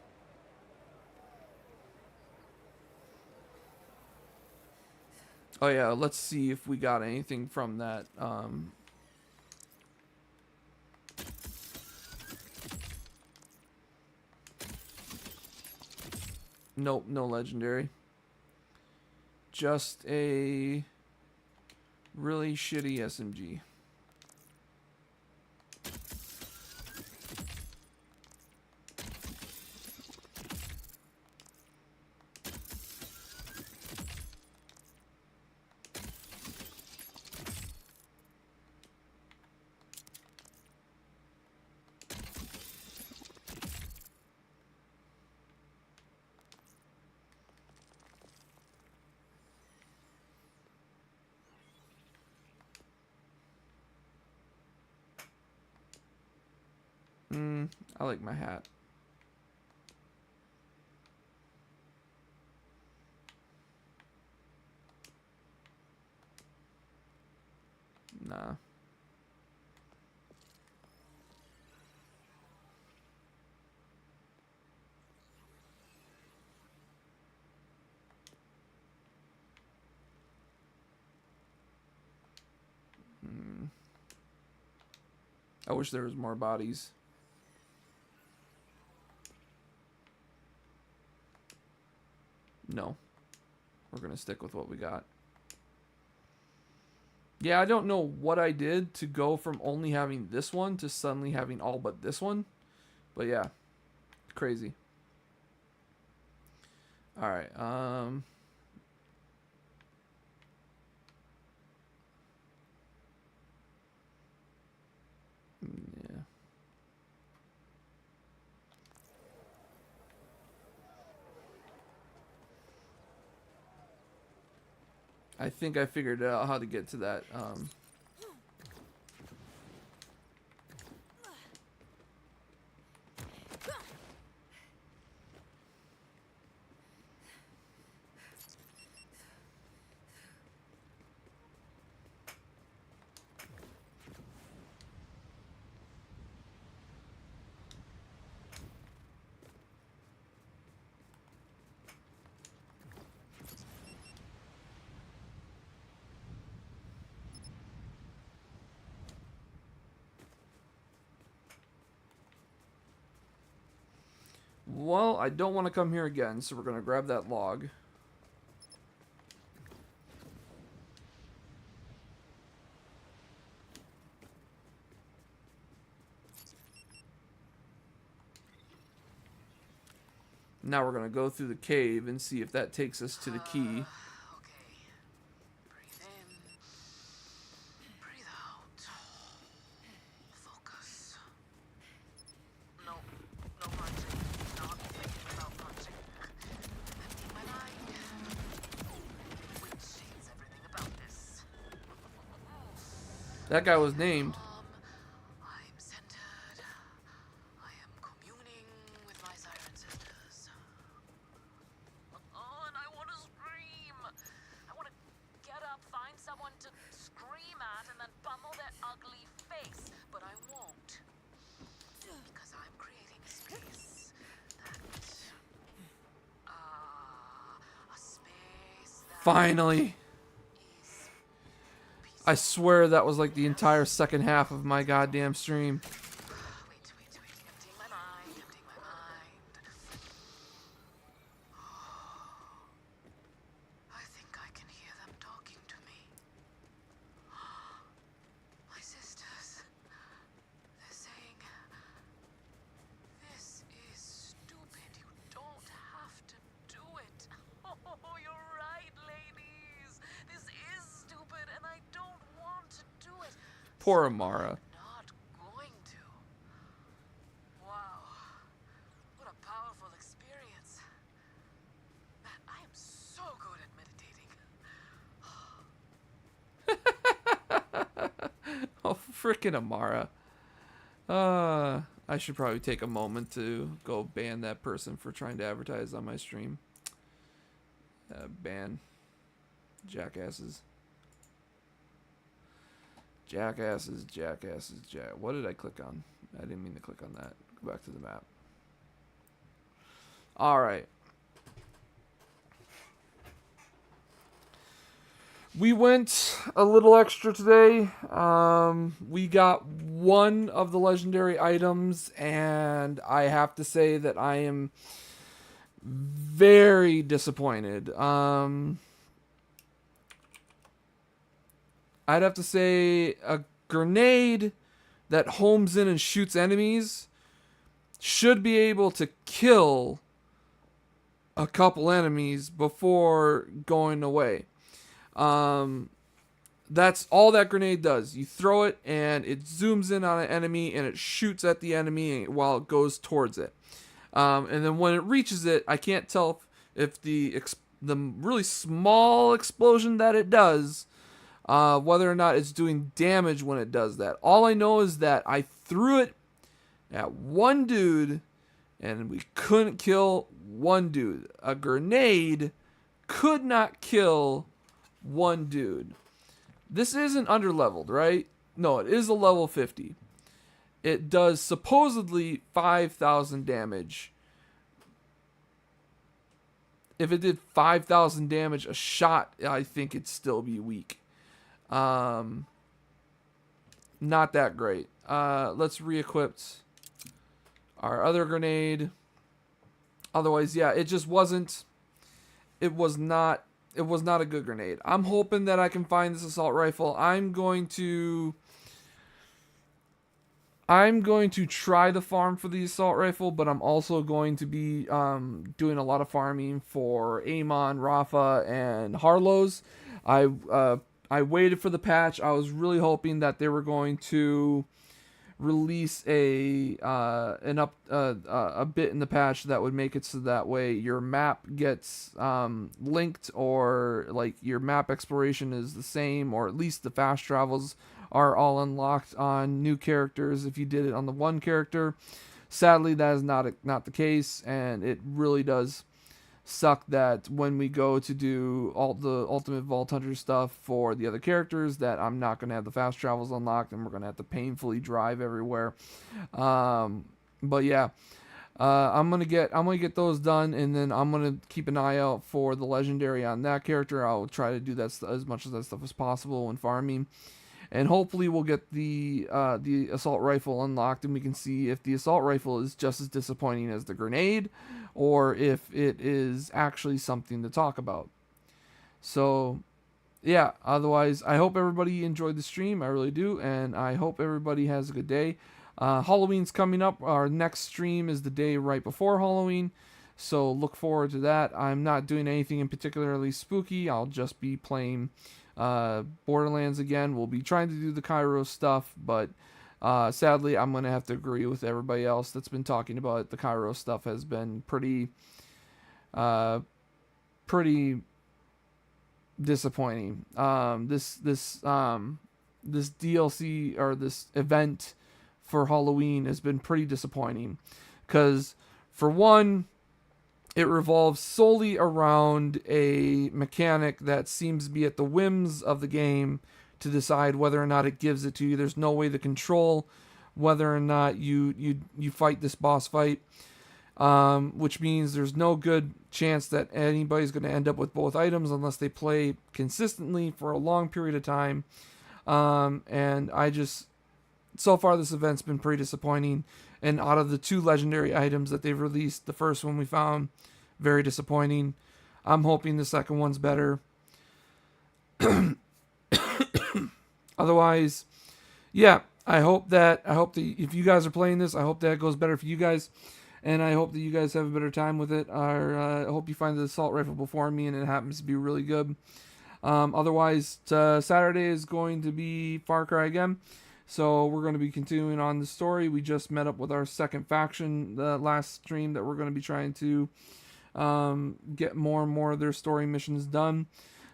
Oh yeah, let's see if we got anything from that. Nope, no legendary. Just a really shitty SMG. I like my hat. Nah. I wish there was more bodies. No. We're going to stick with what we got. Yeah, I don't know what I did to go from only having this one to suddenly having all but this one. But yeah, crazy. All right. Yeah. I think I figured out how to get to that. Well, I don't want to come here again, so we're going to grab that log. Now we're going to go through the cave and see if that takes us to the key. Okay. Breathe in. Breathe out. Focus. No punching. Not thinking about punching. Emptying my mind. Which shades everything about this. That guy was named. I'm centered. I am communing with my siren sisters. Oh, and I want to scream. I want to get up, find someone to scream at, and then pummel their ugly face. But I won't. Because I'm creating a space that... a space that... Finally. is I swear that was like the entire second half of my goddamn stream. Wait. Emptying my mind. I think I can hear them talking to me. My sisters. They're saying, this is stupid. You don't have to do it. Oh, you're right, ladies. This is stupid, and I don't want to do it. Poor Amara. Not going to. Wow. What a powerful experience. Man, I am so good at meditating. Oh, frickin' Amara. I should probably take a moment to go ban that person for trying to advertise on my stream. Ban. Jackasses. What did I click on? I didn't mean to click on that. Go back to the map. Alright. We went a little extra today. We got one of the legendary items, and I have to say that I am very disappointed. I'd have to say a grenade that homes in and shoots enemies should be able to kill a couple enemies before going away. That's all that grenade does. You throw it and it zooms in on an enemy and it shoots at the enemy while it goes towards it. And then when it reaches it, I can't tell if the really small explosion that it does, whether or not it's doing damage when it does that. All I know is that I threw it at one dude and we couldn't kill one dude. A grenade could not kill one dude. This isn't underleveled, right? No, it is a level 50. It does supposedly 5,000 damage. If it did 5,000 damage a shot, I think it'd still be weak. Not that great. let's re-equip our other grenade. Otherwise, yeah, it just wasn't. It was not a good grenade. I'm hoping that I can find this assault rifle. I'm going to try to farm for the assault rifle, but I'm also going to be doing a lot of farming for Amon, Rafa, and Harlow's. I waited for the patch. I was really hoping that they were going to release a bit in the patch that would make it so that way your map gets linked, or like your map exploration is the same, or at least the fast travels are all unlocked on new characters if you did it on the one character. Sadly, that is not the case, and it really does suck that when we go to do all the Ultimate Vault Hunter stuff for the other characters, that I'm not going to have the fast travels unlocked, and we're going to have to painfully drive everywhere. But yeah, I'm gonna get those done, and then I'm gonna keep an eye out for the legendary on that character. I'll try to do that as much of that stuff as possible when farming. And hopefully we'll get the assault rifle unlocked, and we can see if the assault rifle is just as disappointing as the grenade, or if it is actually something to talk about. So, yeah, otherwise, I hope everybody enjoyed the stream. I really do, and I hope everybody has a good day. Halloween's coming up. Our next stream is the day right before Halloween, so look forward to that. I'm not doing anything in particularly spooky. I'll just be playing Borderlands again. We'll be trying to do the Kairos stuff, but sadly I'm gonna have to agree with everybody else that's been talking about it. The Kairos stuff has been pretty disappointing. This DLC, or this event for Halloween, has been pretty disappointing, because for one, it revolves solely around a mechanic that seems to be at the whims of the game to decide whether or not it gives it to you. There's no way to control whether or not you fight this boss fight, which means there's no good chance that anybody's going to end up with both items unless they play consistently for a long period of time. And so far this event's been pretty disappointing. And out of the 2 legendary items that they've released, the first one we found very disappointing. I'm hoping the second one's better. Otherwise, yeah, I hope that if you guys are playing this, I hope that it goes better for you guys, and I hope that you guys have a better time with it. I hope you find the assault rifle before me and it happens to be really good. Otherwise, Saturday is going to be Far Cry again. So we're going to be continuing on the story. We just met up with our second faction the last stream that we're going to be trying to get more and more of their story missions done.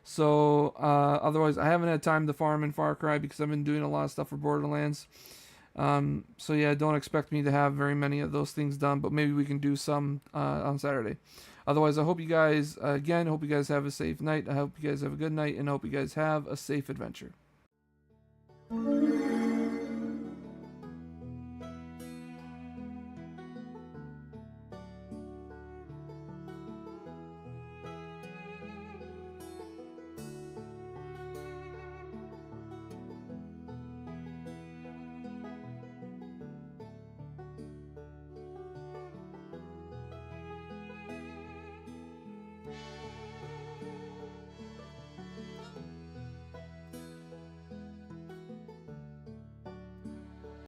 So otherwise, I haven't had time to farm in Far Cry because I've been doing a lot of stuff for Borderlands. So yeah, don't expect me to have very many of those things done, but maybe we can do some on Saturday. Otherwise, I hope you guys, hope you guys have a safe night. I hope you guys have a good night, and I hope you guys have a safe adventure.